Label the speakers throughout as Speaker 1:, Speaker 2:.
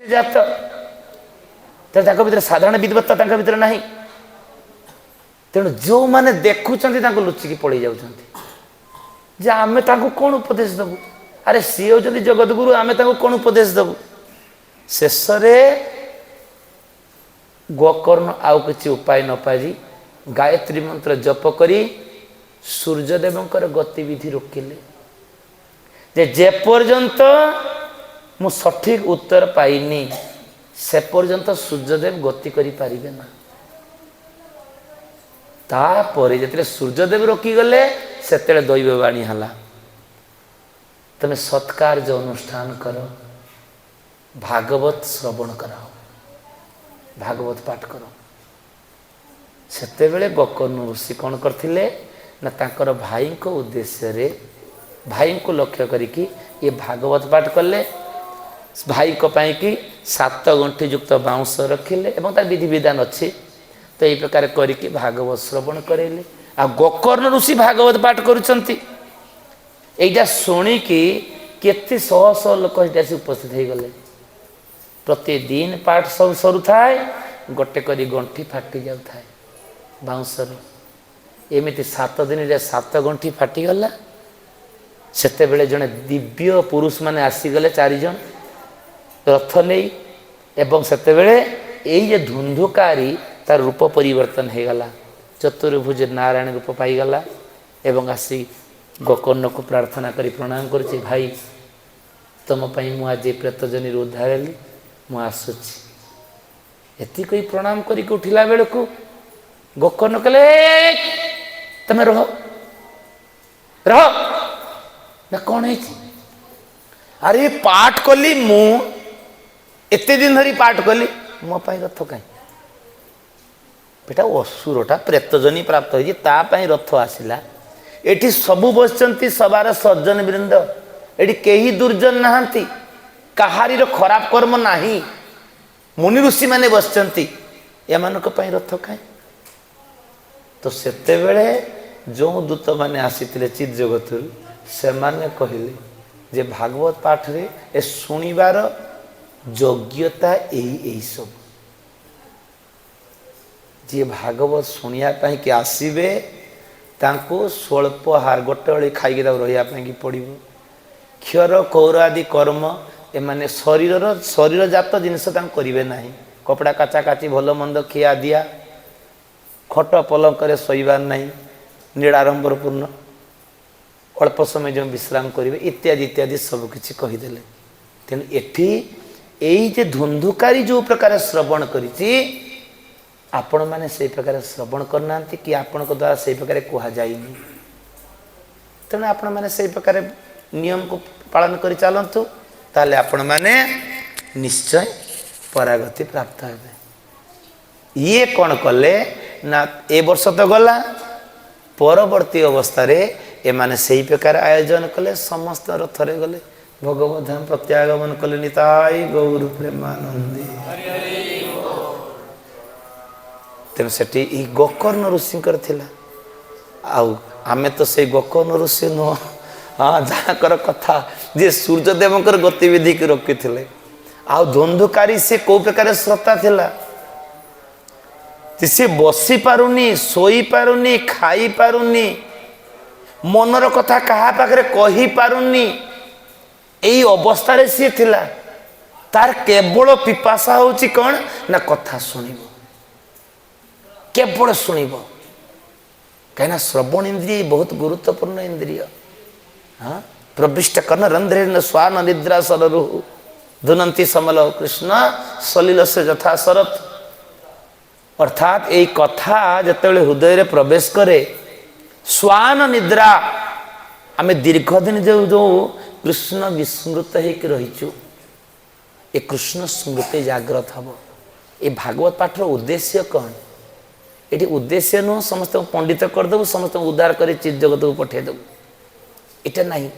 Speaker 1: ଜାତ ତାଙ୍କ ଭିତରେ ସାଧାରଣ ବିଦ୍ବତ୍ତା ତାଙ୍କ ଭିତରେ ନାହିଁ। ତେଣୁ ଯେଉଁମାନେ ଦେଖୁଛନ୍ତି ତାଙ୍କୁ ଲୁଚିକି ପଳେଇ ଯାଉଛନ୍ତି ଯେ ଆମେ ତାଙ୍କୁ କ'ଣ ଉପଦେଶ ଦେବୁ। ଆରେ ସିଏ ହେଉଛନ୍ତି ଜଗତଗୁରୁ, ଆମେ ତାଙ୍କୁ କ'ଣ ଉପଦେଶ ଦେବୁ। ଶେଷରେ ଗୋକର୍ଣ୍ଣ ଆଉ କିଛି ଉପାୟ ନ ପାଇ ଗାୟତ୍ରୀ ମନ୍ତ୍ର ଜପ କରି ସୂର୍ଯ୍ୟଦେବଙ୍କର ଗତିବିଧି ରୋକିଲେ ଯେ ଯେପର୍ଯ୍ୟନ୍ତ ମୁଁ ସଠିକ ଉତ୍ତର ପାଇନି ସେ ପର୍ଯ୍ୟନ୍ତ ସୂର୍ଯ୍ୟଦେବ ଗତି କରିପାରିବେ ନା। ତାପରେ ଯେତେବେଳେ ସୂର୍ଯ୍ୟଦେବ ରୋକିଗଲେ ସେତେବେଳେ ଦୈବବାଣୀ ହେଲା, ତମେ ସତ୍କାର୍ଯ୍ୟ ଅନୁଷ୍ଠାନ କର, ଭାଗବତ ଶ୍ରବଣ କରାଅ, ଭାଗବତ ପାଠ କର। ସେତେବେଳେ ଗୋକର୍ଣ୍ଣ ଋଷି କ'ଣ କରିଥିଲେ ନା ତାଙ୍କର ଭାଇଙ୍କ ଉଦ୍ଦେଶ୍ୟରେ ଭାଇଙ୍କୁ ଲକ୍ଷ୍ୟ କରିକି ଏ ଭାଗବତ ପାଠ କଲେ। ଭାଇଙ୍କ ପାଇଁକି 7 ଗଣ୍ଠି ଯୁକ୍ତ ବାଉଁଶ ରଖିଲେ ଏବଂ ତାର ବିଧିବିଧାନ ଅଛି। ତ ଏଇ ପ୍ରକାର କରିକି ଭାଗବତ ଶ୍ରବଣ କରାଇଲେ। ଆଉ ଗୋକର୍ଣ୍ଣ ଋଷି ଭାଗବତ ପାଠ କରୁଛନ୍ତି। এইটা শুଣିକି କେତେ ଶହ ଶହ ଲୋକ ଏଠି ଆସି ଉପସ୍ଥିତ ହେଇଗଲେ। ପ୍ରତିଦିନ ପାଠ ସବୁ ସରୁଥାଏ, ଗୋଟେ କରି ଗଣ୍ଠି ଫାଟି ଯାଉଥାଏ ବାଉଁଶର। ଏମିତି 7 ଦିନରେ 7 ଗଣ୍ଠି ଫାଟିଗଲା। ସେତେବେଳେ ଜଣେ ଦିବ୍ୟ ପୁରୁଷ ମାନେ ଆସିଗଲେ 4 ଜଣ ରଥ ନେଇ, ଏବଂ ସେତେବେଳେ ଏଇ ଯେ ଧୁନ୍ଧୁକାରୀ ତାର ରୂପ ପରିବର୍ତ୍ତନ ହେଇଗଲା, ଚତୁର୍ଭୁଜ ନାରାୟଣ ରୂପ ପାଇଗଲା ଏବଂ ଆସି ଗୋକର୍ଣ୍ଣକୁ ପ୍ରାର୍ଥନା କରି ପ୍ରଣାମ କରୁଛି, ଭାଇ ତୁମ ପାଇଁ ମୁଁ ଆଜି ପ୍ରେତଜନୀରୁ ଉଦ୍ଧାର ହେଲି, ମୁଁ ଆସୁଛି। ଏତିକି କହି ପ୍ରଣାମ କରିକି ଉଠିଲା ବେଳକୁ ଗୋକର୍ଣ୍ଣ କହିଲେ ତମେ ରହ ରହ ନା କ'ଣ ହେଇଛି। ଆରେ ପାଠ କଲି, ମୁଁ ଏତେ ଦିନ ଧରି ପାଠ କଲି, ମୋ ପାଇଁ ରଥ କାହିଁ। ଏଟା ଅସୁରଟା ପ୍ରେତଜନୀ ପ୍ରାପ୍ତ ହେଇଛି, ତା ପାଇଁ ରଥ ଆସିଲା। ଏଠି ସବୁ ବସିଛନ୍ତି ସବାର ସଜ୍ଜନ ବୃନ୍ଦ, ଏଠି କେହି ଦୁର୍ଜନ ନାହାନ୍ତି, କାହାରିର ଖରାପ କର୍ମ ନାହିଁ, ମୁନି ଋଷି ମାନେ ବସିଛନ୍ତି, ଏମାନଙ୍କ ପାଇଁ ରଥ କାହିଁ। ତ ସେତେବେଳେ ଯେଉଁ ଦୂତମାନେ ଆସିଥିଲେ ଚିତ୍ ଜଗତରୁ ସେମାନେ କହିଲେ ଯେ ଭାଗବତ ପାଠରେ ଏ ଶୁଣିବାର ଯୋଗ୍ୟତା ଏଇ ସବୁ। ଯିଏ ଭାଗବତ ଶୁଣିବା ପାଇଁକି ଆସିବେ ତାଙ୍କୁ ସ୍ୱଳ୍ପ ଆହାର ଗୋଟେ ଓଳି ଖାଇକି ତାକୁ ରହିବା ପାଇଁକି ପଡ଼ିବ। କ୍ଷର କୌର ଆଦି କର୍ମ ଏମାନେ ଶରୀରଜାତ ଜିନିଷ ତାଙ୍କୁ କରିବେ ନାହିଁ। କପଡ଼ା କାଚା କାଚି ଭଲ ମନ୍ଦ ଖିଆ ଦିଆ, ଖଟ ପଲଙ୍କରେ ଶୋଇବାର ନାହିଁ, ନିରାଡ଼ମ୍ବରପୂର୍ଣ୍ଣ ଅଳ୍ପ ସମୟ ଯେଉଁ ବିଶ୍ରାମ କରିବେ ଇତ୍ୟାଦି ଇତ୍ୟାଦି ସବୁକିଛି କହିଦେଲେ। ତେଣୁ ଏଠି ଏଇ ଯେ ଧୁନ୍ଧୁକାରୀ ଯେଉଁ ପ୍ରକାର ଶ୍ରବଣ କରିଛି, ଆପଣମାନେ ସେଇ ପ୍ରକାର ଶ୍ରବଣ କରିନାହାନ୍ତି କି ଆପଣଙ୍କ ଦ୍ୱାରା ସେଇ ପ୍ରକାର କୁହାଯାଇନି। ତେଣୁ ଆପଣମାନେ ସେଇ ପ୍ରକାର ନିୟମକୁ ପାଳନ କରି ଚାଲନ୍ତୁ, ତାହେଲେ ଆପଣମାନେ ନିଶ୍ଚୟ ପରାଗତି ପ୍ରାପ୍ତ ହେବେ। ଇଏ କ'ଣ କଲେ ନା ଏ ବର୍ଷ ତ ଗଲା, ପରବର୍ତ୍ତୀ ଅବସ୍ଥାରେ ଏମାନେ ସେଇ ପ୍ରକାର ଆୟୋଜନ କଲେ, ସମସ୍ତ ରଥରେ ଗଲେ, ଭଗବତ ଧାମ ପ୍ରତ୍ୟାଗମନ କଲେ। ନିତାଇ ଗୌର ପ୍ରେମାନନ୍ଦେ। ତେଣୁ ସେଠି ଏଇ ଗୋକର୍ଣ୍ଣ ଋଷିଙ୍କର ଥିଲା। ଆଉ ଆମେ ତ ସେଇ ଗୋକର୍ଣ୍ଣ ଋଷି ନୁହଁ, ହଁ ଯାହାଙ୍କର କଥା ଯେ ସୂର୍ଯ୍ୟଦେବଙ୍କର ଗତିବିଧିକୁ ରୋକିଥିଲେ। ଆଉ ଧୁନ୍ଧୁକାରୀ ସେ କେଉଁ ପ୍ରକାର ଶ୍ରୋତା ଥିଲା, ସେ ବସିପାରୁନି, ଶୋଇପାରୁନି, ଖାଇପାରୁନି, ମନର କଥା କାହା ପାଖରେ କହିପାରୁନି, ଏଇ ଅବସ୍ଥାରେ ସିଏ ଥିଲା। ତାର କେବଳ ପିପାସା ହେଉଛି କ'ଣ ନା କଥା ଶୁଣିବ, କେବଳ ଶୁଣିବ। କାହିଁକିନା ଶ୍ରବଣ ଇନ୍ଦ୍ରିୟ ବହୁତ ଗୁରୁତ୍ୱପୂର୍ଣ୍ଣ ଇନ୍ଦ୍ରିୟ। ହଁ, ପ୍ରବିଷ୍ଟ କର୍ଣ୍ଣ ରନ୍ଧ୍ରେନ ସ୍ୱାନ ନିଦ୍ରା ସରରୁ ଧୁନନ୍ତି ସମଲ କୃଷ୍ଣ ସଲିଲ ସେ ଯଥା ଶରତ। ଅର୍ଥାତ୍ ଏଇ କଥା ଯେତେବେଳେ ହୃଦୟରେ ପ୍ରବେଶ କରେ, ସ୍ୱାନ ନିଦ୍ରା, ଆମେ ଦୀର୍ଘଦିନ ଯେଉଁ କୃଷ୍ଣ ବିସ୍ମୃତ ହେଇକି ରହିଛୁ, ଏ କୃଷ୍ଣ ସ୍ମୃତି ଜାଗ୍ରତ ହେବ। ଏ ଭାଗବତ ପାଠର ଉଦ୍ଦେଶ୍ୟ କ'ଣ? ଏଠି ଉଦ୍ଦେଶ୍ୟ ନୁହଁ ସମସ୍ତଙ୍କୁ ପଣ୍ଡିତ କରିଦେବୁ, ସମସ୍ତଙ୍କୁ ଉଦ୍ଧାର କରି ଚିତ୍ ଜଗତକୁ ପଠାଇଦେବୁ, ଏଇଟା ନାହିଁ।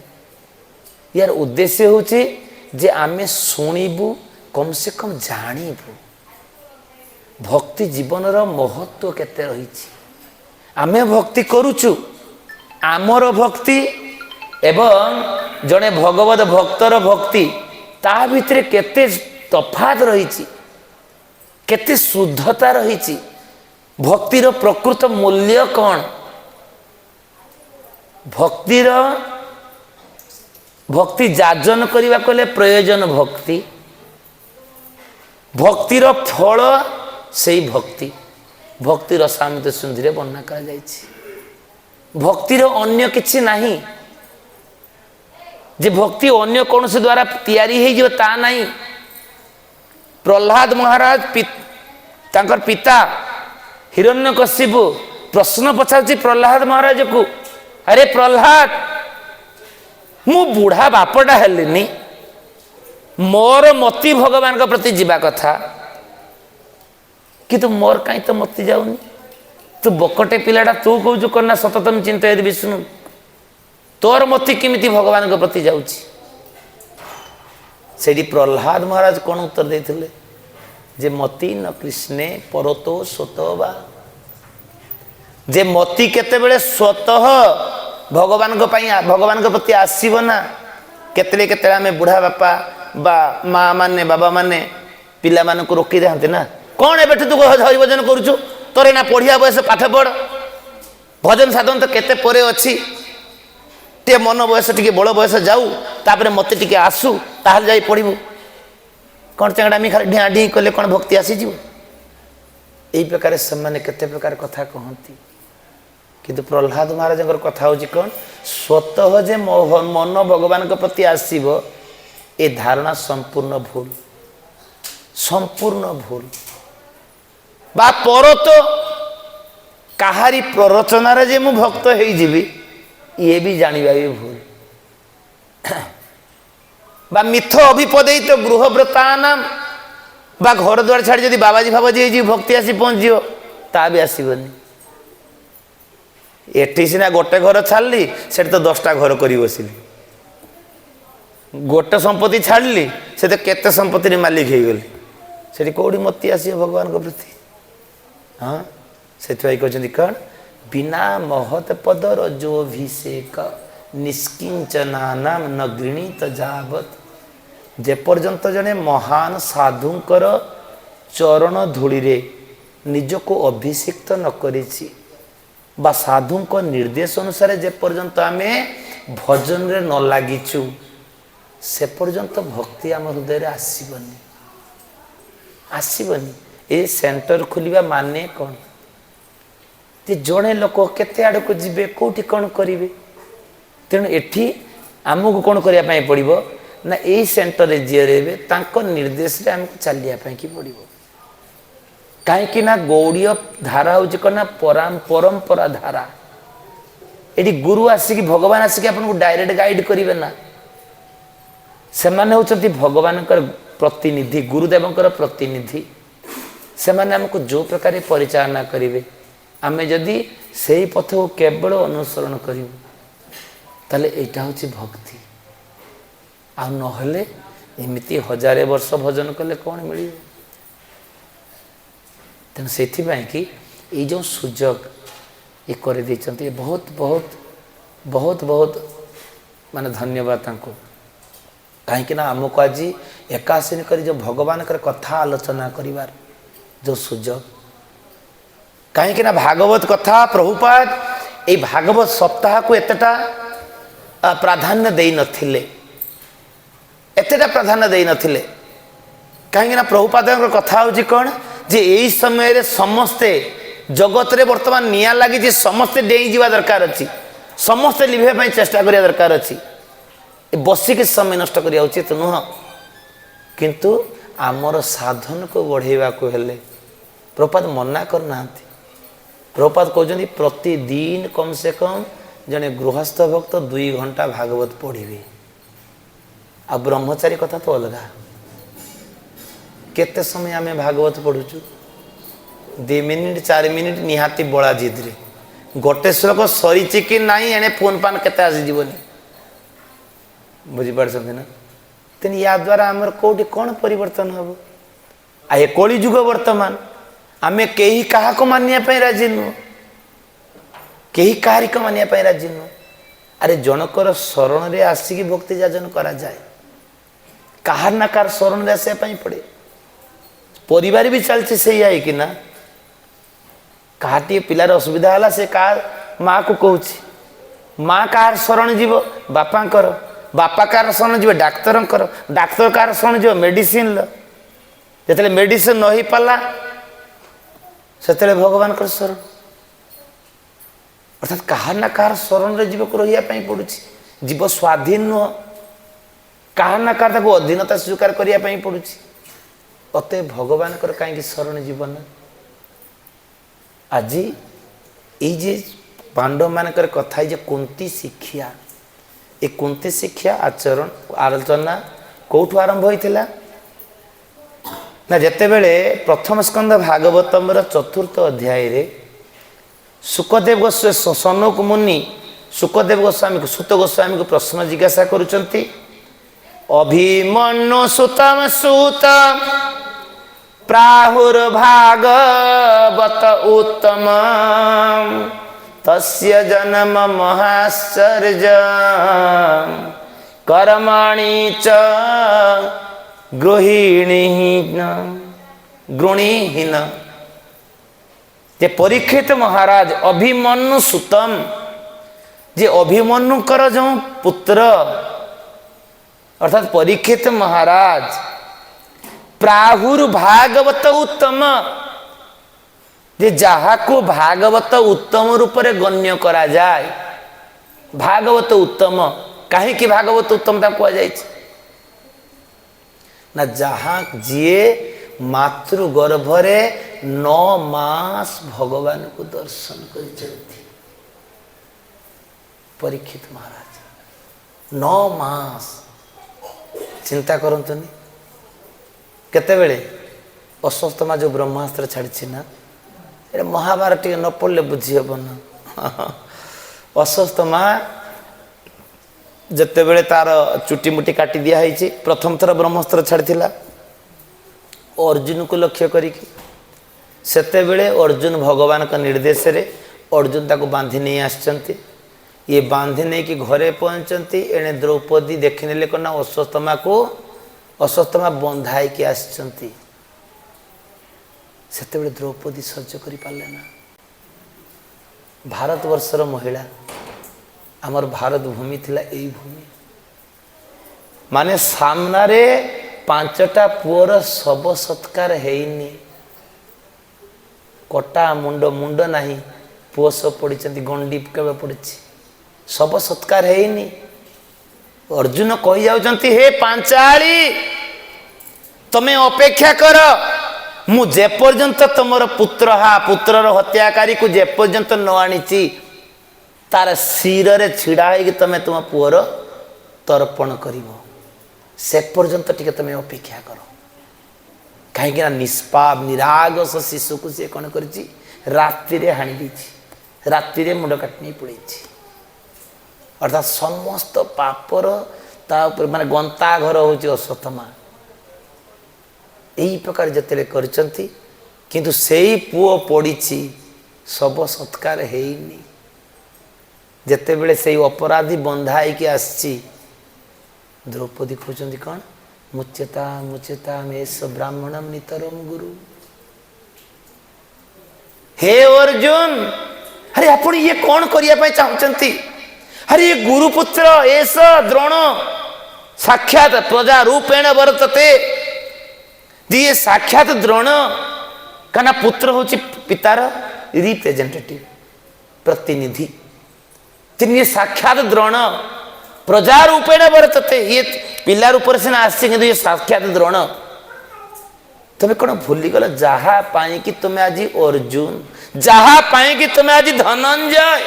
Speaker 1: ୟାର ଉଦ୍ଦେଶ୍ୟ ହେଉଛି ଯେ ଆମେ ଶୁଣିବୁ, କମ୍ ସେ କମ୍ ଜାଣିବୁ ଭକ୍ତି ଜୀବନର ମହତ୍ଵ କେତେ ରହିଛି। ଆମେ ଭକ୍ତି କରୁଛୁ, ଆମର ଭକ୍ତି ଏବଂ ଜଣେ ଭଗବତ ଭକ୍ତର ଭକ୍ତି ତା ଭିତରେ କେତେ तफात रही, केते शुद्धता रही, भक्तिर प्रकृत मूल्य कौन, भक्तिर भक्ति जाजन करने को प्रयोजन भक्ति, भक्तिर फल से भक्ति, भक्तिर सामित सुंदर वर्णना कर भक्तिर अन्य किछि नहीं, जे भक्ति अन्य कौन से द्वारा तैयारी है जो ता नहीं। प्रहलाद महाराज तांकर पिता हिरण्यकशिपु प्रश्न पचार प्रहलाद महाराज को, अरे प्रहलाद मु बुढ़ा बापटा हेलिनी, मोर मति भगवान प्रति जीवा कथा कि तू मोर कहीं तो मति जाऊनी, तू बकटे पिलाटा तू कहू करना सततम चिंता यदि विष्णु, तोर मति किमिति भगवान के प्रति जाउची। सेठी प्रहलाद महाराज कौन उत्तर देथिले जे मति न कृष्णे परतो स्वतः वा, जे मति केतेबेले स्वतः भगवान को पाई भगवान के प्रति आसीब ना, केतेले केतेले आमे बुढ़ा बापा बा माँ माने बाबा माने पिला मान को रोकी देते ना, कौन एबे तू हरि भजन करुचु, तोरे ना पढ़िया बयस पाठ पढ़, भजन साधन तो केते परे अच्छी, टे मन बयस टिके बड़ बयस जाऊ तापर मत टिके आसू ताहले जाई पढ़िबू, कौन चेंगड़ामी खाली ढिया ढी कले कौन भक्ति आसीज। यही प्रकार से केते प्रकार कथा कहती, किंतु प्रहलाद महाराज कथा हूँ कौन, स्वतः जे मन भगवान के प्रति आसीब ए धारणा संपूर्ण भूल, संपूर्ण भूल। बा पर तो काहारी प्ररोचनार जे मु भक्त हो जीवी ये भी जानिबा भी भूल। बा मिथ अभिपदित गृहव्रता नाम बा घर द्वार छाड़ी जदि बाबाजी फाबाजी भक्ति आसी पहुँचो ता भी आसबनी। एटी सीना गोटे घर छाड़ली से तो 10टा घर कर बसिली, गोटे संपत्ति छाड़ली से तो केते संपत्ति मालिक हो गली, से कौड़ी मती आस भगवान के प्रति। हाँ से कहते कौन, बिना महत पदर जो अभिषेक निष्किंचना नाम न गृणीत जावत, जे पर्यंत जने महान साधुंकर चरण धूली रे निजको अभिषेक्त न करिछि बा साधु को निर्देश अनुसार जे पर्यंत आमे भजन रे न लागिचु से पर्यंत भक्ति आम हृदय आसबनी, आसबनी। ए सेंटर खोलिबा माने कौन, जे जड़े लोक केते आड़ को जीवे कौटी कौन करेंगे, तेणु एठी आमको कौन करने पड़ो ना यही सेंटर रे जी रे तांको निर्देश रे आमको चलिया कि पड़ो, कहीं ना गौड़ीय धारा हूँ कौन ना परंपरा धारा। ये गुरु आसिक भगवान आसिक आपको डायरेक्ट गाइड करेंगे ना, से माने होचंती भगवान प्रतिनिधि, गुरुदेवंकर प्रतिनिधि, से माने हमको जो प्रकार परिचालना करेंगे आमे जदि से पथ को केवल अनुसरण करूँ ताले एटा होची भक्ति। आ नहले एमती 1000 वर्ष भजन कले कौन मिले। तेणु से कि ये जो सुजोग ये कर देते बहुत बहुत बहुत बहुत माने धन्यवाद तांको, कहीं आमको आज एकासीन कर जो भगवान कथा आलोचना करिवार जो सुजोग, कहीं भागवत कथा प्रभुपाद ये भागवत सप्ताह को एतेटा प्राधान्य दे नथिले, एतेटा प्राधान्य दे नथिले। कहीं प्रभुपाद कथा हूँ कौन जे यही समय रे समस्ते जगत रे वर्तमान निया लगी, समस्ते डेई जीवा दरकार अच्छी, समस्ते लिभे चेष्टा करिया दरकार अच्छी, बसिक समय नष्ट करिया उचित नुह। किंतु आमर साधन को बढ़ेवा को हेले प्रभुपाद मना करना, प्रभुपाद कहते प्रतिदिन कम से कम जने गृहस्थ भक्त 2 घंटा भागवत पढ़े। आ ब्रह्मचारी कथा तो अलग, केते समय आमे भागवत पढ़ुचु 2 मिनिट 4 मिनिट निहाती बड़ा जिद रे, गोटे श्लोक सरीची कि नहीं एने फोन पान केते आसी जीवनी, बुझी पारछथि ना। तेन या द्वारा आमर कोठी कौन परिवर्तन हम आ ये कली जुग वर्तमान आमे केही काहा को मानिया पे राजी नु, केही काहारी को मानिया पे राजी नु। अरे जनकर शरण रे आसिकी भक्ति जाजन करा जाए, କାହାର ନା କାହାର ଶରଣରେ ଆସିବା ପାଇଁ ପଡ଼େ। ପରିବାର ବି ଚାଲିଛି ସେଇଆ ହେଇକି ନା, କାହା ଟିକେ ପିଲାର ଅସୁବିଧା ହେଲା ସେ କାହା ମାଆକୁ କହୁଛି, ମା କାହାର ଶରଣ ଯିବ ବାପାଙ୍କର, ବାପା କାହାର ଶରଣ ଯିବ ଡାକ୍ତରଙ୍କର, ଡାକ୍ତର କାହାର ଶରଣ ଯିବ ମେଡ଼ିସିନର। ଯେତେବେଳେ ମେଡ଼ିସିନ ନ ହେଇପାରିଲା ସେତେବେଳେ ଭଗବାନଙ୍କର ଶରଣ। ଅର୍ଥାତ୍ କାହାର ନା କାହାର ଶରଣରେ ଜୀବକୁ ରହିବା ପାଇଁ ପଡ଼ୁଛି। ଜୀବ ସ୍ୱାଧୀନ ନୁହଁ, କାହାର ନା କାହାର ତାକୁ ଅଧୀନତା ସ୍ୱୀକାର କରିବା ପାଇଁ ପଡ଼ୁଛି। ଅତଏବ ଭଗବାନଙ୍କର କାହିଁକି ଶରଣ ଯିବ ନା। ଆଜି ଏଇ ଯେ ପାଣ୍ଡବମାନଙ୍କର କଥା, ଏଇ ଯେ କୁନ୍ତି ଶିକ୍ଷା, ଏ କୁନ୍ତି ଶିକ୍ଷା ଆଚରଣ ଆଲୋଚନା କେଉଁଠୁ ଆରମ୍ଭ ହୋଇଥିଲା ନା, ଯେତେବେଳେ ପ୍ରଥମ ସ୍କନ୍ଧ ଭାଗବତମର 4th ଅଧ୍ୟାୟରେ ସୁକଦେବ ଗୋସ୍ୱାମୀ ସନକ ମୁନି ସୁକଦେବ ଗୋସ୍ୱାମୀକୁ ସୁତ ଗୋସ୍ୱାମୀକୁ ପ୍ରଶ୍ନ ଜିଜ୍ଞାସା କରୁଛନ୍ତି। ଅଭିମନ୍ୟୁ ସୁତମ ସୁତ ପ୍ରାହୁର୍ଭାଗବତ ଉତ୍ତମ ତସ୍ୟ ଜନ୍ମ ମହାଶ୍ଚର୍ଯ୍ୟ କର୍ମଣି ଚ ଗୃଣୀହୀନ। ଯେ ପରୀକ୍ଷିତ ମହାରାଜ ଅଭିମନ୍ୟୁ ସୁତମ, ଯେ ଅଭିମନ୍ୟୁଙ୍କର ଯେଉଁ ପୁତ୍ର ଅର୍ଥାତ୍ ପରୀକ୍ଷିତ ମହାରାଜ ପ୍ରାହୁର୍ଭାଗବତ ଉତ୍ତମ, ଯେ ଯାହାକୁ ଭାଗବତ ଉତ୍ତମ ରୂପରେ ଗଣ୍ୟ କରାଯାଏ। ଭାଗବତ ଉତ୍ତମ, କାହିଁକି ଭାଗବତ ଉତ୍ତମ ତାକୁ କୁହାଯାଇଛି ନା, ଯାହା ଯିଏ ମାତୃ ଗର୍ଭରେ 9 ମାସ ଭଗବାନଙ୍କୁ ଦର୍ଶନ କରିଛନ୍ତି। ପରୀକ୍ଷିତ ମହାରାଜ 9 ମାସ, ଚିନ୍ତା କରନ୍ତୁନି। କେତେବେଳେ ଅଶ୍ୱତ୍ଥମା ଯେଉଁ ବ୍ରହ୍ମାସ୍ତ୍ର ଛାଡ଼ିଛି ନା, ଏଇଟା ମହାଭାରତ ଟିକେ ନ ପଢ଼ିଲେ ବୁଝି ହେବ ନା। ଅଶ୍ୱତ୍ଥମା ଯେତେବେଳେ ତାର ଚୁଟି ମୁଟି କାଟି ଦିଆହେଇଛି, ପ୍ରଥମ ଥର ବ୍ରହ୍ମାସ୍ତ୍ର ଛାଡ଼ିଥିଲା ଅର୍ଜୁନକୁ ଲକ୍ଷ୍ୟ କରିକି। ସେତେବେଳେ ଅର୍ଜୁନ ଭଗବାନଙ୍କ ନିର୍ଦ୍ଦେଶରେ ଅର୍ଜୁନ ତାକୁ ବାନ୍ଧି ନେଇ ଆସିଛନ୍ତି। ଇଏ ବାନ୍ଧି ନେଇକି ଘରେ ପହଞ୍ଚନ୍ତି। ଏଣେ ଦ୍ରୌପଦୀ ଦେଖିନେଲେ କ'ଣ ନା ଅଶ୍ୱତ୍ଥମା ବନ୍ଧା ହେଇକି ଆସିଛନ୍ତି। ସେତେବେଳେ ଦ୍ରୌପଦୀ ସହ୍ୟ କରିପାରିଲେ ନା। ଭାରତବର୍ଷର ମହିଳା, ଆମର ଭାରତ ଭୂମି ଥିଲା ଏଇ ଭୂମି, ମାନେ ସାମ୍ନାରେ 5ଟା ପୁଅର ଶବ ସତ୍କାର ହେଇନି। କଟା ମୁଣ୍ଡ ନାହିଁ, ପୁଅ ସବୁ ପଡ଼ିଛନ୍ତି, ଗଣ୍ଡି କେବେ ପଡ଼ିଛି, ଶବ ସତ୍କାର ହେଇନି। ଅର୍ଜୁନ କହିଯାଉଛନ୍ତି, ହେ ପାଞ୍ଚାଳି ତମେ ଅପେକ୍ଷା କର, ମୁଁ ଯେପର୍ଯ୍ୟନ୍ତ ତମର ପୁତ୍ରର ହତ୍ୟାକାରୀକୁ ଯେପର୍ଯ୍ୟନ୍ତ ନ ଆଣିଛି ତାର ଶିରରେ ଛିଡ଼ା ହେଇକି ତମେ ତୁମ ପୁଅର ତର୍ପଣ କରିବ, ସେ ପର୍ଯ୍ୟନ୍ତ ଟିକେ ତମେ ଅପେକ୍ଷା କର। କାହିଁକି ନା ନିଷ୍ପାପ ନିରାଗସ ଶିଶୁକୁ ସେ କ'ଣ କରିଛି, ରାତିରେ ହାଣି ଦେଇଛି, ରାତିରେ ମୁଣ୍ଡ କାଟି ନେଇ ପଳେଇଛି। ଅର୍ଥାତ୍ ସମସ୍ତ ପାପର ତା ଉପରେ ମାନେ ଗନ୍ତା ଘର ହେଉଛି ଅଶ୍ୱତ୍ଥମା। ଏହି ପ୍ରକାର ଯେତେବେଳେ କରିଛନ୍ତି, କିନ୍ତୁ ସେଇ ପୁଅ ପଡ଼ିଛି, ଶବ ସତ୍କାର ହେଇନି। ଯେତେବେଳେ ସେଇ ଅପରାଧୀ ବନ୍ଧା ହେଇକି ଆସିଛି, ଦ୍ରୌପଦୀ କହୁଛନ୍ତି କ'ଣ, ମୁଚ୍ୟତା ମେଷ ବ୍ରାହ୍ମଣମ ନିତରମ ଗୁରୁ। ହେ ଅର୍ଜୁନ, ଆରେ ଆପଣ ଇଏ କ'ଣ କରିବା ପାଇଁ ଚାହୁଁଛନ୍ତି? ଆରେ ଇଏ ଗୁରୁପୁତ୍ର ଏସ ଦ୍ରୋଣ ସାକ୍ଷାତ ପ୍ରଜା ରୂପେଣ ବର୍ତ୍ତତେ। ଯିଏ ସାକ୍ଷାତ ଦ୍ରୋଣ, କାହିଁକିନା ପୁତ୍ର ହେଉଛି ପିତାର ରିପ୍ରେଜେଣ୍ଟେଟିଭ, ପ୍ରତିନିଧି। তিনি ସାକ୍ଷାତ ଦ୍ରୋଣ ପ୍ରଜା ରୂପେଣ ବର୍ତ୍ତତେ। ଇଏ ପିଲା ରୂପରେ ସିନା ଆସିଛି, କିନ୍ତୁ ଇଏ ସାକ୍ଷାତ ଦ୍ରୋଣ। ତମେ କ'ଣ ଭୁଲିଗଲ ଯାହା ପାଇଁକି ତୁମେ ଆଜି ଅର୍ଜୁନ, ଯାହା ପାଇଁକି ତୁମେ ଆଜି ଧନଞ୍ଜୟ,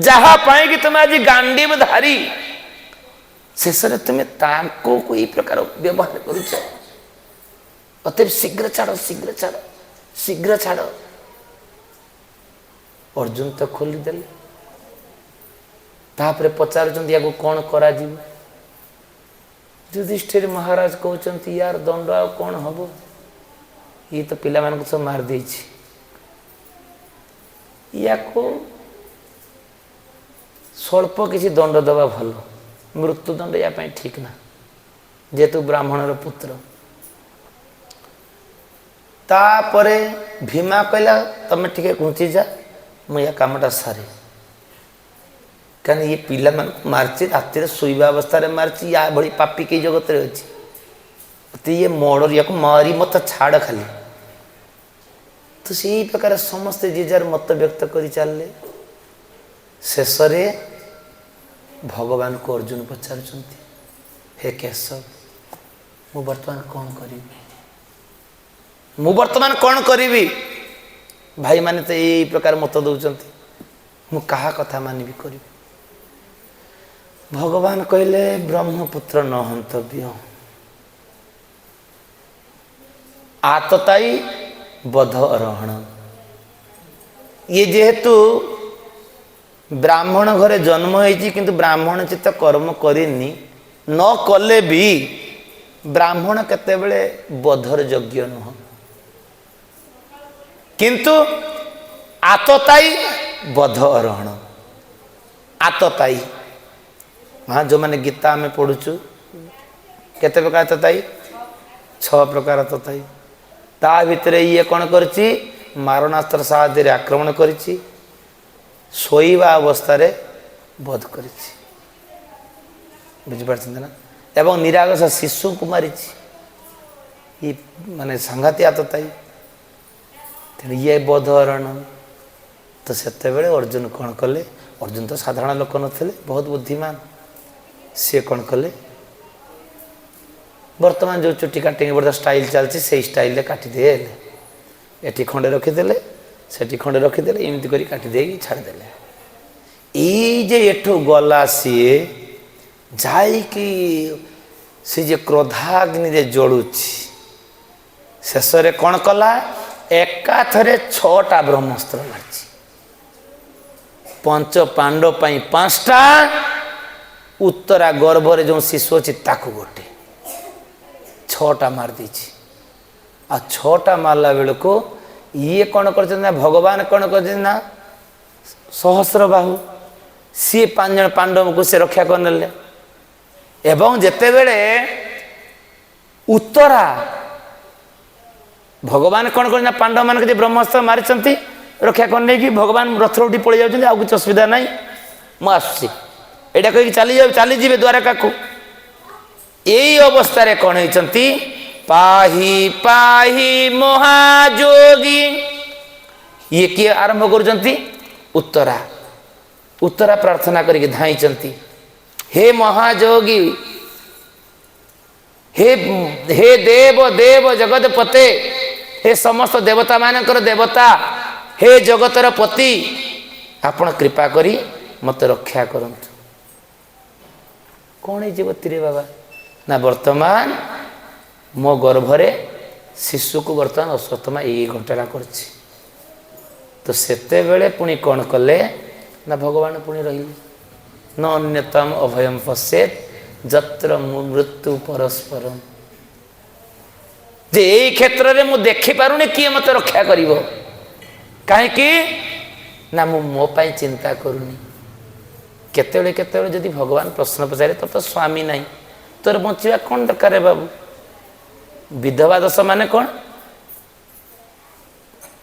Speaker 1: ଯାହା ପାଇଁକି ତୁମେ ଆଜି ଗାଣ୍ଡୀବଧାରୀ, ଶେଷରେ ତୁମେ ତାଙ୍କୁ ଏଇ ପ୍ରକାର ବ୍ୟବହାର କରୁଛ। ଅତଏବ ଶୀଘ୍ର ଛାଡ଼। ଅର୍ଜୁନ ତ ଖୋଲିଦେଲେ। ତାପରେ ପଚାରୁଛନ୍ତି ୟାକୁ କ'ଣ କରାଯିବ? ଯୁଧିଷ୍ଠିର ମହାରାଜ କହୁଛନ୍ତି, ୟାର ଦଣ୍ଡ ଆଉ କ'ଣ ହେବ? ଇଏ ତ ପିଲାମାନଙ୍କୁ ସବୁ ମାରିଦେଇଛି, ୟାକୁ ସ୍ୱଳ୍ପ କିଛି ଦଣ୍ଡ ଦେବା ଭଲ, ମୃତ୍ୟୁଦଣ୍ଡ ୟା ପାଇଁ ଠିକ୍ ନା। जेतु ब्राह्मणर पुत्र। तापरे भीमा कहला तमे टिके घुंची जा मुझे कामटा सारे कहीं ये पिला मान मार्ची राति शोवा अवस्था मार्ची या भली पापी कई जगत अच्छी तो ये मर्डर या मारी मत छाड़ खाली तो से प्रकार समस्ते जे जार मत व्यक्त कर चलले शेष भगवान को अर्जुन पचार हे केशव मु वर्तमान कौन करी मु वर्तमान कौन करी भाई माने तो यही प्रकार मत दौरान मु कहा कथा मानिबी करी भगवान कहले ब्रह्मपुत्र न हंतव्य आतताई बध अरहण ये जेहेतु ब्राह्मण घरे जन्म होइछि किंतु ब्राह्मण चित्त कर्म करिनी न कले भी ब्राह्मण केतेबेले बधर योग्य नुह किंतु आतताई बध अरहण आतताई हाँ जो मैंने गीता में पढ़ुचु केते प्रकार आतताई 6 प्रकार आतताई ता भितर ये कौन करछि मारणास्त्र साहाय्य आक्रमण करिछि शोवा अवस्था बध करिछि बुझी पारछन ना एवं निरागस शिशु को मारिछि ये माने संघाती आतताई तेणु ये बधहरण तो सेते बेले अर्जुन कौन कले अर्जुन तो साधारण लोक नथिले बहुत बुद्धिमान सी कौन कले वर्तमान जो चुट्टी काटिंग बड़ा स्टाइल चलती से स्टाइल काटिदे एटी खंडे रखीदे से खंडे रखीदे एमती कर काटिदे छाड़देले ये एठू गला सी जाइकी सी जे क्रोधाग्नि जे जड़ुची शेष कौन कला एकाथरे 6टा ब्रह्मास्त्र मार्ची 5 पांडव पाई 5टा उत्तरा गर्भरे जो शिशु अच्छी ताकू गोटे 6टा मार दीची आ 6टा मारला बेल को ये कौन कर भगवान कौन कर सहस्र बाहु सी 5 जन पांडव को से रक्षा कर नेले एवं जेते बेले उत्तरा भगवान कौन कर पांडव मान के ब्रह्मास्त्र मारी रक्षा करने की भगवान रथ उठी पड़ जाऊँ आ कुछ असुविधा ना मुझे यहाँ कहीं चली जी द्वारका को यही अवस्था कौन होती पाही पाही महाजोगी ये किए आरंभ कर उत्तरा उत्तरा प्रार्थना करके धाई हे महाजोगी हे हे देव देव जगतपते हे समस्त देवता मानकर देवता हे जगतर पति आपण कृपा करी मत रक्षा करंतु कौन है जीवती रे बाबा ना वर्तमान मो गर्भरे शिशु को वर्तमान अस्वत्थमा यही घटना करछि तो सेते बेले पुणी कौन कले ना भगवान पुणी रही न अन्यतम अभयम पश्येत जत्र मृत्यु परस्परम जे यही क्षेत्र में मुझे देखी पारुनी किए मत रक्षा करिवो कहीं ना मु मो पाई चिंता करूनी केतेबेले केतेबेले जदि भगवान प्रश्न पचारे तो स्वामी नहीं तोर बंचा कौन दरकार बाबू विधवा दश माने कौन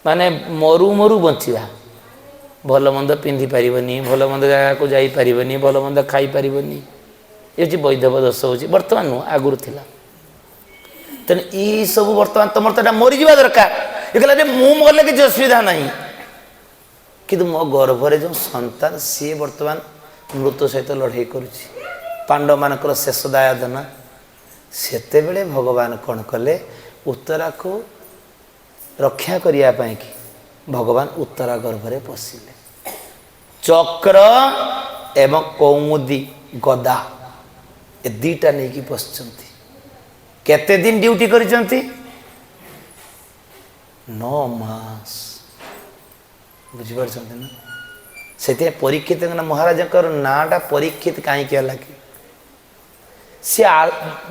Speaker 1: माने मरु मरु बंचा भल मंद पिंधि पारिबनी भल मंद जगह को जाई पारिबनी भल मंद खाई पारिबनी ये वैधव दश हो बर्तमान नुह आगुरी थिला तेन ये सब बर्तमान तुम तो मरी जा दरकार ये कहला मु मरले किसी असुविधा नहीं कि मो गर्भरे जो संतान सी बर्तमान मृत्यु सहित लड़ाई करुच्ची पांडव मानकर शेष दायादना सेते बेले भगवान कौन कले उत्तरा को रक्षा करने कि भगवान उत्तरा गर्भरे पशिले चक्र एवं कौमुदी गदा ए दीटा नहीं कि पशुंट केते दिन ड्यूटी करिसंती 9 मास बुझिपार ना से परीक्षित महाराज नाटा परीक्षित कहीं कि सी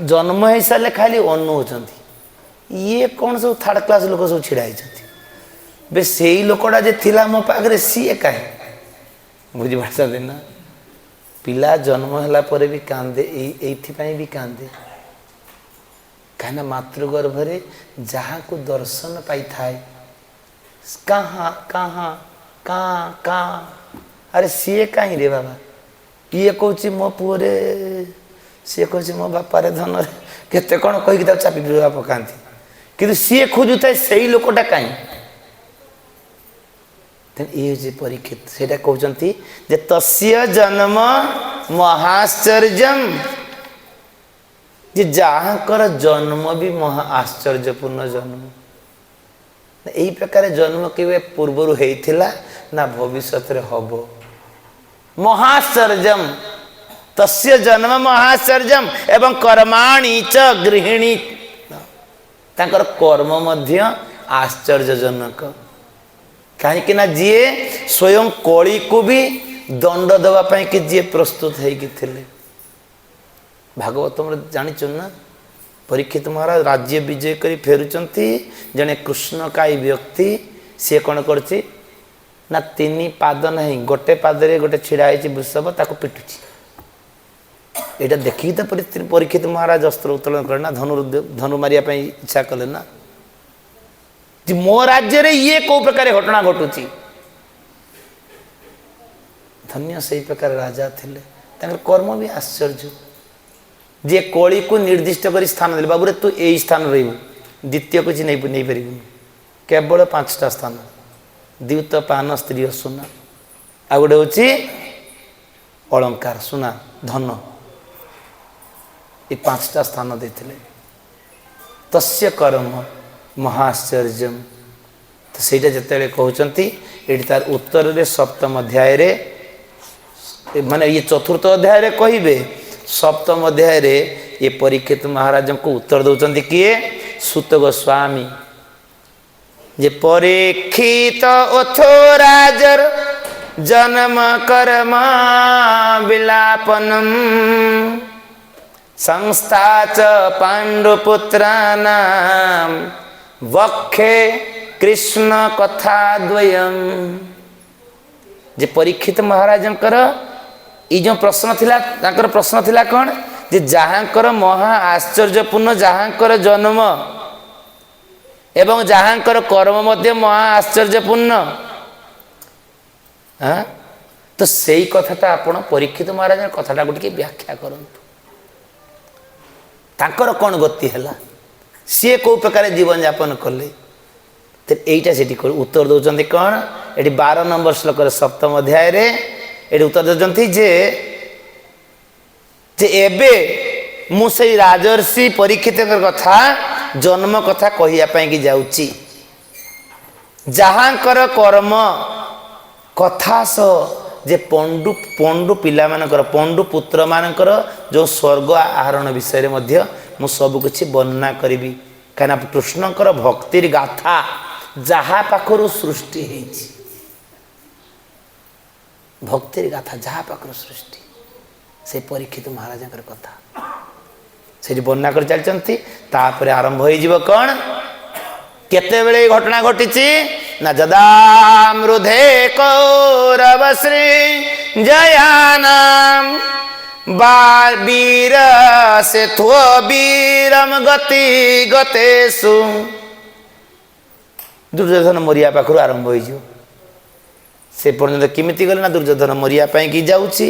Speaker 1: जन्म हो सारे खाली अनुचार ये कौन सब 3rd क्लास लोक सब छिड़ा बे से लोकटा जे थिला मो पाखरे सी कहीं बुझिपार ना पिला जन्म होला पर भी कांदे एथि भी कांदे कहीं मातृगर्भरे जहाँ को दर्शन पाई थाए कहाँ कहाँ कहाँ कहाँ अरे सी कहीं रे बाबा ये कौच मो पुरे सी कौच मो बापारे धन केते कौन कहीकि चापी पकाती कि सी खोजु थाए से लोकटा कहीं ये परीक्षित से कहते जे तस्य जन्म महाश्चर्यम जे जहाँकर जन्म भी महा आश्चर्यपूर्ण जन्म यही प्रकार जन्म के पूर्वर होता ना भविष्य रे हम महाश्चर्यम तस्य जन्म महाश्चर्यम एवं कर्माणि च गृहिणी तांकर कर्म मध्य आश्चर्यजनक कहीं ना जी स्वयं कली को भी दंड देवाई कि जी प्रस्तुत होते भागवत जाच ना परीक्षित महाराज राज्य विजय कर फेरुंट जड़े कृष्णकायी व्यक्ति सी कौन कर तीन पाद ना गोटे पादरे गोटे छिड़ा वृषभ ताको पिटुची यहाँ देखिए तो परीक्षित महाराज अस्त्र उत्तोलन कले ना धनु मारिया इच्छा कले ना मो राज्य रे ये कौ प्रकार घटना घटुची धन्य से प्रकार राजा थिले तांकर कर्म भी आश्चर्य जे कली को निर्दिष्ट कर स्थान दे बाबू रे तू यही स्थान रही द्वितीय कुछ नहीं पार केवल 5टा स्थान द्यूत पान स्त्री सुना आ गोटे हूँ अलंकार सुना धन ये 5टा स्थान देते तस्य कर्म महाश्चर्य तो सहीटा जिते कहते ये तार उत्तर रे सप्तम अध्याय रे माने ये चतुर्थ अध्याय रे कहिबे सप्तम अध्याय रे ये परीक्षित महाराज को उत्तर दौरान किए सुत गोस्वामी जे परीक्षित अथो राजर जन्म कर्म विलापनम संस्था च पांडुपुत्राणाम वक्षे कृष्ण कथा द्वयम जे परीक्षित महाराजंकर ये जो प्रश्न थिला तांकर प्रश्न थिला कौन जे जहाँकर महा आश्चर्यपूर्ण जहाँकर जन्म एवं जहाँकर कर्म मध्य महा आश्चर्यपूर्ण हाँ तो सही कथाटा आपण परीक्षित महाराज कथाटा गोटे व्याख्या करंतु तांकर कौन गति है सी कौ प्रकार जीवन यापन कले तो यहीटा से उत्तर दौरान कौन ये 12 नंबर श्लोक सप्तम अध्याय रे ये उत्तर दौरान जे एबे मुझे राजर्षि परीक्षित कथा जन्म कथा कहियापाई कि जाउची जहाँकर कर्म कथा सह जे पंडु पंडु पिला मानकर पंडु पुत्र मानकर जो स्वर्ग आहरण विषय मध्य मु सब किछि वर्णना करी कहीं कृष्णकर भक्तिर गाथा जहाँ पाखरु सृष्टि होइछि भक्तिर गाथा जहाँ पाखरु सृष्टि से परीक्षित महाराजंकर कथा से वर्णना कर चलती तापर आरंभ हो कौन केते बेले घटना घटी ना जदामृधे कौरव श्री जयानाम वीर से थो वीरम गति गतेषु दुर्योधन मरिया पाखरु आरंभ हो से पर्यंत किमिति गले ना दुर्योधन मरिया पाई कि जाउची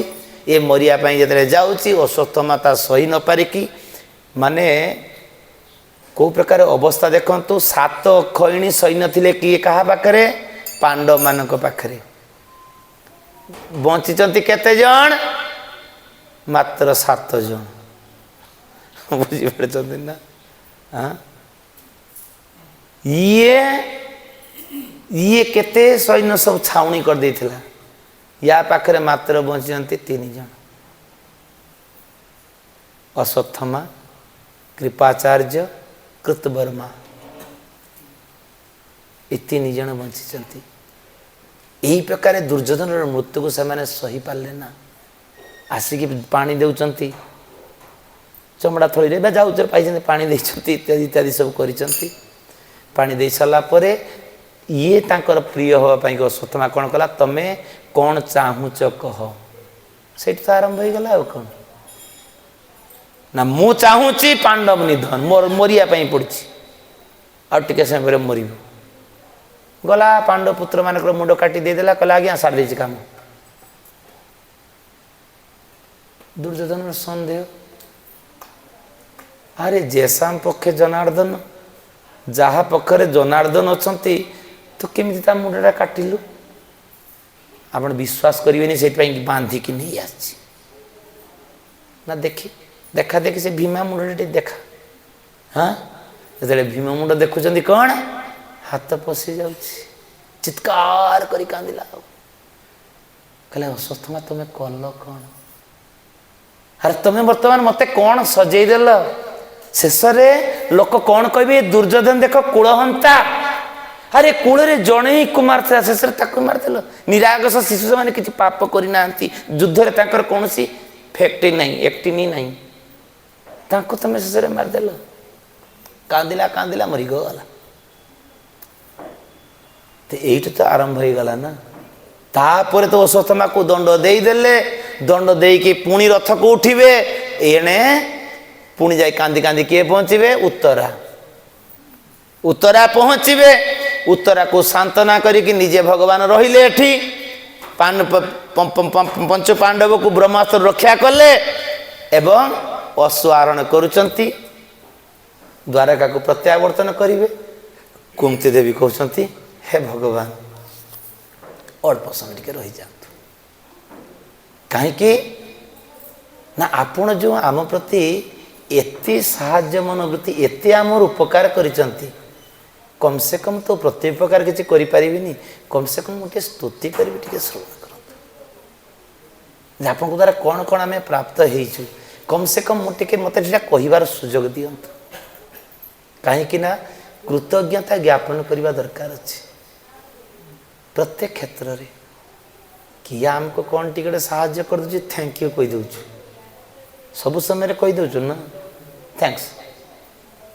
Speaker 1: ये मरिया पाई जतरे जाउची अश्वत्थामा ता सही न पारिकी माने को प्रकार अवस्था देखंतु 7 खैणी सैन्य थिले किए कहा पाखरे पांडव मानक पाखरे बंचिचंती केते जण मात्र 7 जण बुझी पड़चंती ना हाँ ये केते सैन्य सब छाउनी कर देथिला या पाखरे मात्र बंचिचंती 3 जण अश्वत्थामा कृपाचार्य कृतवर्मा ये 3 जण बंची यही प्रकार दुर्योधन मृत्यु को से सही पारे ना आसिक पानी देउचंती चमड़ा थली रे जाउचर पाई पानी देइचंती इत्यादि इत्यादि सब करिचंती पानी दे सारा परे ये तांकर प्रिय होवा पाई अश्वत्थामा कौन कला तमे कौन चाहूच कह से आरंभ हो गला कौन ना मु चाहूँची पांडव निधन मोर मरिया पड़ी आ टे समय मर गला पांडव पुत्र मान मुंड काटी देदेला कहला आज्ञा सारी देती काम दुर्योधन सन्देह अरे जेसाम पक्षे जनार्दन जहा पक्षरे जनार्दन अच्छा तो केमी मुंडा काटिलु आप विश्वास करेंगे से बांधिकी नहीं आसी ना देखी देखा देखी से भीमा मुंड देखा हाँ जो भीम मुंड देखुं कौन हाथ पशि जा चित्कार कर कांदिला कहले अश्वत्थामा तुम्हें कल कौन अरे तुम्हें बर्तमान मत कौन सजेदेल शेष लोक कौन कहे दुर्योधन देख कूलहंता अरे कूल जड़े ही कुमार था शेष मारदेल निरागस शिशु मैंने किसी पाप करना युद्ध कौन फैक्ट्री नहीं एक्टिनी नहीं तुम्हें शेष मारदेल कांदिला कांदिला मरीगला तो यही तो आरंभ हो गला ना तापर तो अश्वत्थामा को दंड देदेले दंड देकी पुणी रथ को उठिबे एणे पुणी जाई कांदी कांदी किए पहुँचे उत्तरा उत्तरा पहुँचे उत्तरा को सांत्वना करिकी निजे भगवान रहिले एठी पंच पांडव को ब्रह्मास्त्र रक्षा कले एवं अश्व आरोहण करुचंती द्वारका को प्रत्यावर्तन करिवे कुंती देवी कहते हे भगवान अल्प समय टे रही जातु कहीं ना आपण जो आम प्रति एते साहाय्य मनोवृत्ति एते आमर उपकार करिसंती कम से कम तो प्रत्युपकार किसी करें कम से कम गोटे स्तुति करी टे श्रवण कर आप द्वारा कौन कौन आम प्राप्त हो कम से कम मुझे मत कहबार सुजोग दिंतु कहीं कृतज्ञता ज्ञापन करने दरकार अच्छे प्रत्येक क्षेत्र में किए आमको कौन टिके साहाय्य कर दूँ थैंक यू कहीदे सब समय कहीदे ना थैंक्स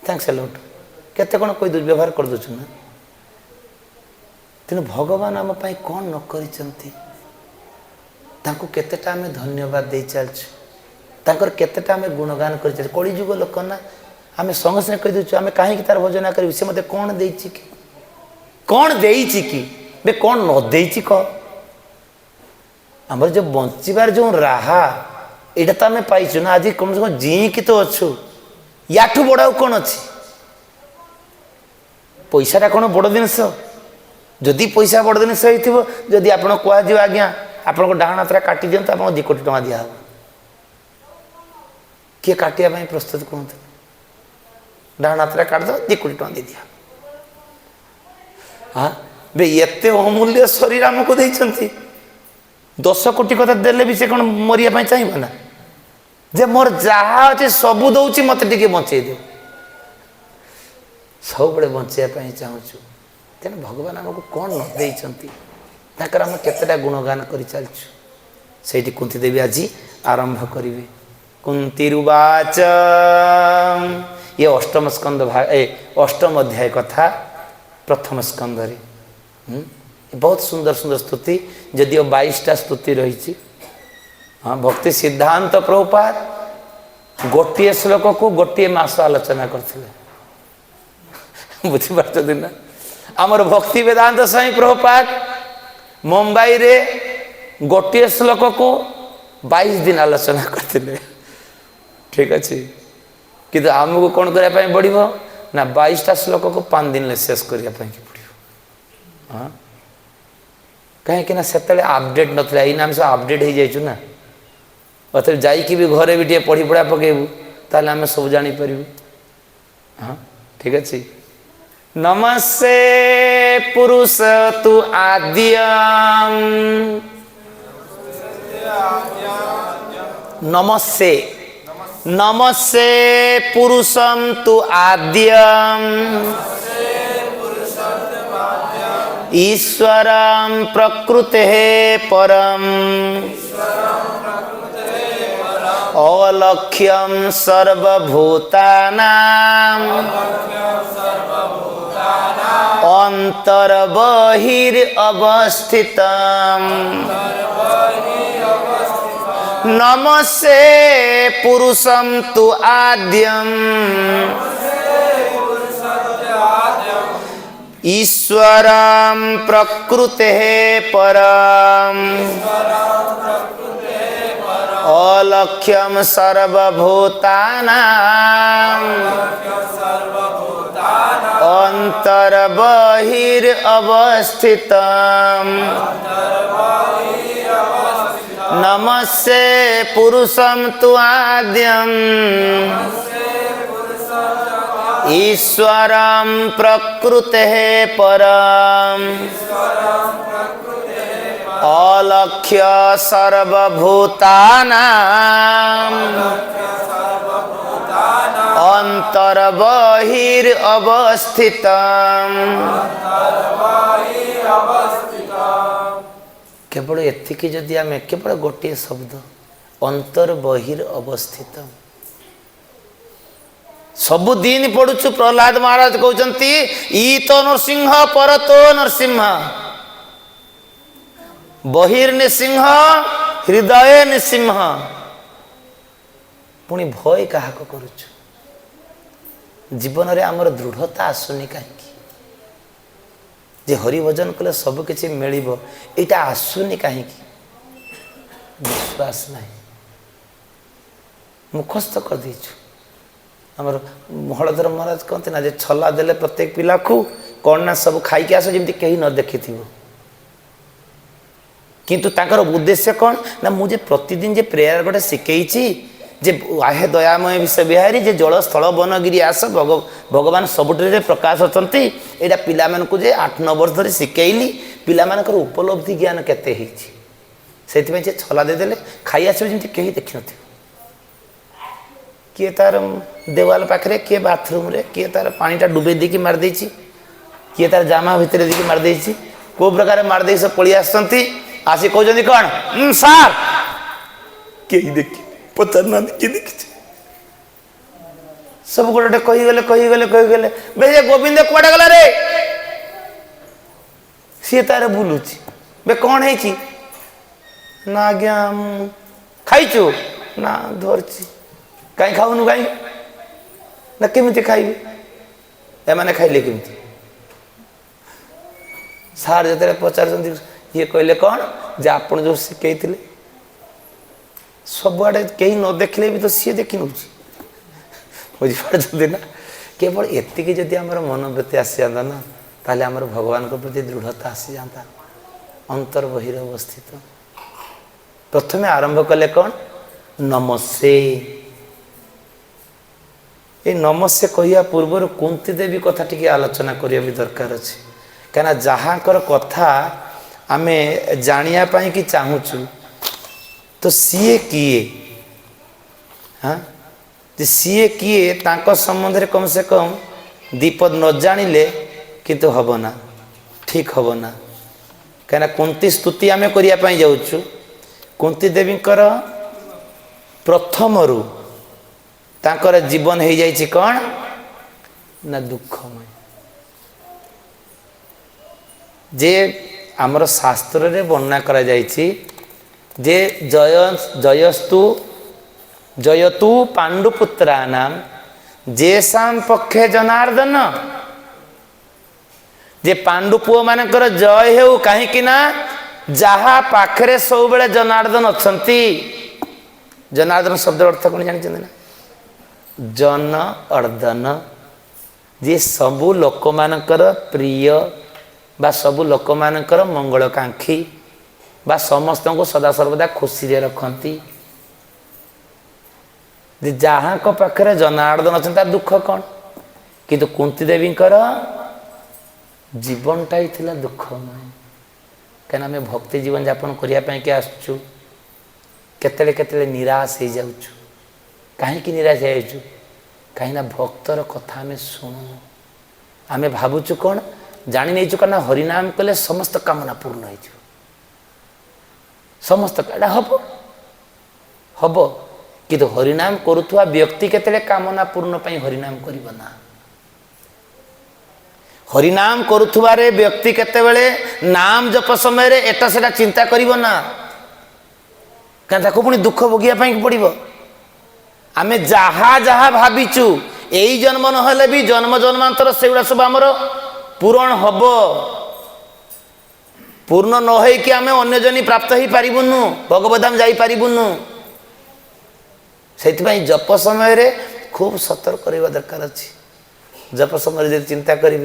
Speaker 1: थैंक्स अलॉट केते कौन कहीदे व्यवहार कर दूँ ना तेणु भगवान आम कौन न करिसंती तांको केतेटा आम धन्यवाद दे चलचु केतेटा आम गुणगान कर चल कलिजुग लोक ना आम संगे संगे कहीदे आम कहीं तार भजना करूँ सी मत कौन दे कौन दे बे कौन न दे कह आमर जो बंचार जो राहा यहाँ तो आम पाइचु ना आज कम से कम जीकी तो अच्छु याठू बड़ा कौन अच्छी पैसाटा कौन बड़ जिनस जदि पैसा बड़ जिनस होदी आप कह आज्ञा आपण डाण हाथ काटी दिखाँ आप 2 कोटी टଙ୍କା दिहब किए काटापी प्रस्तुत कहते डाण हाथ काटिद 2 कोटी टଙ୍କା दे दिया हाँ बे एते अमूल्य शरीर आमको देइछंती 10 कोटी कथा देले भी से कौन मरिया चाहिए ना जे मोर जहा अच्छे सबू दौची मत टे बचे दे सब बड़े बचाई चाहूँ तेना भगवान आमको कौन न देइछंती ताकर आम केतेटा गुणगान कर चलचु से कुंती देवी आज आरंभ करेंगे कुंतीरुवाच ये अष्टम स्कंद अष्टम अध्याय कथा प्रथम स्कंदरे बहुत सुंदर सुंदर स्तुति जदिव 22टा स्तुति रही हाँ भक्ति सिद्धांत प्रभुपाद गोटे श्लोक को गोटे मास आलोचना करते बुझीपार ना आमर भक्ति वेदांत स्वामी प्रभुपाद मुंबई रे गोटे श्लोक को 22 दिन आलोचना करते ठीक अच्छे कि आमको कौन करने पड़ो ना 22टा श्लोक को 5 दिन शेष करने पड़ो हाँ कहीं से अपडेट नाला ये आम सब अपडेट हो जाइए ना अतः जाकि भी घरे भी पढ़ी पढ़ा पकेबू ताल आम सब जापर हाँ ठीक अच्छे नमस्ते पुरुष तु आद्यम नमस्ते नमस्ते पुरुषम तु आद्यम ईश्वरं प्रकृते परम अलक्ष्यम सर्वभूतानां अंतर्बहिर्अवस्थितम् नमस्ते पुरुषं तु आद्यम् ईश्वरं प्रकृतेः परम् अलक्ष्यं सर्वभूतानां अन्तर्बहिरवस्थितम् नमस्ते पुरुषं तु आद्यम् ईश्वरं प्रकृतेः परम् अलक्ष्य सर्वभूतानां अन्तर्बहिरवस्थितम् केवल एतिकी जदि आम केवल गोटे शब्द अंतर्बहिर अवस्थित सबुदिन पढ़ुचु प्रहलाद महाराज कहते ई तो नरसिंह पर तो नरसिंह बहिर्निसिंह हृदय निसिंह पुणी भय क्या करुचु जीवन में आमर दृढ़ता आसुनी कहीं जे हरिभजन कले सबकि मिल यहाँ आसुनी कहीं विश्वास ना मुखस्त कर देचु आमर हलधर महाराज कहते ना जे छला देले प्रत्येक पिला को कौन ना सब खाई आस जमी कहीं न देखि किंतु ताकर उद्देश्य कौन ना मुझे प्रतिदिन जे प्रेयर गोटे शिखई जे आहे दयामय विश्व बिहारी जे जल स्थल वनगिरी आस भगवान सबुठे प्रकाश अच्छा यहाँ पिला मानक जे 8-9 वर्ष धरी शिखैली पिला मानकर उपलब्धि ज्ञान केते से छला देदेले खाई आस जमी कहीं देखि न किए तार देवाल पाखे किए बाथरूम रे किए तार पानीटा डुबे देकी मारदे किए तार जामा भितर देकी मारदे को प्रकार मारदे सब पलि आसी कहते कौन सार कहीं देखी पचार ना किए देखी सब गोटे कहीगले बे गोविंद कुआडे गला रे सी तार बुलूची बे कौन है ना आज्ञा खाइचु ना धरची कहीं खाऊनु कहीं ना केमिति खाइबे एमाने खाइले केमिति सार जते पचार ये कहले कौन जे आपण जो शिखई सबुआड़े कहीं न देखले भी तो सी देखी नौ बुझीपार ना केवल एतिकी जदि आमर मनोवृत्ति आसी जाता ना ताले आमर भगवान को प्रति दृढ़ता आसी जाता अंतर्बहिर अवस्थित प्रथमे आरंभ कले कौन नमस्ते ये नमस्ते कहया पूर्वर कुंती देवी कथा टी आलोचना करिया भी दरकार अच्छे कहीं जहाँकर कथा आमे जानिया पाई कि चाहूचु तो सीए किए हाँ सीए किए तांको संबंध रे कम से कम दीपद न जानिले किंतु हब ना ठीक हब ना कहीं कुंती स्तुति आमे करिया पाई जाउचु कुंती देवी प्रथम रु तांकर जीवन हो जाइए कौन ना दुखमय जे आमर शास्त्र रे वर्णना करा जाइछि जे जयतु पांडुपुत्राणाम जेसाम पक्षे जनार्दन जे पांडुपुओ मानकर जय हेउ कहीं ना जहा पाखरे सब बेले जनार्दन अछंती जनार्दन शब्द अर्थ कौन जानी ना जन अर्दन जे सबु लोक मानकर प्रिय बा सबु लोक मानकर मंगलकांक्षी बा समस्त को सदा सर्वदा खुशी रे रखती जहाँ को पाखरे जनार्दन अच्छा दुख कौन किंतु कुंती देवी जीवनटा ही थिला दुखमय कहीं आम भक्ति जीवन यापन करने के आसचु केतले केतले निराश हो जाऊँ कहीं निराश हो कहीं भक्तर कथा आम शुणु आम भावुचु कौन जानी नहीं कहीं हरिनाम कले समस्त कामना पूर्ण हो समस्त हम हम किंतु हरिनाम करुवा व्यक्ति केतले कामना पूर्ण पाई हरिनाम करना हरिनाम करुवारे व्यक्ति केतेबेले नाम जप समय एटा सेटा चिंता करिवो ना क्या पुणी दुख भोगिया पड़ो आमे जहा जहा भाविचु यही जन्म नहले भी जन्म जन्मांतर से गुड़ा सब आमर पूरण हम पूर्ण न हो कि आम अन्य जनी प्राप्त हो पारिबुनु भगवधाम जाई पारिबुनु से जप समय रे खूब सतर्क रहा दरकार अच्छी जप समय चिंता करी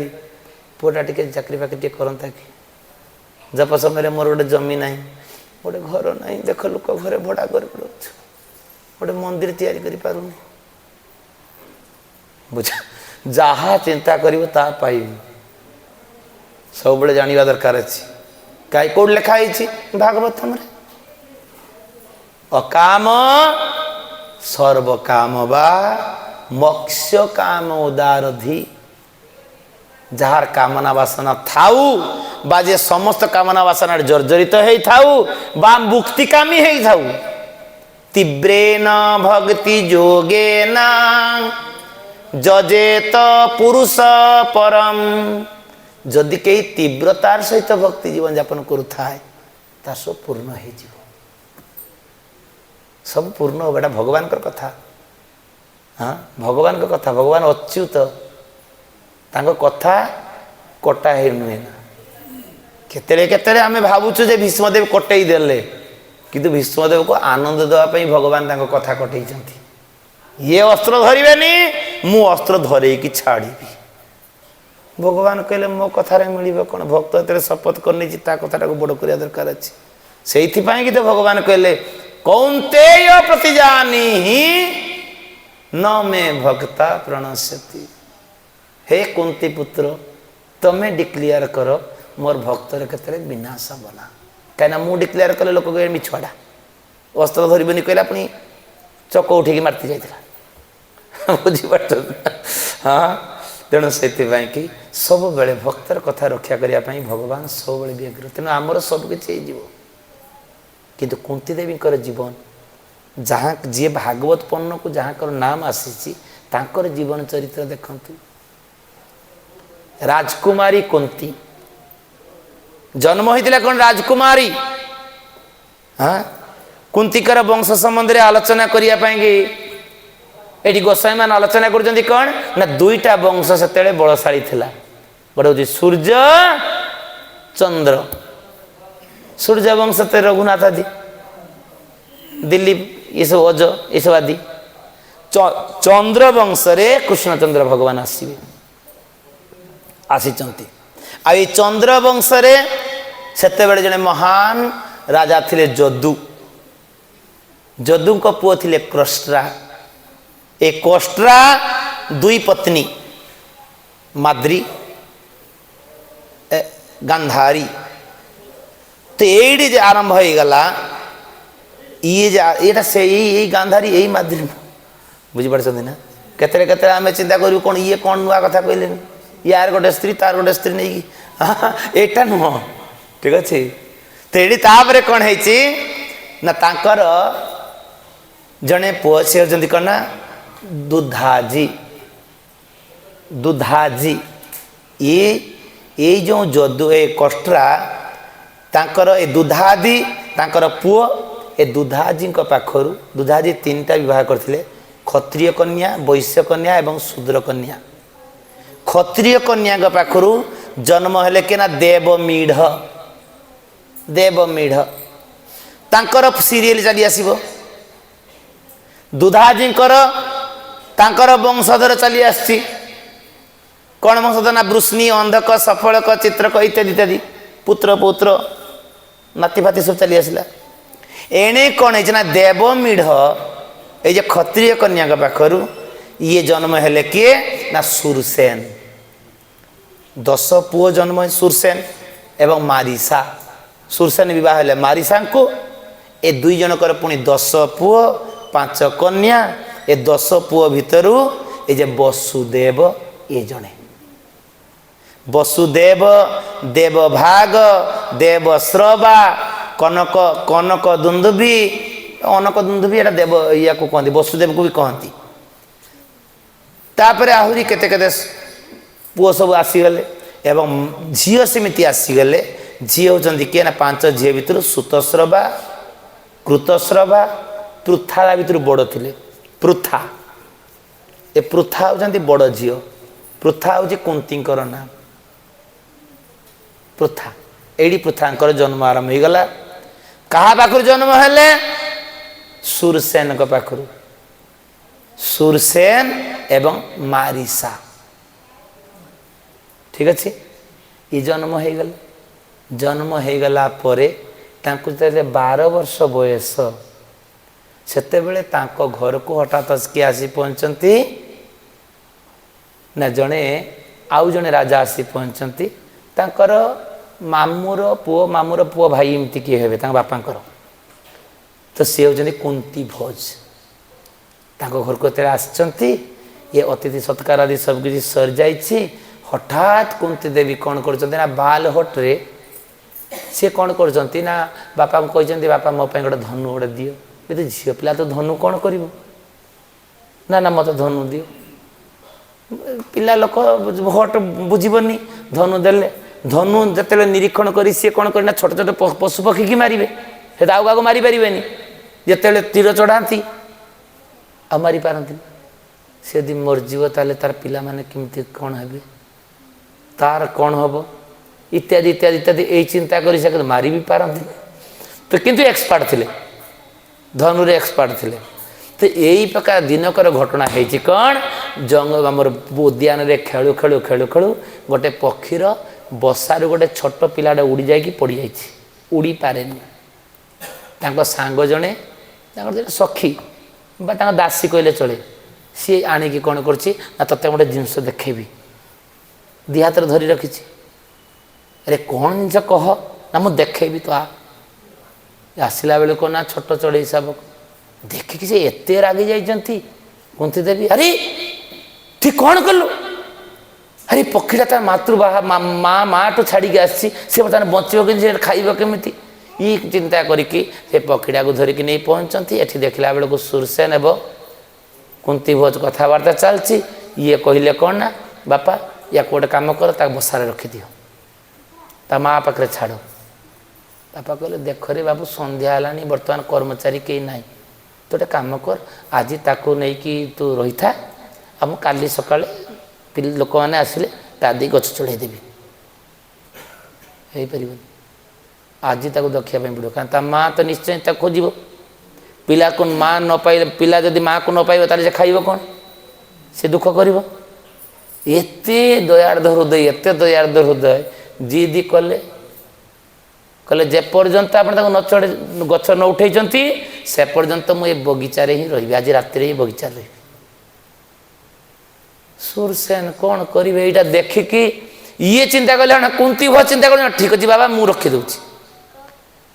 Speaker 1: पुआटा टे चाकरी बाकरी करता कि जप समय मोर गोटे जमी ना गोटे घर ना देख लोक घरे भड़ा कर गोटे मंदिर तैयारी करि पारुनी बुझ जहा चिंता करिवो ता पाइबो सब बड़े जानिबा दरकार अछि काई कोड लिखा है भागवतम रे अकाम सर्व काम बा मोक्ष काम उदारधि जार कामना वासना थाऊ बा जे समस्त कामना वासना जर्जरित है थाऊ बा मुक्ति कामी है थाऊ तीव्रेन भक्ति जोगेन जजेत पुरुष परम जदि कई तीव्रतार सहित भक्ति जीवन यापन करुए ता सब पूर्ण हो सब पूर्ण हो बेटा भगवान कथा हाँ भगवान कथा भगवान अच्युत तांको कथा कटा है नुहे ना केतरे केतरे आमे भावुछु जे भीष्मदेव कटई देले किंतु भीष्मदेव को आनंद देवाई भगवान तांको कथा कटई ये अस्त्र धरबेनी मु अस्त्र धरे कि छाड़ी भगवान कहले मो कथार मिल कौन भक्त ये शपथ करनी कथा को बड़ करने दरकार अच्छे से तो भगवान कहले कौन्तेय प्रतिजानी न मे भक्ता प्रणश्यति हे कुंती पुत्र तमे डिक्लेयर कर मोर भक्तर क्षेत्र में विनाश बना कहीं मु डिक्लेयर कले लोक कहे मिछुआटा अस्त्र धरबेनी कहला अपनी चक उठे मारती जाता बुझीपार हाँ तेणु से कि सब बेले भक्तर कथा रक्षा करने भगवान सब बेले व्यग्र तेणु आमर सबकि किंतु कुंती देवी जीवन जहाँ जी भागवत पन्न को जहाँ नाम आसी जीवन चरित्र देखंतु राजकुमारी कुंती जन्म होता कौन राजकुमारी हाँ कुंतीकर वंश संबंध में आलोचना करने ये गोसाई मान आलोचना कर कौन ना दुईटा वंश से बलशाली थिला गोटे हूँ सूर्य चंद्र सूर्य वंश से रघुनाथ आदि दिलीप ये सब अज ये सब आदि चंद्र वंश रे कृष्णचंद्र भगवान आसवे आसीचंती आ ये चंद्र वंश रे सेते बेले जने महान राजा थिले जदु जदु को पुओ थिले क्रष्टा ए कोष्ट्रा दुई पत्नी माद्री गांधारी तो ये जे आरंभ हो गला ये से यही गांधारी यही माद्री बुझीपार ना केतरे केतरे आम चिंता करूँ कौन ये कौन नुआ कथा कहले यार गोटे स्त्री तार गोटे स्त्री नहीं कि एटा नुह ठीक अच्छे तो ये तापर कौन है ना तांकर जड़े पुओ से होती कौन ना दुधाजी दुधाजी ये जो जदु ए कष्ट्रा तांकर ए दुधादी तांकर पुओ ए दुधाजी पाखरु दुधाजी तीनटा विवाह करथिले क्षत्रिय कन्या वैश्य कन्या एवं शूद्र कन्या क्षत्रिय कन्या पाखरु जन्म हेले के ना देवमीढ़ देवमीढ़ तांकर सीरियल चली आसीबो दुधाजी तांकर वंशधर चली आसी कौन वंशधर ना वृष्णि अंधक सफलक चित्रक इत्यादि इत्यादि पुत्र पुत्र नाती फाती सब चली आसला एणे कौन है ना देवमीढ़ ये क्षत्रिय कन्या पाखरु ये जन्म हेले किए ना सुरसेन 10 पुओ जन्म सुरसेन एवं मारिसा सुरसेन विवाह हेले मारिसा को ए दुई जनकर पुणी 10 पुओ 5 कन्या ए 10 पुओ भितर ये वसुदेव ये जड़े वसुदेव देवभाग देवश्रवा कनक कनक दुंदुभी अनक दुंदुभी एटा देव या को कहती वसुदेव को भी कहती तापर आहरी केते केते पुओ सब आसीगले एवं झील सेमती आसीगले झी होती किए ना 5 झी भितर सुतस्रवा कृतस्रवा पृथा भितर बड़ थे पृथा ए पृथा होती बड़ झी पृथा हूँ कुंतीकर नाम पृथा एडी पृथांकर जन्म आरंभ हो गला कहा पाखु जन्म हेले सुरसेन पाखु सुरसेन एवं मारिसा ठीक अच्छे ये जन्म हो गला जन्म हो गला परे तांको जब 12 वर्ष बयस सेते बेले तांको घर को हठात किए आसी पहुँचती ना जड़े आउ जड़े राजा आसी पहुँचती तांकर मामूर पुओ भाई एमती किए हे बापांकर तो सी होती कुंती भोज तांको घर को आसचंती ये अतिथि सत्कार आदि सब किसी सर जाइए हठात कुंती देवी कौन कर बाल हट्रे सी कौन कर ना बापा को कहते बापा मो गोटे धनु गोटे दियो ये झील पिला तो धनु कौन कर ना मत धनु दियो पिला लोक हट बुझीबनी धनु देले धनु जिते निरीक्षण कर सी कौन करना छोट छोट पशु पक्षी की मारे से आउ क्या मारी पारे जिते तीर चढ़ाती आ मारी पारती सी यदि मरजीव ताले तार पिला माने केमती कौन हे तार कौन हम इत्यादि इत्यादि इत्यादि यही चिंता कर मारी भी पारती तो किंतु एक्सपर्ट थे धनुरे एक्सपर्ट थे तो यही प्रकार दिनकर घटना है कौन जंगल आमर उद्यान रे खेलु खेलु खेलु खेलु गोटे पक्षीर बसारू गोटे छोट पिलाटा उड़ी जाकि पड़ जाए उड़ी पारे सांग जड़े सखी बा दासी कहले चले सी आणिकी कौन करना तोते गोटे जिनस देखेबी दी हाथ धरी रखी अरे कौन जिनस कह ना मुझे देखेबी तो आसला बेल को ना छोट चढ़ई हिसाब देखिकी से एत रागी जाइंट कुंती देवी अरे ठीक कौन कलु अरे पक्षीटा तार मातृभा माँ ठू छाड़ी आसी बर्तमान बचो खाइब केमी ये चिंता करिकी से पक्षीटा को धरिकी नहीं पहुँचती एठी देखला बेल को सुरसेन एवं कुंती भोज कथबार्ता चलती ये कहले कौन ना बापा या गोटे कम कर बसारे रखिदि ता माँ पाखे छाड़ बापा कहले देख रे बाबू संध्या है बर्तमान कर्मचारी कहीं ना तो गोटे कम कर आज ताकू नहीं कि तू रही था आ काली सका लोक मैंने आसिले तादी गछ चढ़ेदेवी हो पार आज ताकू देखा पड़ो क्या माँ तो निश्चय खोज पिला को माँ न पाइले पिला जदि माँ को न पाइब ताले खाइब कौन से दुख कर एते दयार्ध हृदय एते दयार्ध हृदय जिद कले कहले जेपर्यंत आप न चढ़े गछ न उठे से पर्यंत मुझे बगीचारे ही रही आज रात ही बगीचार रही सुरसेन कौन करेंगे यहाँ देखिकी ये चिंता कले ना कुंती भोज चिंता कर ठीक अच्छे बाबा मुझे रखीदे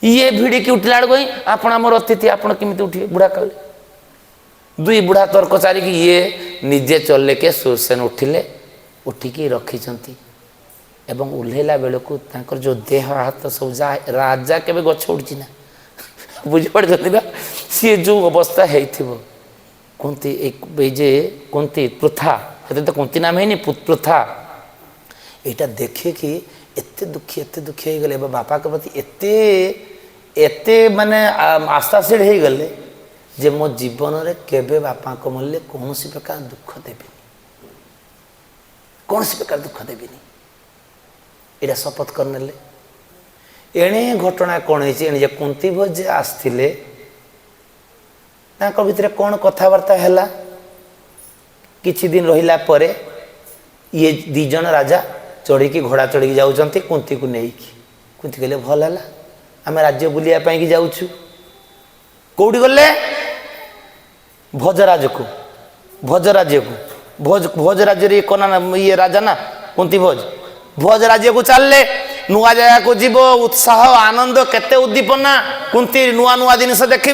Speaker 1: ये भिड़िकी उठला बेलू आपण आम अतिथि आपड़ केमी उठे बुढ़ा कहले दुई बुढ़ा तर्क सारिकी ये निजे चलले के सुरसेन उठिले उठिकी रखी एवं ओह्लैला बेलू जो देह हाथ सब जा राजा के गछ उड़ी ना बुझीपार सी जो अवस्था हो कुंती जे कुंती पृथा तो कुंती नाम है पृथा यहाँ देखे कि एते दुखी हो गले बापा के प्रति एते एते माने आशाशील हो गले जे मो जीवन रे केबे बापा को मल्ले कौन सी प्रकार दुख देवी कौन सी प्रकार दुख देवी यहाँ शपथ करने एणे घटना कौन है कुंती भोज आसते भितर कौन कथबार्ता है किछि दिन रहिला परे ये दीज राजा चढ़ी घोड़ा चढ़ी जाऊँच कुंती को लेकिन कुंती कहले भल है आम राज्य बुलायापी जाऊँ कौटी गले भोजराज को भोज राज्य को भोज राज्य कना ये राजा ना कुंती भोज राज्य को चलले नुआ जगह को जीव उत्साह आनंद केते उद्दीपना कुंती नुआ नुआ जिनस देखी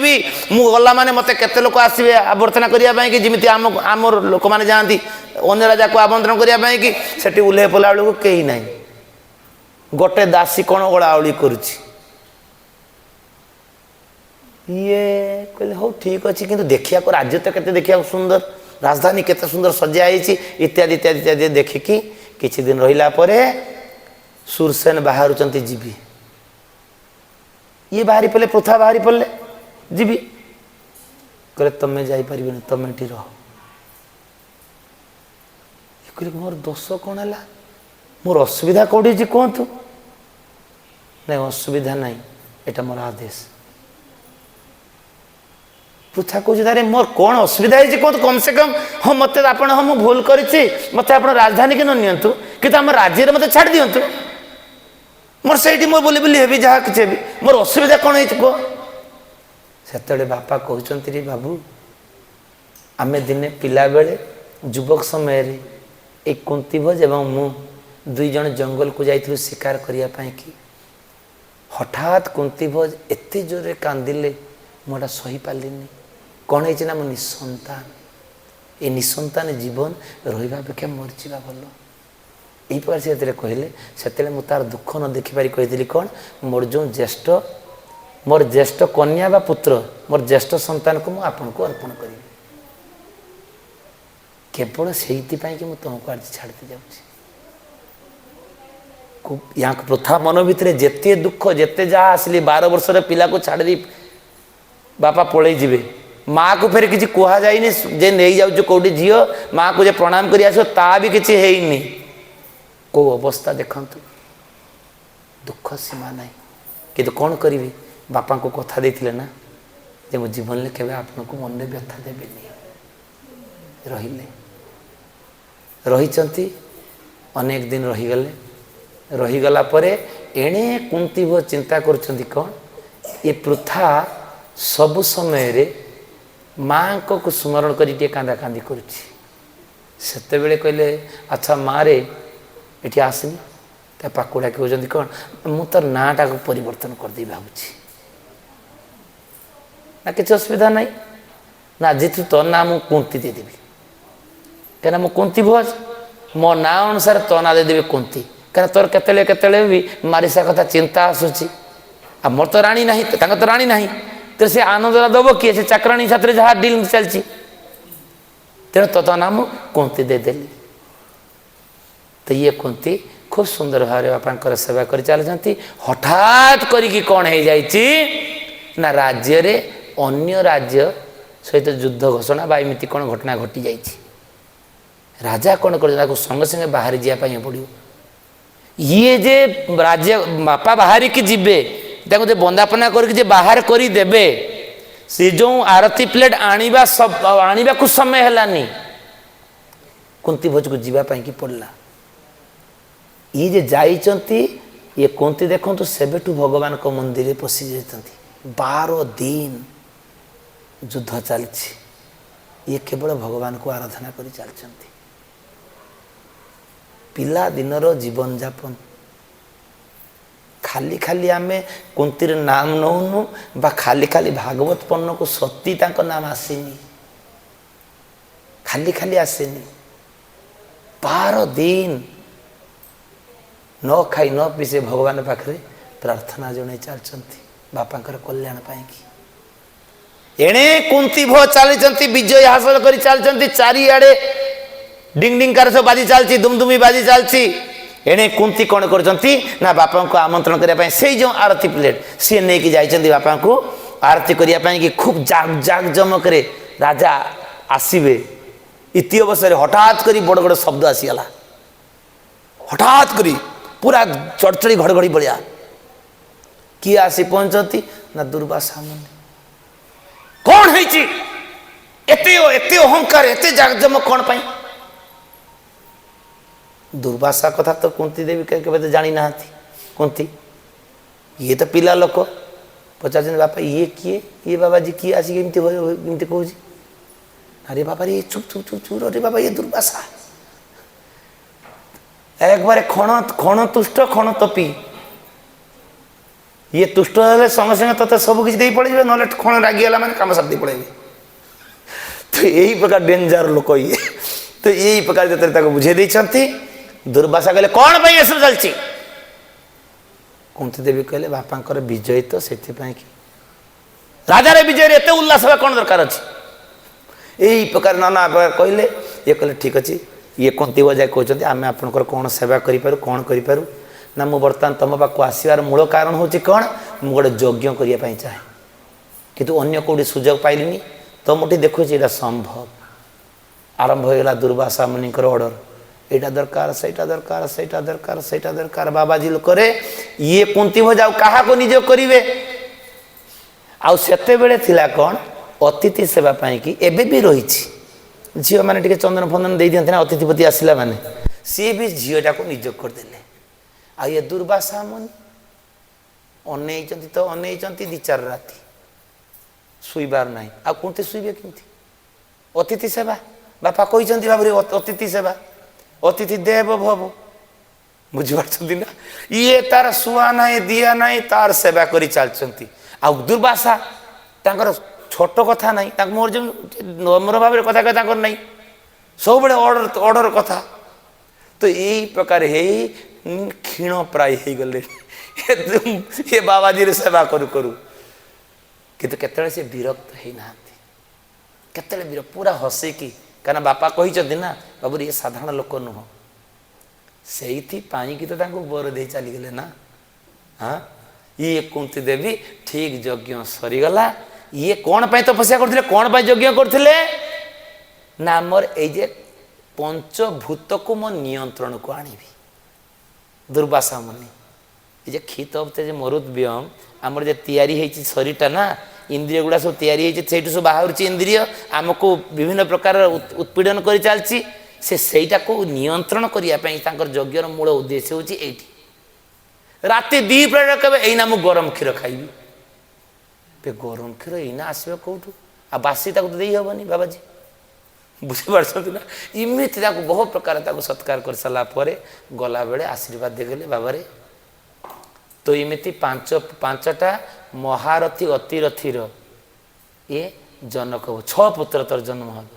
Speaker 1: मु गला माने मते केते लोक आसबे आवर्तना करिया कि जिमिति आमर लोक माने जाती अन्य राजा को आमंत्रण करिया कि सेठी उल्हे पला बेलू कहीं ना गोटे दासी कौन ओलाओली करुची ये कहले हो ठीक अच्छे कि देखिया को राज्य तो केते देखिया सुंदर राजधानी केते सुंदर सजाई इत्यादि इत्यादि इत्यादि देखिकी किछि दिन रहिला परे सुरसेन बाहरुचंती जीवी ये बाहरी पड़े पृथा बाहरी पड़े जीवी कहले तुम्हें जापरि तुम ये रह कहले मोर दोष कौन है मोर असुविधा कौटी कहतु नहीं असुविधा नहीं एटा मोर आदेश पृथा कौच तारे मोर कौन असुविधा है कहतु कम से कम हाँ मत आप भूल करी मत आप राजधानी के न नियंतु कि आम राज्य मत छाड़ दिंतु मोर से मोर बोली बोली हेबी जहाँ किसी भी मोर असुविधा कौन है कह से बापा कहते रे बाबू आमे दिने पिला बेले युवक समय एक कुंतीभोज एवं मु दुई जन जंगल को जाइथिलु शिकार करिया पाए कि हठात कुंतीभोज एते जोरे कांदिले मोटा सही पालिनी कौन है ना मो निसंतान ये निसंतान जीवन रहा अपेक्षा मरीजा भल यही प्रकार से कहले से मुझे तार दुख न देखिपारी कही कौन मोर ज्येष्ठ कन्या बा पुत्र मोर ज्येष्ठ संतान को मुझे आपन को अर्पण करी केवल से कि मुझे तुमको आज छाड़ते जाऊँगी यहाँ प्रथा मन भितर जिते दुख जिते जहाँ आसली 12 वर्षर पिला को छाड़ दी बापा पलि जीवे माँ को फेर किसी कह जाइनी जे नहीं जाऊँ कौटी झी माँ को जे प्रणाम कर आस ता भी किसी है कौ अवस्था देखु दुख सीमा ना कि कौन करी बापा को कथा देते ना जे मो जीवन में केवे आपन को मन में व्यथा देवेनि रही अनेक दिन रहीगला परे एणे कुंतीभोज चिंता करुछंती कौन ये प्रथा सब समय रे माँ को स्मरण करी कांदा कांदी करुछि सेते बेले कहले अच्छा माँ रे एठी आसनी ता पाकुड़ा कहते कौन मु तो नाटा को परिवर्तन कर दे भावुछि ना किसी असुविधा नहीं ना जी तो ना मु कुंती देदेवी क्या मु कुंतीभोज मो ना अनुसार तो ना देदेवी कुंती क्या तोर केतले भी मारिसा कथा चिंता आसूची आ मोर तो राणी नहीं तो राणी नहीं तो से आनंद दब किए से चाकराणी साथ जहाँ डील चलती तेणु तो नाम कुंती देदेली तो ये कुंती खूब सुंदर भाव बापा सेवा कर चलती हठात करी कौन हो जाइए ना राज्य रे अन्य राज्य सहित युद्ध घोषणा बा एमती कौन घटना घटी जाइए राजा कौन कर संगे संगे बाहर जावाई पड़ो ये जे राज्य बापा बाहर की जीवे बंदापना करके बाहर कर देवे से जो आरती प्लेट आने को समय है कुंती भोज को जीवाई कि पड़ला ये जे जाइचंती ये कुंती देखु सेबेठू भगवान को मंदिर पशि जाती 12 दिन युद्ध चलती ये केवल भगवान को आराधना कर चलती पिला दिनर जीवन जापन खाली खाली आमे कुंतीर नाम नौनु बा खाली खाली भागवत पन्न को सती तांको नाम आसेनी खाली खाली आसेनी 12 दिन न खाई न पी से भगवान पाखे प्रार्थना जन चलती बापांकर कल्याण पाई एणे कुंती भो चली विजय हासिल कर चलती चारिआडे डिंग डिंग कार सब बाजी चलती दुमदुमी बाजी चलती एणे कुंती कौन कर बापा को आमंत्रण करने से जो आरती प्लेट सी नहीं कि जाइए बापा को आरती करने कि खूब जाग जमक राजा आसवे इति अवसर हठात करी बड़ बड़ शब्द आसीगला हठात करी पूरा चढ़चड़ी घड़घड़ी बढ़िया किए आसी पहुंचती ना दुर्वासा मुनि कौन है एते अहंकार एते जागजमक कौन पाई दुर्वासा कथा तो कुंती देवी के जानी ना कुंती ये तो पिला लोक पचार बापा ये किए ये बाबा जी किए आसिक एमती कहूँ अरे बाबा रे चुप चुप चुप चुप अरे बाबा ये दुर्वासा एक बार क्षण तुष्ट क्षण तपी ये तुष्ट है संगे संगे तोते सब किसी पड़े ना क्षण रागिगला मैंने कम साथ पड़े तो यही प्रकार डेंजर लोक ये तो यही प्रकार जो बुझे देती दुर्वासा कहले कौन भाई ऐसा चलती कुंती देवी कहले बापा विजय तो से राजार विजय एत उल्लास कौन दरकार अच्छी यही प्रकार नाना प्रकार कहले ये कहले ठीक अच्छे ये कुंती बजा कहते आम आपंकर कौन सेवा करूँ कौन करूँ ना मु बर्तमान तुम पाक आसवार मूल कारण हूँ कौन मु गोटे यज्ञ करने चाहे किंतु अन्य कौटी सुजोग पाइलिनी तो मुझे देखुची यहाँ संभव आरंभ होगा दुर्वासा मुनि ऑर्डर यहाँ दरकार सहीटा दरकार सहीटा दरकार सहीटा दरकार बाबाजी लोक ये कुंती भजा क्या निजोग करेंगे आते बेले कौन अतिथि सेवा कि एवं भी रही झील मैंने चंदन फंदन दे दिखते ना अतिथिपति आसला माने सी भी झीलटा को निजोग करदे आ ये दुर्वासा मुनि अनई तो अनई दी चार राति शुइबार ना आ कुंती शुइबे केमती अतिथि सेवा बापा कहते बाबू अतिथि सेवा अतिथि देव भव बुझीपार ना ये तार शुआ ना दिया ना तार सेवा कर चलती आ दुर्वासा तांकर छोट कथा ना मोर जो नम्र भाव कथा कह ना सब बड़े ऑर्डर ऑर्डर कथा तो यही प्रकार क्षीण प्राय हो गले ये बाबाजी सेवा करू करू किंतु केतले से विरक्त होना केतले पूरा हसिकी कहना बापा कही ना बाबू ये साधारण लोक नुह से कि तो बर दे चलीगले ना हाँ ये कुंती देवी ठीक यज्ञ सरीगला ये कौन पाई तपस्या करथिले कौन पाई यज्ञ करथिले ना मोर ये पंचभूत को मो नियंत्रण को आनिबी दुर्वासा मुनि ये क्षित जो मरुद व्योम आमर जो तैयारी होती शरीरटा ना इंद्रिय गुड़ा सब तैयारी होती सब बाहर इंद्रिय आमको विभिन्न प्रकार उत्पीड़न कर चलती सेटा को नियंत्रण करने यज्ञर मूल उद्देश्य हूँ ये राति 2 प्रहर कहे एना मु गरम क्षीर खाइबी गरम क्षीर एना आसो कौटू आ बासीटा तो दे हेनी बाबाजी बुझीपार ना इमित बहुत प्रकार सत्कार कर सारापर गला बेले आशीर्वाद देगले बाबारे तो इमिति पांचटा महारथी अतिरथीर ये जनक हबू 6 पुत्र तर जन्म हम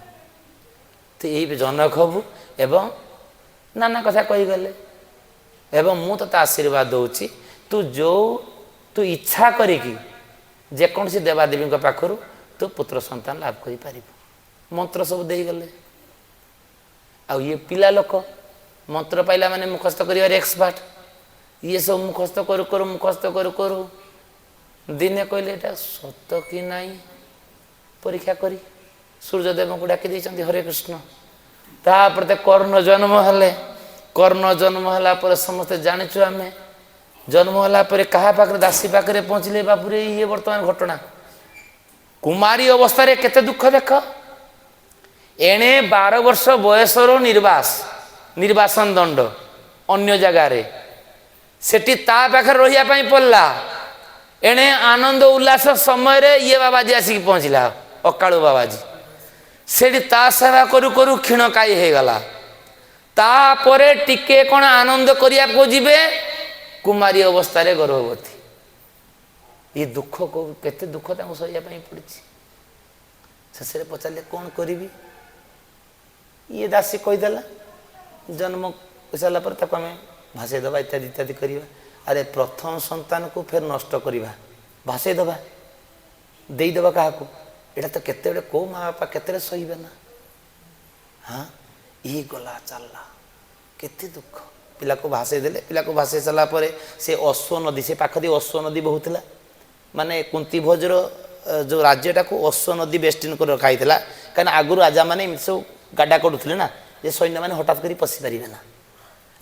Speaker 1: तो ये जनक हबू एवं नाना कथा कहीगले एवं मु तो आशीर्वाद दूची तू जो तू इच्छा करिकी जेकोसी देवादेवी पाखर तू पुत्र संतान लाभ कर पार मंत्र सब देगले आ ये पिला लोक मंत्र पाइला माने मुखस्त कर एक्सपर्ट ये सब मुखस्त करू करू मुखस्त करू करू दिने कहले एटा सत कि नाई परीक्षा करी सूर्यदेव को डाकी देइछन्ति हरे कृष्ण तापर कर्ण जन्म हेले कर्ण जन्म होला पर समस्त जानिछु आमे जन्म होला पर कहा पाखरे दासी पाखरे पहुँचले बापुरे ये वर्तमान घटना कुमारी अवस्था रे केते दुख देख एणे 12 वर्ष बयसर निर्वासन दंड अन्य जगार सेठी ता पाखे रहिया पई पड़ला एणे आनंद उल्लास समय रे ये बाबाजी आसिक पहुँचला अकालू बाबाजी सेठी ता सेवा करू करू क्षीण काई हो गला तापरे टिके कौन आनंद करिया को जिबे कुमारी अवस्था रे गर्भवती ये दुख को केते दुख ताको सहिया पई पड़ी शेष पचारे कौन करी ये दासी कहीदेला जन्म सारा पर आम भाषे दबा इत्यादि इत्यादि करवा अरे प्रथम संतान को फिर नष्ट करवा भाषे दबा देदेबा क्या यहाँ तो केते कौ माँ बापा केते सहीबे ना हाँ ये गला चलला केते दुख पिला को भाषे देले पिला को भाषे सारा पर से अश्व नदी से पाखदी अश्व नदी बहुला माने कुंती भोजर जो राज्यटा को अश्व नदी बेस्टिन कर रखाई कहीं आगुरी राजा मैंने सब गाड़ा करुले ना जे सैन्य मैंने हठात कर पशि पारे ना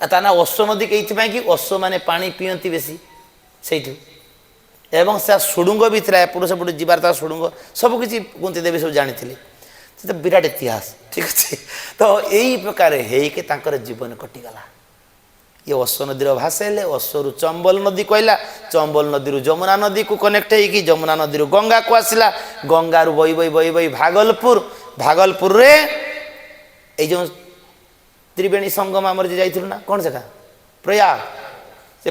Speaker 1: ता ना अश्व नदी कहीं कि अश्व मैंने पानी पीती बेसी से एवं से सुड़ुंग भी था एपट सेपट जीवार सुड़ुंग सबकि कुंती देवी सब जानी तो विराट इतिहास ठीक अच्छे तो यही प्रकार हो जीवन कटिगला ये अश्व नदी भाषेले अश्वरू चंबल नदी कहला चंबल नदी जमुना नदी को कनेक्ट होगी जमुना नदी गंगा को आसला गंगारू बई बई बई बई भागलपुर रे ये जो त्रिवेणी संगम आमर जाइलु ना कौन से प्रयाग से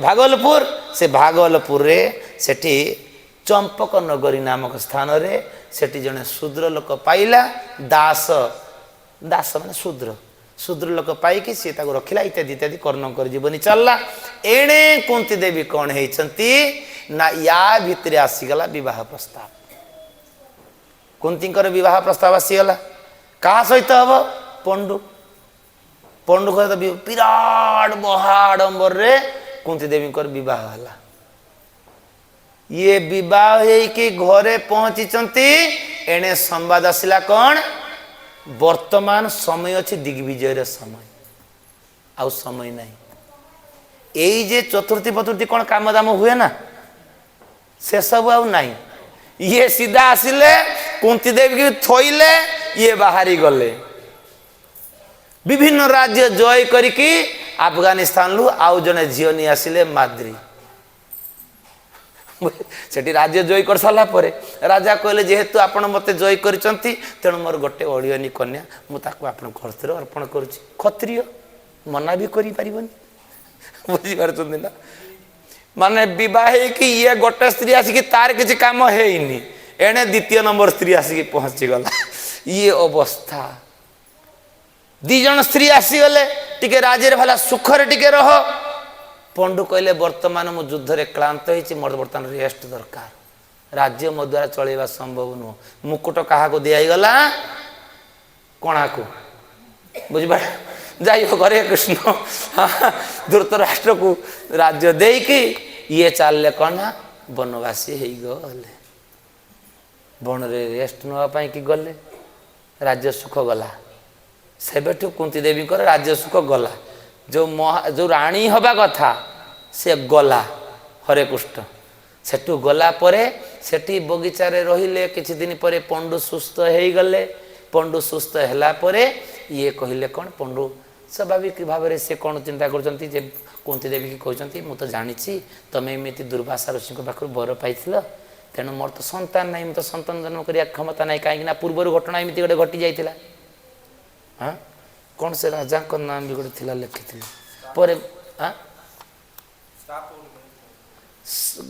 Speaker 1: भागलपुर रे सेठी चंपक नगरी नामक स्थान रे सेठी जने शूद्र लोक पाइला दास दास माने शूद्र लोक पाई सी रखिला इत्यादि इत्यादि कर्णकर जीवनी चलला एणे कुंती देवी कौन होती ना या भितर आसीगला विवाह प्रस्ताव कुंतींकर विवाह प्रस्ताव आसीगला क्या सहित हम पंडु पंडु सहित विराट महाडंबर रे कुंती देवी विवाह है ये विवाह होइकी घरे पहुंची एणे संवाद आसला कौन वर्तमान समय अच्छी दिग्विजय समय आउ समय नहीं यही जे चतुर्थी पतुर्थी कौन काम दाम हुए ना से सब आउ नहीं ये सीधा आसिले कुंती देवी की थोइले ये बाहरी गले विभिन्न राज्य जय करिकी अफगानिस्तान लु आउ जने झील नहीं आसिले माद्री सेठी राज्य जय कर सारा परे राजा कहले जेहेतु आपण मते जय करिसंती तेणु मोर गोटे अड़ियनी कन्या मु ताको आपण घरतिर अर्पण करूची क्षत्रिय मना भी करि परिबनी बुझी पारछन ना माने विवाह कि ये गोटे स्त्री आसिकी तार किसी काम हेइनी एणे द्वितीय नंबर स्त्री आसिकी पहुंची गला ये अवस्था दी जन स्त्री आसी गले टिके राज्य भला सुखरे टिके रह पंडु कहले वर्तमान मु युद्ध रे क्लांत होइछि मोर वर्तमान रेस्ट दरकार राज्य मो द्वारा चलेबा संभव नु मुकुट काहा को दिया गला कोणा को बुझबा जाई हो घरे कृष्ण धृतराष्ट्र को राज्य देई कि ये चालले कना वनवासी हेई गले बन रे रेस्ट नवा पई कि गले राज्य सुख गला सेबेठु कुंती देवी को राज्य सुख गला जो राणी हवा कथा से गला हरे कृष्ण सेठू गला परे सेठी बगीचा रे रहिले किछि दिन परे पंडु सुस्थ हेई गले पंडु सुस्थ हैला परे ये कहिले कौन पंडु स्वाभाविक भाव में से कौन चिंता करछंती जे कुंती देवी की कहछंती मु तो जानिछि तमे एमिति दुर्वासा ऋषि को पाखर बर पाइथिल तेणु मोर तो संतान नहीं तो संतान जन्म करिया क्षमता नहीं कहीं पूर्वर घटना एमिति गोटे घटी जाइतिला हाँ कौन से राजा को नाम भी गोटे थिला लिखिथिले पर हाँ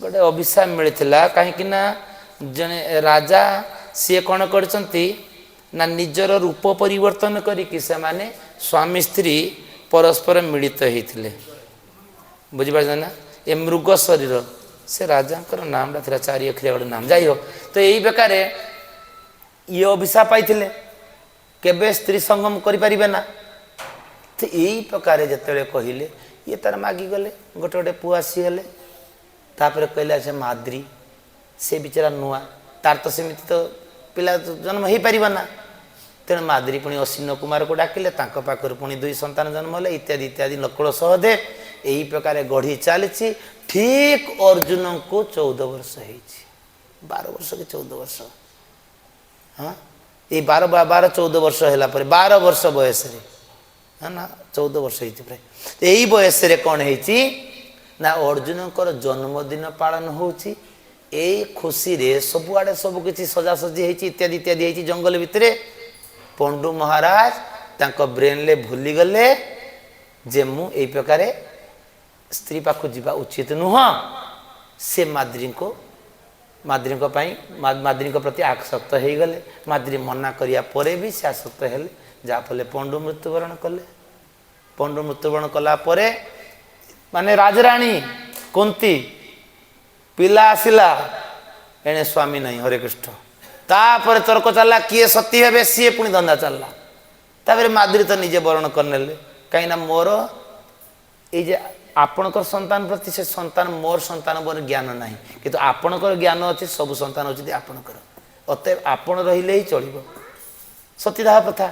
Speaker 1: गोटे अभिशाप मिलता कहीं ना जने राजा सी कौन करछंती ना निजर रूप परिवर्तन करिकी से माने स्वामी स्त्री परस्पर मिलित होते बुझिपार ना ये मृग शरीर से राजा नाम था 4 अक्षरिया गोटे नाम जाइ हो तो यही प्रकार ये अभिशाप पाइथिले केबे स्त्री संगम करें ना तो यही प्रकार जिते कहले ये तार मागी गले गोटे गोटे पुआ आसीगले तापर कहले से माद्री से बिचारा नुआ तार तो सेमती तो पिला जन्म हो पार ना तेणु माद्री पुणी अश्विन कुमार को डाकिले पाखर पुणी 2 संतान जन्म है इत्यादि इत्यादि नकुल सहदेव यही प्रकार गढ़ी चली ठीक अर्जुन को 14 वर्ष हो 12 वर्ष कि 14 वर्ष हाँ ये 12-14 वर्ष है 12 वर्ष बयस है ना 14 वर्ष हो प्राय यही बयस कौन है ना अर्जुन जन्मदिन पालन होची खुशी रे सबुआड़े सब किसी सजासजी इत्यादि इत्यादि जंगल भितर पंडु महाराज तांको ब्रेन ले भूली गले जे मु एई प्रकार स्त्री पाखु जीवा उचित नुह से माद्री को प्रति आसक्त हो गले माद्री मना करिया परे भी से आसक्त हेले जाफले पंडु मृत्युवरण कले पंडु मृत्युवरण कला परे माने राजराणी कुंती पिला आसिला एने स्वामी नहीं हरे कृष्ण तापर तर्क चलला किए सती हे सी पुणी धंदा चलला तापर माद्री तो निजे वर्ण करने कहीं मोर ये आपणकर संतान प्रति से संतान मोर संतान बोर ज्ञान ना किंतु आपणकर ज्ञान अच्छे सब संतान अच्छे आपणकर अतएव आपण रहिले ही चलो सतीदाह प्रथा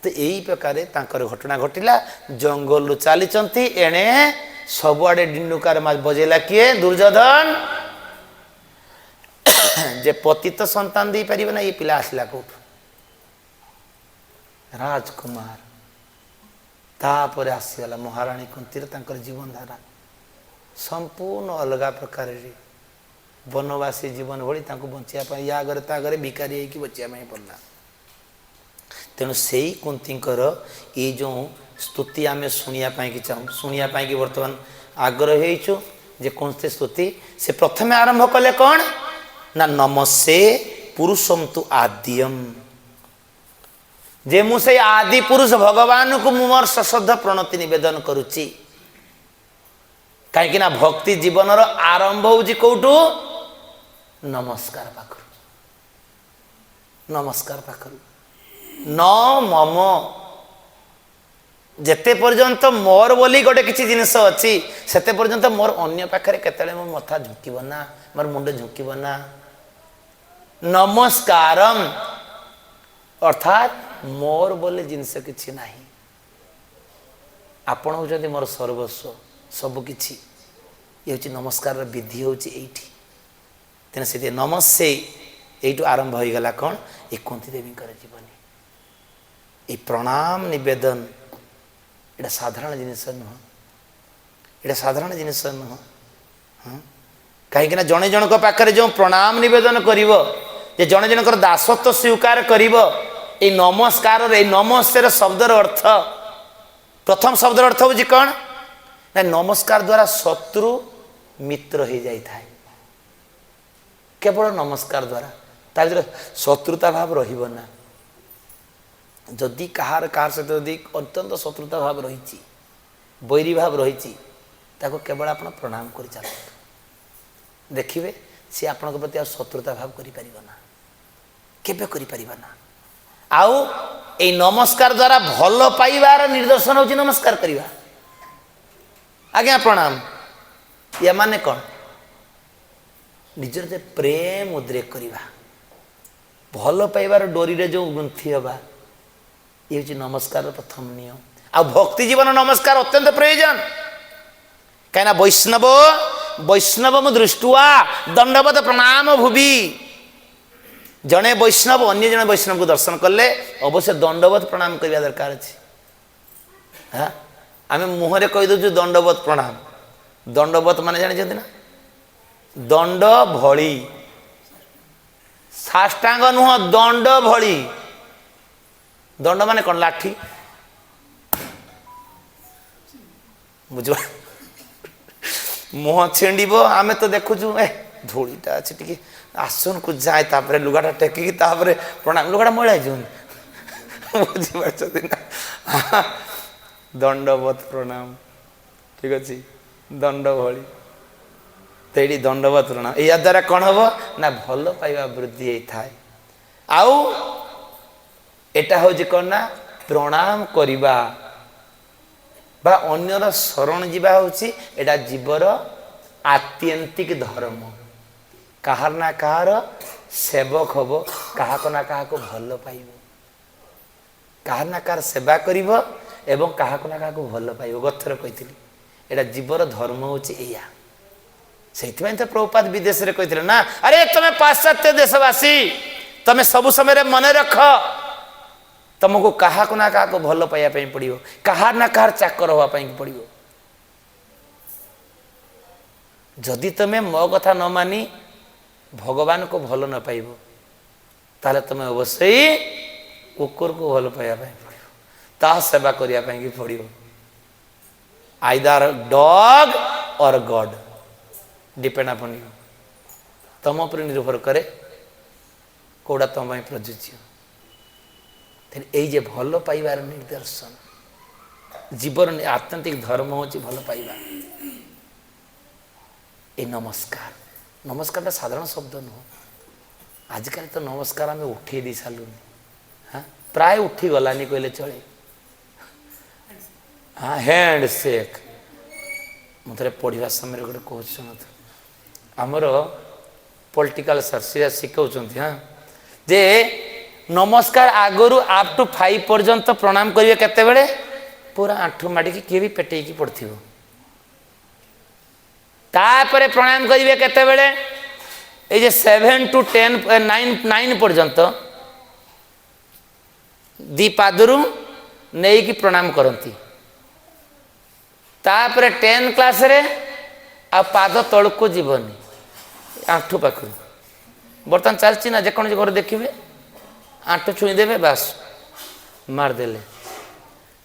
Speaker 1: तो यही प्रकार तांकर घटना घटिला जंगल चली एणे सबुआड़े डिंडुकार बजेला किए दुर्योधन जे पतित संतान दे पारिबे ना ये पिला आसला कोठ राजकुमार तापर आसीगला महाराणी कुंतीर तांकर जीवन धारा संपूर्ण अलग प्रकार वनवासी जीवन भली तांको बंचिया या आगे ता आगे भिकारी होइकी बचिया पड़ला तेणु से ही कुंतीकर ये जो स्तुति आम शुणापी चाहूँ शुणापी बर्तमान आग्रह होइछु जे कौन से स्तुति से प्रथमे आरंभ कले कौन ना नमस्ते पुरुषम तु आद्यम जे मुझे आदि पुरुष भगवान को मोर सश्रद्धा प्रणति निवेदन करुच्ची कहीं भक्ति जीवन आरंभ होउची कौटू नमस्कार पाखर नमस्कार पाखर न मम ଯେତେ ପର୍ଯ୍ୟନ୍ତ ମୋର ବୋଲି ଗୋଟେ କିଛି ଜିନିଷ ଅଛି ସେତେ ପର୍ଯ୍ୟନ୍ତ ମୋର ଅନ୍ୟ ପାଖରେ କେତେବେଳେ ମୋ ମଥା ଝୁଙ୍କିବ ନା, ମୋର ମୁଣ୍ଡ ଝୁଙ୍କିବ ନା। ନମସ୍କାରମ୍ ଅର୍ଥାତ୍ ମୋର ବୋଲି ଜିନିଷ କିଛି ନାହିଁ। ଆପଣ ହେଉଛନ୍ତି ମୋର ସର୍ବସ୍ୱ, ସବୁକିଛି। ଇଏ ହେଉଛି ନମସ୍କାରର ବିଧି ହେଉଛି ଏଇଠି। ତେଣୁ ସେଥି ନମସ୍ତେ ଏଇଠୁ ଆରମ୍ଭ ହୋଇଗଲା କ'ଣ? ଏ କୁନ୍ତୀ ଦେବୀଙ୍କର ଜୀବନୀ। ଏ ପ୍ରଣାମ ନିବେଦନ ଏଇଟା ସାଧାରଣ ଜିନିଷ ନୁହଁ, ଏଇଟା ସାଧାରଣ ଜିନିଷ ନୁହଁ। କାହିଁକିନା ଜଣେ ଜଣଙ୍କ ପାଖରେ ଯେଉଁ ପ୍ରଣାମ ନିବେଦନ କରିବ, ଯେ ଜଣେ ଜଣଙ୍କର ଦାସତ୍ୱ ସ୍ୱୀକାର କରିବ, ଏଇ ନମସ୍କାରର ଏଇ ନମସ୍ତେର ଶବ୍ଦର ଅର୍ଥ, ପ୍ରଥମ ଶବ୍ଦର ଅର୍ଥ ହେଉଛି କ'ଣ? ନା ନମସ୍କାର ଦ୍ୱାରା ଶତ୍ରୁ ମିତ୍ର ହେଇଯାଇଥାଏ। କେବଳ ନମସ୍କାର ଦ୍ୱାରା ତା ଭିତରେ ଶତ୍ରୁତା ଭାବ ରହିବ ନା। ଯଦି କାହାର ସହିତ ଯଦି ଅତ୍ୟନ୍ତ ଶତ୍ରୁତା ଭାବ ରହିଛି, ବୈରୀ ଭାବ ରହିଛି, ତାକୁ କେବଳ ଆପଣ ପ୍ରଣାମ କରି ଚାଲନ୍ତୁ। ଦେଖିବେ ସେ ଆପଣଙ୍କ ପ୍ରତି ଆଉ ଶତ୍ରୁତା ଭାବ କରିପାରିବ ନା, କେବେ କରିପାରିବ ନା। ଆଉ ଏଇ ନମସ୍କାର ଦ୍ୱାରା ଭଲ ପାଇବାର ନିଦର୍ଶନ ହେଉଛି ନମସ୍କାର କରିବା। ଆଜ୍ଞା ପ୍ରଣାମ, ୟା ମାନେ କ'ଣ? ନିଜର ଯେ ପ୍ରେମ ଉଦ୍ରେକ କରିବା, ଭଲ ପାଇବାର ଡୋରିରେ ଯେଉଁ ଗୁନ୍ଥି ହେବା, ଇଏ ହେଉଛି ନମସ୍କାରର ପ୍ରଥମ ନିୟମ। ଆଉ ଭକ୍ତି ଜୀବନ ନମସ୍କାର ଅତ୍ୟନ୍ତ ପ୍ରୟୋଜନ। କାହିଁକିନା ବୈଷ୍ଣବ ଦୃଷ୍ଟିଆ ଦଣ୍ଡବତ ପ୍ରଣାମ ଭୁବି। ଜଣେ ବୈଷ୍ଣବ ଅନ୍ୟ ଜଣେ ବୈଷ୍ଣବକୁ ଦର୍ଶନ କଲେ ଅବଶ୍ୟ ଦଣ୍ଡବତ ପ୍ରଣାମ କରିବା ଦରକାର ଅଛି। ଆମେ ମୁହଁରେ କହିଦେଉଛୁ ଦଣ୍ଡବତ ପ୍ରଣାମ। ଦଣ୍ଡବତ ମାନେ ଜାଣିଛନ୍ତି ନା? ଦଣ୍ଡ ଭଳି, ସାଷ୍ଟାଙ୍ଗ ନୁହଁ, ଦଣ୍ଡ ଭଳି। ଦଣ୍ଡ ମାନେ କ'ଣ? ଲାଠି। ବୁଝିବ? ମୁହଁ ଛିଣ୍ଡିବ। ଆମେ ତ ଦେଖୁଛୁ ଧୂଳିଟା ଅଛି ଟିକେ ଆସନକୁ ଯାଏ, ତାପରେ ଲୁଗାଟା ଟେକିକି ତାପରେ ପ୍ରଣାମ, ଲୁଗାଟା ମଇଳା ହେଇଯିବନି। ବୁଝିପାରୁଛନ୍ତି ନା? ଦଣ୍ଡବତ ପ୍ରଣାମ, ଠିକ ଅଛି। ଦଣ୍ଡ ଭଳି, ତ ଏଇଠି ଦଣ୍ଡବତ ପ୍ରଣାମ। ଏହା ଦ୍ୱାରା କ'ଣ ହେବ ନା ଭଲ ପାଇବା ବୃଦ୍ଧି ହେଇଥାଏ। ଆଉ ଏଟା ହେଉଛି କ'ଣ ନା ପ୍ରଣାମ କରିବା ବା ଅନ୍ୟର ଶରଣ ଯିବା ହେଉଛି ଏଇଟା ଜୀବର ଆତ୍ୟନ୍ତିକ ଧର୍ମ। କାହାର ନା କାହାର ସେବକ ହେବ, କାହାକୁ ନା କାହାକୁ ଭଲ ପାଇବ, କାହାର ନା କାହାର ସେବା କରିବ ଏବଂ କାହାକୁ ନା କାହାକୁ ଭଲ ପାଇବ। ଗତଥର କହିଥିଲି ଏଇଟା ଜୀବର ଧର୍ମ ହେଉଛି ଏଇଆ। ସେଇଥିପାଇଁ ତ ପ୍ରଭୁପାଦ ବିଦେଶରେ କହିଥିଲେ ନା, ଆରେ ତମେ ପାଶ୍ଚାତ୍ୟ ଦେଶବାସୀ, ତମେ ସବୁ ସମୟରେ ମନେ ରଖ ତମକୁ କାହାକୁ ନା କାହାକୁ ଭଲ ପାଇବା ପାଇଁ ପଡ଼ିବ, କାହାର ନା କାହାର ଚାକର ହେବା ପାଇଁ ପଡ଼ିବ। ଯଦି ତମେ ମୋ କଥା ନ ମାନି ଭଗବାନଙ୍କୁ ଭଲ ନ ପାଇବ, ତାହେଲେ ତମେ ଅବଶ୍ୟ କୁକୁରକୁ ଭଲ ପାଇବା ପାଇଁ ପଡ଼ିବ, ତା ସେବା କରିବା ପାଇଁକି ପଡ଼ିବ। Either dog or god depend upon you. ତମ ଉପରେ ନିର୍ଭର କରେ କେଉଁଟା ତମ ପାଇଁ ପ୍ରଯୁଜ୍ୟ। ଏଇ ଯେ ଭଲ ପାଇବାର ନିଦର୍ଶନ, ଜୀବନ ଆତ୍ୟନ୍ତିକ ଧର୍ମ ହେଉଛି ଭଲ ପାଇବା। ଏ ନମସ୍କାର, ନମସ୍କାରଟା ସାଧାରଣ ଶବ୍ଦ ନୁହଁ। ଆଜିକାଲି ତ ନମସ୍କାର ଆମେ ଉଠେଇ ଦେଇ ସାରିଲୁନି। ପ୍ରାୟ ଉଠିଗଲାନି କହିଲେ ଚଳେ। ହ୍ୟାଣ୍ଡ ସେକ୍। ମୁଁ ଥରେ ପଢ଼ିବା ସମୟରେ ଗୋଟେ କହୁଛି ଶୁଣନ୍ତୁ। ଆମର ପଲିଟିକାଲ ସାର୍ ସେ ଶିଖାଉଛନ୍ତି ଯେ ନମସ୍କାର ଆଗରୁ ଅପ୍ ଟୁ 5 ପର୍ଯ୍ୟନ୍ତ ପ୍ରଣାମ କରିବେ କେତେବେଳେ? ପୁରା ଆଣ୍ଠୁ ମାଡ଼ିକି କିଏ ବି ପେଟେଇକି ପଡ଼ିଥିବ। ତାପରେ ପ୍ରଣାମ କରିବେ କେତେବେଳେ? এই যে 7 to 10 9 পর্যন্ত ଦି ପାଦରୁ ନେଇକି ପ୍ରଣାମ କରନ୍ତି। ତାପରେ 10 କ୍ଲାସରେ ଆଉ ପାଦ ତଳକୁ ଯିବନି, ଆଣ୍ଠୁ ପାଖରୁ। ବର୍ତ୍ତମାନ ଚାଲିଛି ନା, ଯେକୌଣସି ଘରେ ଦେଖିବେ ଆଣ୍ଠୁ ଛୁଇଁ ଦେବେ, ବାସ୍ ମାରିଦେଲେ।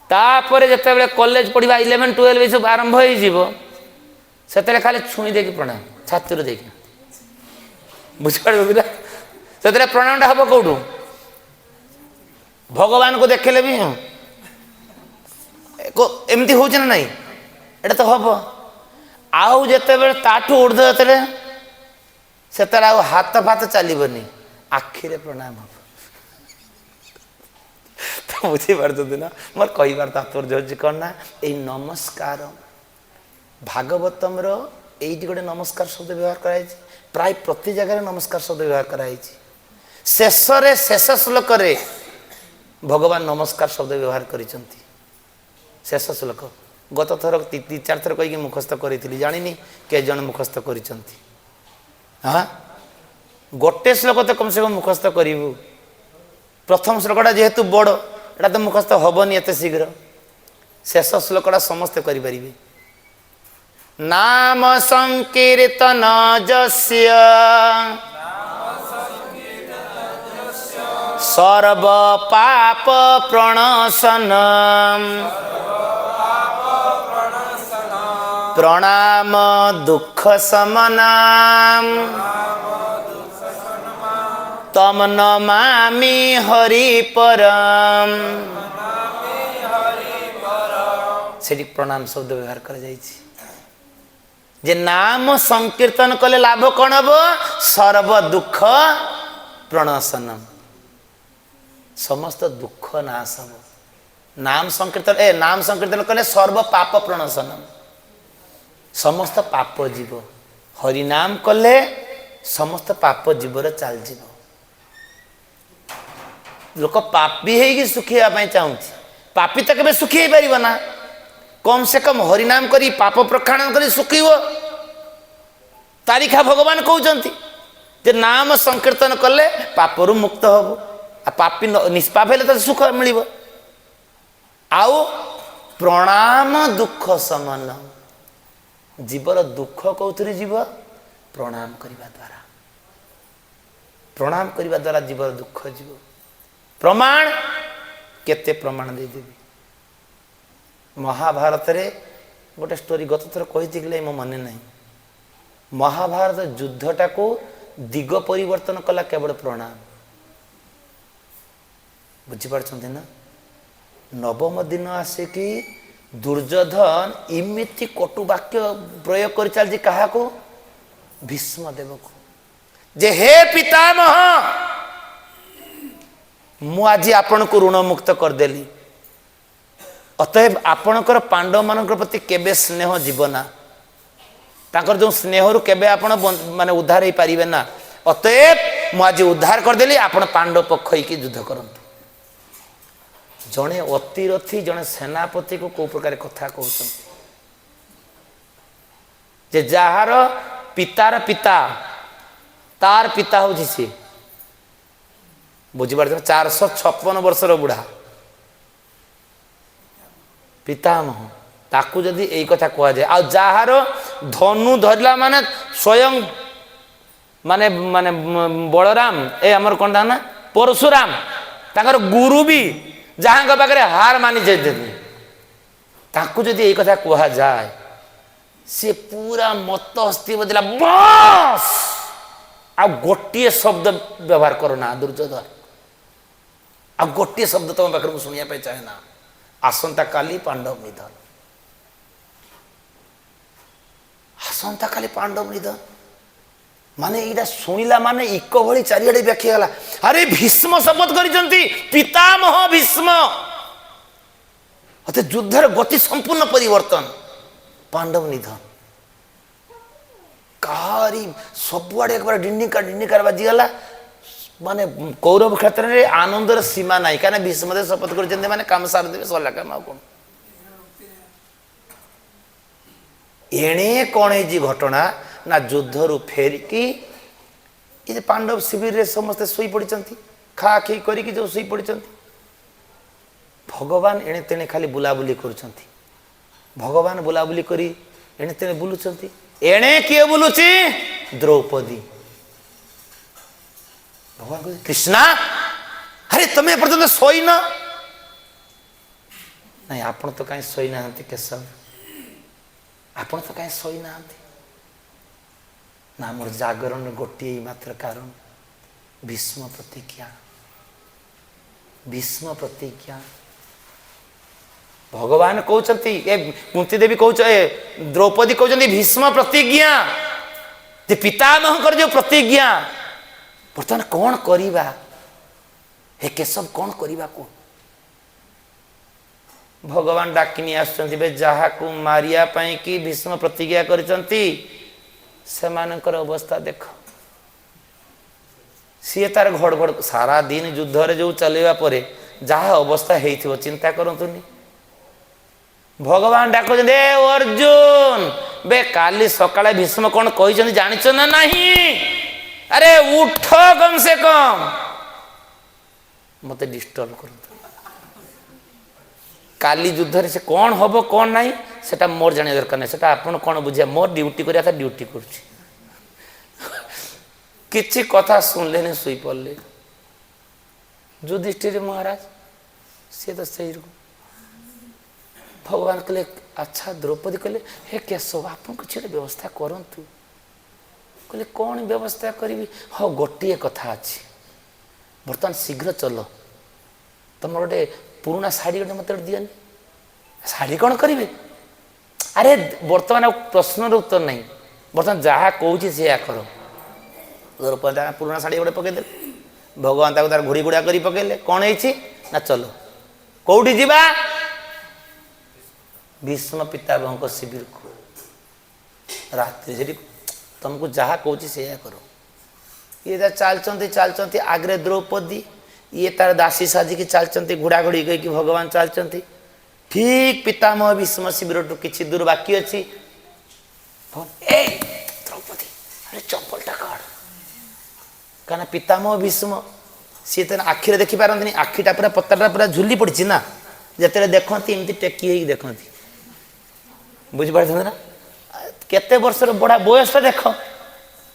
Speaker 1: ତାପରେ ଯେତେବେଳେ କଲେଜ ପଢ଼ିବା 11 12 ଏସବୁ ଆରମ୍ଭ ହେଇଯିବ, ସେତେବେଳେ ଖାଲି ଛୁଇଁ ଦେଇକି ପ୍ରଣାମ, ଛାତିରୁ ଦେଇକି। ବୁଝିପାରିବ ପିଲା? ସେଥିରେ ପ୍ରଣାମଟା ହେବ କେଉଁଠୁ? ଭଗବାନଙ୍କୁ ଦେଖିଲେ ବି ଏମିତି ହେଉଛି ନା ନାହିଁ? ଏଇଟା ତ ହେବ। ଆଉ ଯେତେବେଳେ ତାଠୁ ଉର୍ଦ୍ଧ୍ୱ ସେତେବେଳେ ଆଉ ହାତ ଫାତ ଚାଲିବନି, ଆଖିରେ ପ୍ରଣାମ ହେବ। ବୁଝିପାରୁଛନ୍ତି ନା ମୋର କହିବାର ତାତ୍ପର୍ଯ୍ୟ ହେଉଛି କ'ଣ ନା ଏଇ ନମସ୍କାର ଭାଗବତମର ଏଇଠି ଗୋଟେ ନମସ୍କାର ଶବ୍ଦ ବ୍ୟବହାର କରାଯାଇଛି ପ୍ରାୟ ପ୍ରତି ଜାଗାରେ ନମସ୍କାର ଶବ୍ଦ ବ୍ୟବହାର କରାଯାଇଛି ଶେଷରେ ଶେଷ ଶ୍ଲୋକରେ ଭଗବାନ ନମସ୍କାର ଶବ୍ଦ ବ୍ୟବହାର କରିଛନ୍ତି ଶେଷ ଶ୍ଲୋକ ଗତ ଥର 3-4 ଥର କହିକି ମୁଖସ୍ଥ କରିଥିଲି ଜାଣିନି କେତେ ଜଣ ମୁଖସ୍ଥ କରିଛନ୍ତି ହଁ ଗୋଟେ ଶ୍ଲୋକ ତ କମ ସେ କମ ମୁଖସ୍ଥ କରିବୁ ପ୍ରଥମ ଶ୍ଲୋକଟା ଯେହେତୁ ବଡ଼ ଏଟା ତ ମୁଖସ୍ଥ ହେବନି ଏତେ ଶୀଘ୍ର ଶେଷ ଶ୍ଲୋକଟା ସମସ୍ତେ କରିପାରିବେ ନାମ ସଂକୀର୍ତ୍ତନ ଯସ୍ୟ ସର୍ବ ପାପ ପ୍ରଣଶନମ୍ ପ୍ରଣାମ ଦୁଃଖ ଶମନମ୍ ତମ୍ ନମାମି ହରି ପରମ୍ ସେଠି ପ୍ରଣାମ ଶବ୍ଦ ବ୍ୟବହାର କରାଯାଇଛି ଯେ ନାମ ସଂକୀର୍ତ୍ତନ କଲେ ଲାଭ କ'ଣ ହବ ସର୍ବ ଦୁଃଖ ପ୍ରଣଶନମ୍ ସମସ୍ତ ଦୁଃଖ ନାଶ ହବ ନାମ ସଂକୀର୍ତ୍ତନ କଲେ ସର୍ବ ପାପ ପ୍ରଣଶନମ୍ ସମସ୍ତ ପାପ ଯିବ ହରିନାମ କଲେ ସମସ୍ତ ପାପ ଜୀବର ଚାଲିଯିବ ଲୋକ ପାପୀ ହେଇକି ସୁଖୀ ହେବା ପାଇଁ ଚାହୁଁଛି ପାପୀ ତ କେବେ ସୁଖୀ ହେଇପାରିବ ନା କମ ସେ କମ ହରିନାମ କରି ପାପ ପ୍ରକ୍ଷାଳନ କରି ସୁଖିବ ତାରିଖା ଭଗବାନ କହୁଛନ୍ତି ଯେ ନାମ ସଂକୀର୍ତ୍ତନ କଲେ ପାପରୁ ମୁକ୍ତ ହବ ଆଉ ପାପୀ ନିଷ୍ପାପ ହେଲେ ତ ସୁଖ ମିଳିବ ଆଉ ପ୍ରଣାମ ଦୁଃଖ ଶମନ ଜୀବର ଦୁଃଖ କୋଉଥିରେ ଯିବ ପ୍ରଣାମ କରିବା ଦ୍ୱାରା ଜୀବର ଦୁଃଖ ଯିବ ପ୍ରମାଣ କେତେ ପ୍ରମାଣ ଦେଇଦେବି ମହାଭାରତରେ ଗୋଟେ ଷ୍ଟୋରି ଗତ ଥର କହିଥିଲି ମୋ ମନେ ନାହିଁ ମହାଭାରତ ଯୁଦ୍ଧଟାକୁ ଦିଗ ପରିବର୍ତ୍ତନ କଲା କେବଳ ପ୍ରଣାମ ବୁଝିପାରୁଛନ୍ତି ନା ନବମ ଦିନ ଆସିକି ଦୁର୍ଯ୍ୟୋଧନ ଏମିତି କଟୁ ବାକ୍ୟ ପ୍ରୟୋଗ କରି ଚାଲିଛି କାହାକୁ ଭୀଷ୍ମ ଦେବକୁ ଯେ ହେ ପିତାମହ ମୁଁ ଆଜି ଆପଣଙ୍କୁ ଋଣ ମୁକ୍ତ କରିଦେଲି ଅତଏବ ଆପଣଙ୍କର ପାଣ୍ଡବମାନଙ୍କ ପ୍ରତି କେବେ ସ୍ନେହ ଯିବ ନା ତାଙ୍କର ଯେଉଁ ସ୍ନେହରୁ କେବେ ଆପଣ ମାନେ ଉଦ୍ଧାର ହେଇପାରିବେ ନା ଅତଏବ ମୁଁ ଆଜି ଉଦ୍ଧାର କରିଦେଲି ଆପଣ ପାଣ୍ଡବ ପକ୍ଷ ହେଇକି ଯୁଦ୍ଧ କରନ୍ତୁ ଜଣେ ଅତିରଥୀ ଜଣେ ସେନାପତିକୁ କୋଉ ପ୍ରକାର କଥା କହୁଛନ୍ତି ଯେ ଯାହାର ପିତାର ପିତା ତାର ପିତା ହେଉଛି ସିଏ ବୁଝିପାରୁଛ 456 ବର୍ଷର ବୁଢ଼ା ପିତାମହ ତାକୁ ଯଦି ଏଇ କଥା କୁହାଯାଏ ଆଉ ଯାହାର ଧନୁ ଧରିଲା ମାନେ ସ୍ୱୟଂ ମାନେ ମାନେ ବଳରାମ ଏ ଆମର କ'ଣ ତା ନା ପରଶୁରାମ ତାଙ୍କର ଗୁରୁ ବି ଯାହାଙ୍କ ପାଖରେ ହାର ମାନି ଯାଇଛନ୍ତି ତାଙ୍କୁ ଯଦି ଏଇ କଥା କୁହାଯାଏ ସେ ପୁରା ମତ ହସ୍ତି ବଦିଲା ବସ୍ ଆଉ ଗୋଟିଏ ଶବ୍ଦ ବ୍ୟବହାର କର ନା ଦୁର୍ଯ୍ୟୋଧନ ଆଉ ଗୋଟିଏ ଶବ୍ଦ ତମ ପାଖରେ ମୁଁ ଶୁଣିବା ପାଇଁ ଚାହେଁ ନା ଆସନ୍ତା କାଲି ପାଣ୍ଡବ ନିଧନ ଆସନ୍ତା କାଲି ପାଣ୍ଡବ ନିଧନ ମାନେ ଏଇଟା ଶୁଣିଲା ମାନେ ଇକ ଭଳି ଚାରିଆଡ଼େ ବ୍ୟାଖ୍ୟା ହେଲା ଆରେ ଭୀଷ୍ମ ଶପଥ କରିଛନ୍ତି ପିତାମହ ଭୀଷ୍ମ ଅତେ ଯୁଦ୍ଧର ଗତି ସମ୍ପୂର୍ଣ୍ଣ ପରିବର୍ତ୍ତନ ପାଣ୍ଡବ ନିଧନ କାହାରି ସବୁଆଡ଼େ ଏକବାର ଢିଣ୍ଡିକାର ବାଜିଗଲା ମାନେ କୌରବ କ୍ଷେତ୍ରରେ ଆନନ୍ଦର ସୀମା ନାହିଁ କାହିଁକିନା ଭୀଷ୍ମଦେବ ଶପଥ କରିଛନ୍ତି ମାନେ କାମ ସାରିଦେବେ ସରିଲା କାମ ଆଉ କ'ଣ ଏଣେ କ'ଣ ହେଇଛି ଘଟଣା ନା ଯୁଦ୍ଧରୁ ଫେରିକି ଏ ପାଣ୍ଡବ ଶିବିରରେ ସମସ୍ତେ ଶୋଇପଡ଼ିଛନ୍ତି ଖାଖି କରିକି ଯେଉଁ ଶୋଇପଡ଼ିଛନ୍ତି ଭଗବାନ ଏଣେ ତେଣେ ଖାଲି ବୁଲାବୁଲି କରୁଛନ୍ତି ଭଗବାନ ବୁଲାବୁଲି କରି ଏଣେ ତେଣେ ବୁଲୁଛନ୍ତି ଏଣେ କିଏ ବୁଲୁଛି ଦ୍ରୌପଦୀ ଭଗବାନ କହୁଛି କୃଷ୍ଣା ଆରେ ତମେ ଏପର୍ଯ୍ୟନ୍ତ ଶୋଇନ ନାଇଁ ଆପଣ ତ କାହିଁ ଶୋଇନାହାନ୍ତି କେଶବ ଆପଣ ତ କାହିଁ ଶୋଇନାହାନ୍ତି ନା ଆମର ଜାଗରଣର ଗୋଟିଏ ମାତ୍ର କାରଣ ଭୀଷ୍ମ ପ୍ରତିଜ୍ଞା ଭଗବାନ କହୁଛନ୍ତି ଏ କୁନ୍ତୀ ଦେବୀ କହୁଛ ଏ ଦ୍ରୌପଦୀ କହୁଛନ୍ତି ଭୀଷ୍ମ ପ୍ରତିଜ୍ଞା ଯେ ପିତାମହଙ୍କର ଯେଉଁ ପ୍ରତିଜ୍ଞା ବର୍ତ୍ତମାନ କ'ଣ କରିବା ହେ କେଶବ କ'ଣ କରିବାକୁ भगवान डाकिनी आसुचंती बे जहाकू मारिया पाई कि भीष्म प्रतिज्ञा करिसंती सेमानकर अवस्था देख सी तार घड़घड़ सारा दिन युद्ध रे जो चलेवा परे जहा अवस्था हेइथिबो चिंता करंतुनी भगवान डाक दे अर्जुन बे काली सकाळे भीष्म कौन कही जानिछ ना नहीं अरे उठ कम से कम मते डिस्टर्ब करंतु काली युद्ध रे से कौन हबो कौन नहीं सेटा मोर जाने दरकार नहीं सेटा आपण कौन बुझिया मोर ड्यूटी करिया था ड्यूटी करछि किछि कथा सुनले ने सुई पड़ले युधिष्ठिर महाराज से तो सही भगवान कहले अच्छा द्रौपदी कहले हे केशव आपन कुछ व्यवस्था करंतु कहले कौन व्यवस्था करी हाँ गोटे कथा अच्छी बर्तमान शीघ्र चल तुम गोटे पुराना शाढ़ी गोटे मत दियनि शाढ़ी कौन करेंगे अरे बर्तमान प्रश्न उत्तर नहीं बर्तमान जहाँ कौच से कर द्रौपदी पुराना शाढ़ी गोटे पकईदे भगवान तार घोड़ी घोड़ा कर पकईले कौन है ना चलो कौटी जीवा भीष्म पितामह शिविर को रात्रि से तुमको जहाँ कौच से करो ये चलती आगे द्रौपदी ये तार दासी साजिकी चलती घोड़ा घोड़ी कहीकि भगवान चलती ठीक पितामह भीष्म शिविर टू किसी दूर बाकी अच्छी द्रौपदी अरे चप्पलटा काढ़ क्या पितामह भीष्म सी तो आखिरे देखी पारती आखिटा पूरा पत्ताटा पूरा झुली पड़ी ना जिते देखती एमती टेकी देखती बुझीपार ना केते वर्षर बड़ा बयस देख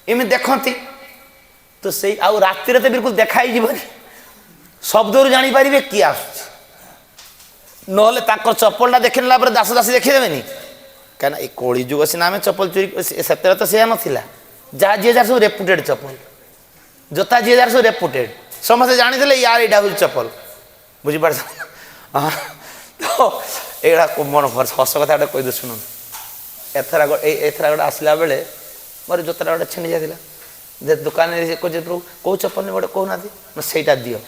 Speaker 1: एमती देखती तो से आउ राति तो बिल्कुल देखाई शब्द जापर किए आस ना चप्पलटा देख नेला दास दासी देखीदेनि कहीं ये कली जुग सीना आम चप्पल चोरी से तो सी नाला जहाँ जी जार सब रेपुटेड चप्पल जोता जी जार सब रेपुटेड समस्त जानी यार यहाँ हूँ चप्पल बुझीपार हाँ तो ये मन हस कथा गोटे कहीदे शुणु एथर गोटे आसला बेले मोर जोताटा गोटे छीनि जाता दुकान कहो कौ चप्पल गोटे कहना सहीटा दियो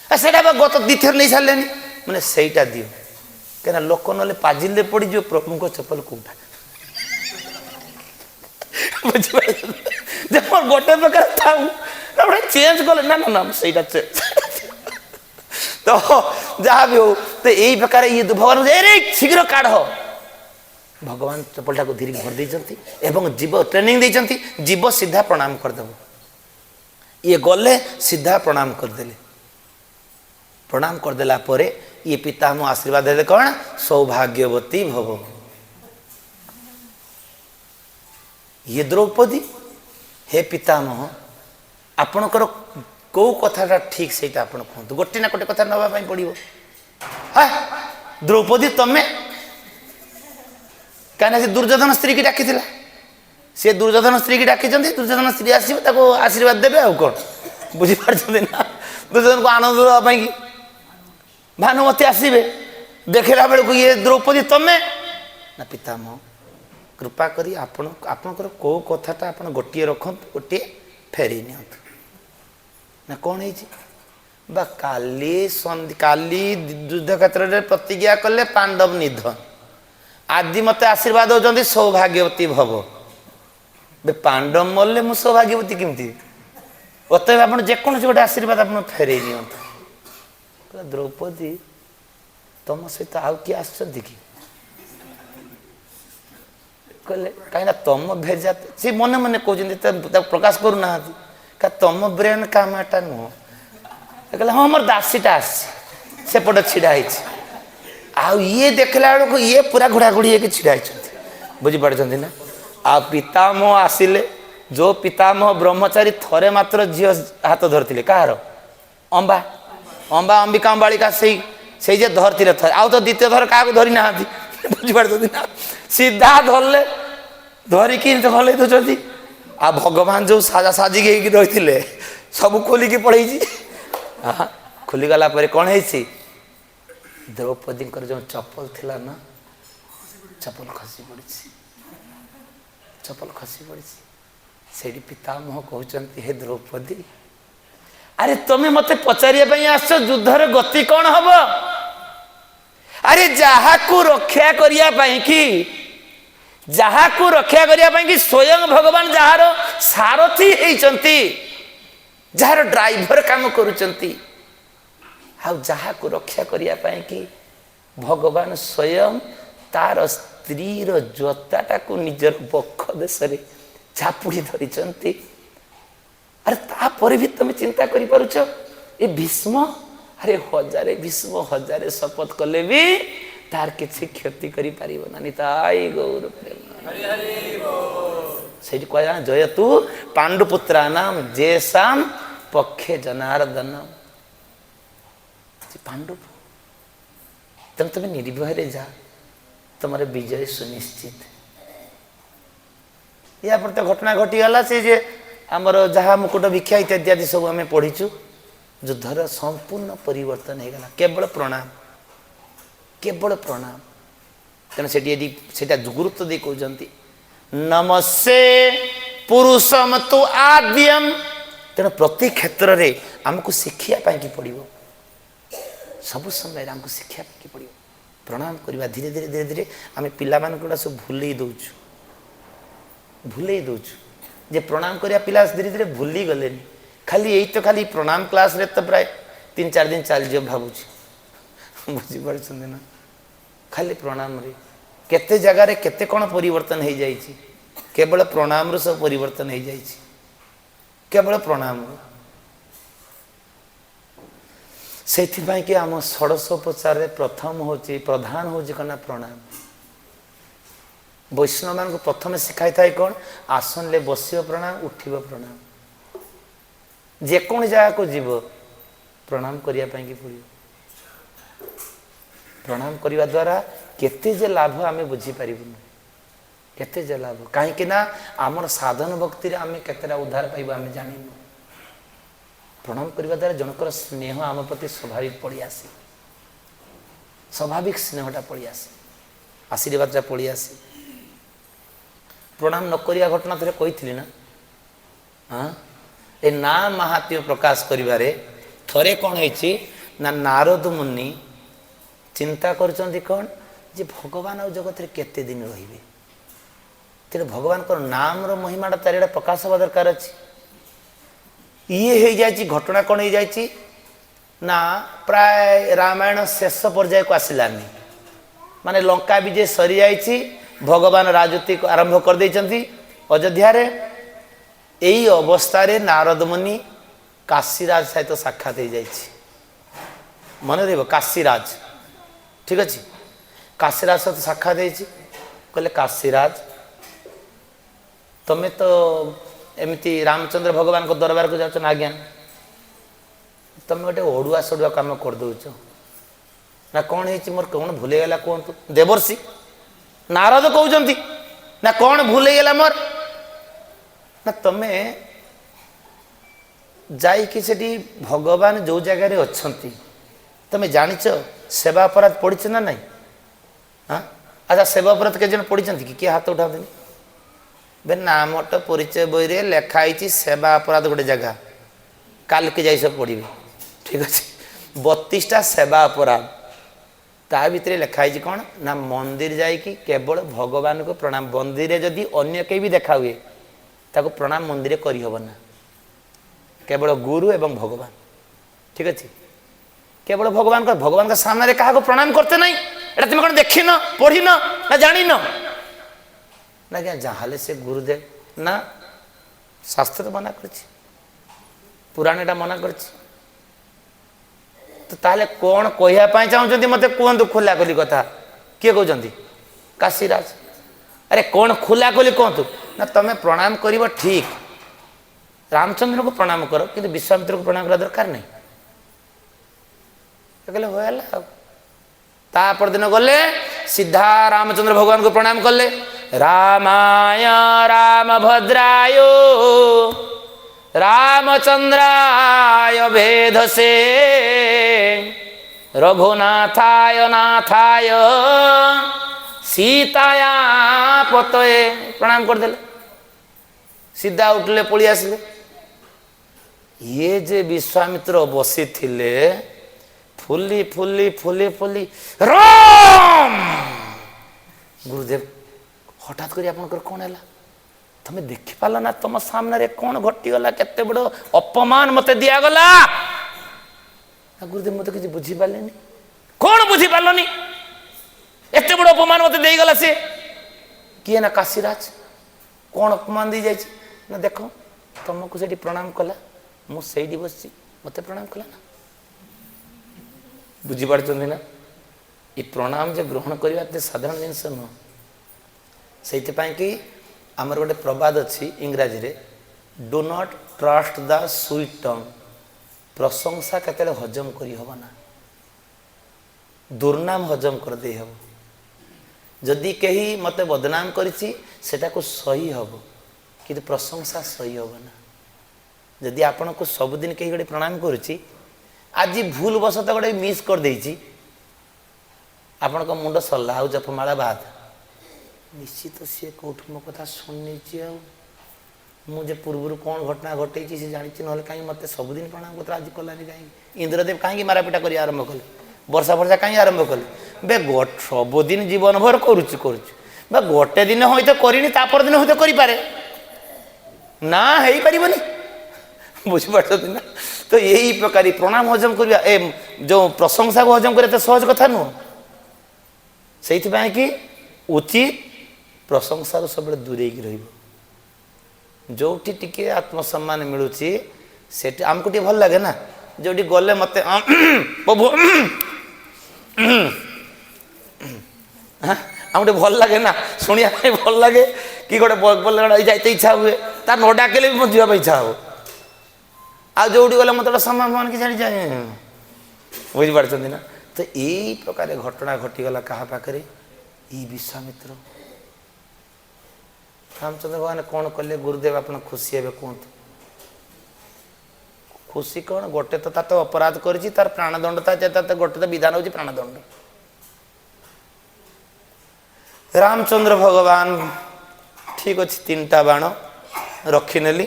Speaker 1: से गत द्वितीय नहीं सारे मैंने सहीटा दियो कहीं लोक ना पाजिले पड़ जो प्रभु को चप्पल कौटा बुझे गोटे प्रकार था चेंज कले ना ना ना सहीटा चेंज तो जहाँ भी हो तो यही प्रकार ये भगवान शीघ्र काढ़ भगवान चप्पलटा को धीरे भर देती एवं जीव ट्रेनिंग देती जीव सीधा प्रणाम करदेव ये गले सीधा प्रणाम करदेले प्रणाम करदेला परे ये पितामह आशीर्वाद दे कौन सौभाग्यवती भव ये द्रौपदी हे पितामह आपणकर कौ कथा ठीक से कहतु गोटे ना गोटे कथा नापी पड़ो हाँ द्रौपदी तुम्हें कहीं से दुर्योधन स्त्री की डाकी सी दुर्योधन स्त्री की डाकी दुर्योधन स्त्री आसो आशीर्वाद देवे आउ कौन बुझीपार ना दुर्योधन को आनंद देवाई भानुमती आसवे देखला बेलू ये द्रौपदी तुम्हें ना पितामह कृपा करी आपणकर कौ कथाटा आप गोटे रखत गोटे फेरी नि ना कौन है काली काली युद्ध क्षेत्र में प्रतिज्ञा कले पांडव निधन आदि मत आशीर्वाद होती सौभाग्यवती भव बे पांडव मरले मु सौभाग्यवती केमती अतएव आप जेकोसी गोटे आशीर्वाद आप फेरे नि द्रौपदी तुम सहित आउ किए आसुच्च कि कहले कहीं तुम भेजा सी मन मन कहते प्रकाश करूना क्या तुम ब्रेन कामटा नुह कहले हाँ मोर दासीटा आसपट छिड़ा आउ ये देखला बेलू ये पूरा घोड़ा घोड़ी छिड़ा बुझीपार ना आ पितामह आसिले जो पितामह ब्रह्मचारी थरे मात्र झील हाथ धरते कहार अंबा अंबा अंबिका अंबालिका से धरते थे आउ तो द्वितीय थर क्या धरी ना बुझीपार ना सीधा धरले धरिकी भल दौरान आ भगवान जो साजा साजिक रही सब खोलिकी पड़े हाँ खोलीगला कौन है द्रौपदी जो चप्पल थिला ना चप्पल खसी पड़ी चप्पल खसी पड़ी से पितामह कहते हे द्रौपदी अरे तुम्हें मत पचारे आस युद्धर गति कौन हम अरे जहाकू रक्षा करिया पाई कि जहाकू रक्षा करिया पाई कि स्वयं भगवान जार सारथी होइचंती, जार ड्राइवर काम करूचंती, आ जहाकू रक्षा करिया पाई कि भगवान स्वयं तार स्त्री रो जोताटा को निजर बक्ष देशरे चापुड़ी धरिचंती। अरे तापर भी तुम चिंता करि पारुछ ए भीष्म, अरे हजारे भीष्म हजारे शपथ कले भी तार किसी क्षति करि पारिबो ना। निताई गौर प्रेम से कह जय तू पांडुपुत्रा नाम जेसाम पक्षे जनार्दन। पांडु तुम तुम्हें निर्भय जा, तुम्हारे विजय सुनिश्चित। या पर तो घटना घटीगला से जे आमर जहाँ मुकुट भिक्षा इत्यादि सब आम पढ़ीचु, युद्धर संपूर्ण परिवर्तन हो गला केवल प्रणाम, केवल प्रणाम। तेना से गुरुत्व दे कहते नमस्ते पुरुषम तो आद्यम। तेना प्रति क्षेत्र में आमको शिखिया कि पड़ो, सब समय आमको शिक्षा कि पड़ो प्रणाम करवा। धीरे धीरे धीरे धीरे आम पिला गुड़ा सब भूल दौचु जे प्रणाम करिया पिला धीरे धीरे भूली गले। खाली यही तो खाली प्रणाम क्लास रे तो प्राय 3-4 दिन चल जो भावुची बुझीपार ना। खाली प्रणाम रे केते जगह रे केते कौन परिवर्तन हो जाई, केवल प्रणाम रो सब परिवर्तन हो जाई, केवल प्रणाम रो। से कि आम षोडशोपचार प्रथम होची प्रधान होची कना प्रणाम। वैष्णव मान को प्रथम शिखाई था कौन आसन ले बसियो प्रणाम, उठिबो प्रणाम, जेकोन जगह को जीव प्रणाम करिया पाई कि पड़ियो। प्रणाम करने द्वारा केते जे लाभ आमे बुझी पारिबुनु, केते जे लाभ कहीं ना आमर साधन भक्ति रे आमे केतेरा उद्धार पाइबा आमे जानिनु। प्रणाम करने द्वारा जनकर स्नेह आम प्रति स्वाभाविक पड़ी आसे, स्वाभाविक स्नेहटा पड़ी आसे, आशीर्वादटा पड़ी आसे। प्रणाम न करिया घटना थे कही ना। हाँ ए ना महात्म्य प्रकाश करिबारे थरे कौन है ना नारद मुनि चिंता करचंती कौन जे भगवान आ जगत रे केते दिन रहिबे, तेरे भगवान को नाम रो महिमाटा तारिडा प्रकाश हवा दरकार अछि। ये हो जाए घटना कौन हो जाए ना प्राय रामायण शेष पर्याय को आसलानी, माने लंका विजय सरी जाइए, भगवान राजती को आरंभ कर देइचंती अयोध्या रे। यही अवस्था रे नारद मुनि काशीराज सहित तो साक्षात हो जाए, मन रही काशीराज, ठीक अच्छे। काशीराज सहित साक्षात कहले काशीराज तुम्हें तो एमती रामचंद्र भगवान को दरबार को जाओ ना, आज्ञा तुम गोटे ओडुआ सड़ुआ कम कर दौच ना, कौन है मोर कौन भूलैगला कहतु। देवर्षि नारद कहते ना कौन भूलैगला मोर ना, तुम्हें जाइकी सेठी भगवान जो जगह अच्छी तुम्हें जानिच सेवा अपराध पड़ी ना नहीं। हाँ अच्छा सेवा अपराध के जन पड़ी कि किए हाथ उठा देनी बे नाम तो परिचय बही रे लिखाई सेवा अपराध गोटे जगह काल के जाई सब पढ़े, ठीक अच्छे। 32टा सेवा अपराध ता भितर लिखाई कौन ना मंदिर जाइकी केवल भगवान को प्रणाम, मंदिर जदि अन्य कहीं भी देखा हुए ताको प्रणाम मंदिर करना, केवल गुरु एवं भगवान, ठीक अच्छे। केवल भगवान का सामने क्या प्रणाम करते नहीं, एटा तुम कौन देख न पढ़ी ना जानी ना क्या जहाँ से गुरुदेव ना शास्त्र तो मना कर पुराण टा मना कर तो ताले कौन कहवाई चाहते मत कहतु खोला खोली कथा किए कहते काशीराज। अरे कौन खोला खोली कहतु ना तुम्हें प्रणाम कर ठीक, रामचंद्र को प्रणाम करो कि विश्वामित्र को प्रणाम करा दरकार नहीं। कहले होगा तापर दिन गले सीधा रामचंद्र भगवान को प्रणाम कले। रामाय रामभद्राय रामचंद्राय भेदसे रघुनाथाय नाथाय सीताया पतये प्रणाम कर देले, सीधा उठले पड़ी आसिले। ये जे विश्वामित्र बसी थिले fully fully fully fully Ram गुरुदेव हठात कर आपंकर कौन है तमें देखिपार ना तुम सामने कौन घटीगला केते बड़ अपमान मत दिगला गुरुदेव मत किसी बुझीपारे कौन बुझीपारनी एत बड़ अपमान मत देगला सी किए ना काशीराज कौन अपमान दी जाए ना देख तुमको से प्रणाम कला मुझे बस मत प्रणाम कला ना बुझीपार ना ये प्रणाम जो ग्रहण करने साधारण जिनस नुह से कि आमर गोटे प्रबाद अच्छी इंग्राजी रे do not trust the sweet tongue प्रशंसा केते हजम करी हब ना दुर्नाम हजम कर दे हब जदि कहीं मत बदनाम करिछि सेटा को सही हब कि प्रशंसा सही हब ना जदि आपण को सबुदिन कहीं गोटे प्रणाम करुच्ची आज भूल बसत गोटे मिस कर देछि आपण को मुंड सरला आउ जपमाला बाद निश्चित सी कौट मो कथा शुणी मुझे पूर्व कौन घटना घटे सी जानी ना कहीं मत सबुदिन प्रणाम करते आज कलानी कहीं इंद्रदेव कहीं मारापिटा कर आरंभ कले वर्षा वर्षा कहीं आरंभ कले बे सबुदिन जीवन भर करुच्ची गोटे दिन हईत करनी तापर दिन हईत करे ना हो पारनि बुझीपार ना तो यही प्रकार प्रणाम हजम करवा जो प्रशंसा को हजम कर सहज कथा नुह से कि उचित प्रशंसार सब दूरे जो टी आत्मसम्मान मिलूँ से आमको टे भल लगे ना जो गले मत प्रभु आमको भल लगे ना शुणा भल लगे कि गोटे बोले जाते इच्छा हुए तार न डाकिले भी मत जावाई इच्छा हो आ जो गले मत सम्मान मान कि जानी जाए बुझीपार ना तो यही प्रकार घटना घटीगला क्या पाखे ये विश्वामित्र रामचंद्र भगवान कौन कले गुरुदेव आप खुशी हे कहतु खुशी कौन गोटे तो तार अपराध कर तार प्राणदंड गोटे तो विधान हो प्राणदंड रामचंद्र भगवान ठीक अच्छे 3टा बाण रखिनेली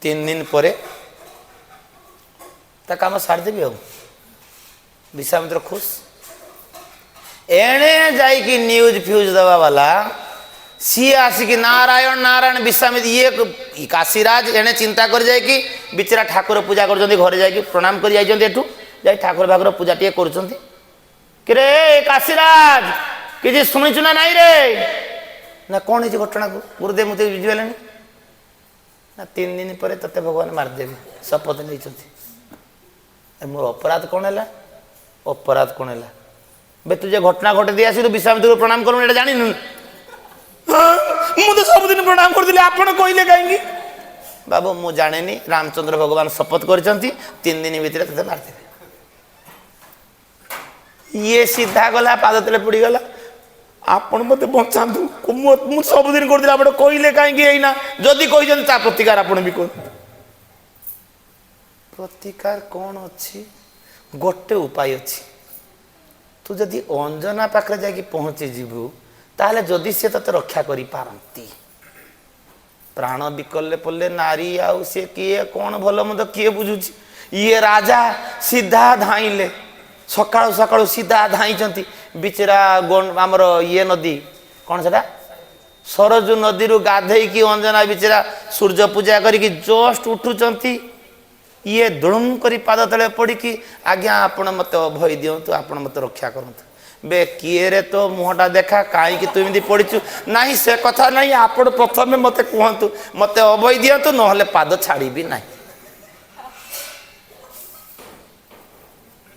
Speaker 1: 3 दिन पर काम सारीदेवी आ विश्वामित्र खुश एणे जाइकी न्यूज फ्यूज दवा वाला सी आसिक नारायण नारायण विश्वामित्र ये काशीराज एणे चिंता कर जाए कि बिचरा ठाकुर पूजा कर घरे जाकि प्रणाम कर जाए ठाकुर भागर पूजा टे कर काशीराज किसी शुणुचु ना नाई रे ना कौन है घटना को गुरुदेव मुझे बुझीगले ना 3 दिन पर ते भगवान मारदेवे शपथ नहीं मोर अपराध कौन है अपराध कौन है बे तुझे घटना घटे दी आसी विश्वामित्र को प्रणाम करूँ ये जानी मुझे सबुदिन प्रणाम करते आपड़ कहले कहीं बाबू मुझे जाने रामचंद्र भगवान शपथ कर 3 दिन भितर ते मारदेवे ये सीधा गला पाद तले पड़गला आपण मत बचा मुझे सबुदिन करते आप कहले कहीं जदि कही प्रतिकार आप भी कर प्रतिकार कौन अच्छी गोटे उपाय अच्छी तू जदि अंजना पाखे जाकि पहुँची जीवु ताले जदि से ते रक्षा करी पारंती प्राण विकले पड़े नारी आउ से किए कौन भल मत किए बुझुची ये राजा सीधा धाइले सकाळु सकाळु सीधा धाई बिचरा आमर ये नदी कौन से सरजू नदी गाधे की अंजना बिचरा सूर्य पूजा करी जस्ट उठुचंती ये दुड़ुम करी पाद तले पड़ी कि आज्ञा आपण मत अभय दिंतु आपण मत रक्षा करंतु बे किए रे तो मुहटा देखा कहीं तू एमती पड़ीचु ना से कथा ना आपण प्रथम मत कहतु मत अभय दिंतु ना पाद छाड़ी ना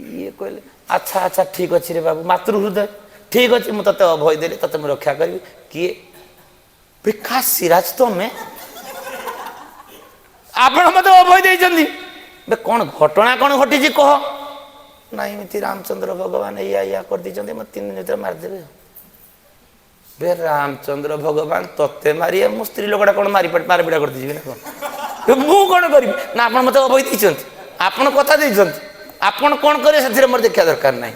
Speaker 1: ये कहले अच्छा अच्छा ठीक अच्छे रे बाबू मातृहृदय ठीक अच्छे मुझे ते अभय देली ते रक्षा करी किए विकास सिराज तुम्हें आपण मत अभय देइछंदी बे कौन घटना कौन घटी कह ना एमती रामचंद्र भगवान या कर दी मत 3 दिन भर मारदेवे बे रामचंद्र भगवान तत्ते मारी मो स्त्री लोकटा कौन मारपिटा कर दी ना मु कौन करी ना आप मत अभय देइछंती आपण कथा देइछंती आपण कौन करे से मोर देखा दरकार ना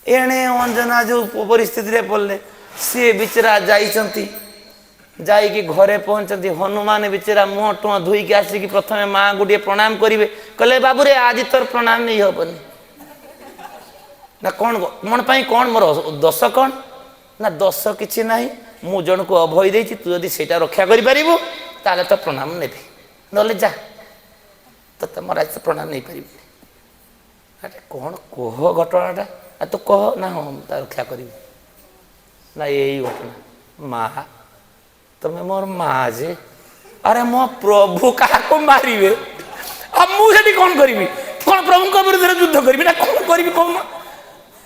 Speaker 1: एणे अंजना जो परिस्थिति पड़े सी बिचरा जाइछंती जाइकी घरे पहुँचती हनुमान बिचरा मुँह टुआ धोईकी आसिकी प्रथमे माँ गोटे प्रणाम करेंगे कहले बाबू रे आज तोर प्रणाम नहीं हेनी ना कौन मन पाई कौन मोर दोष कौन ना दोष किसी ना मु जन को अभय देती तू जदि से रक्षा करूँ ताले तो प्रणाम नेबी ना जा तो मोर आज तो प्रणाम नहीं पारि अरे कौन कह घटनाटा तू कह ना हाँ रक्षा करी ना यही घटना माँ तुम्हें मोर माँ जे अरे मो प्रभु क्या मारे अब मुझे कौन करी कौन प्रभु को विरुद्ध युद्ध करी ना कौन करी कौन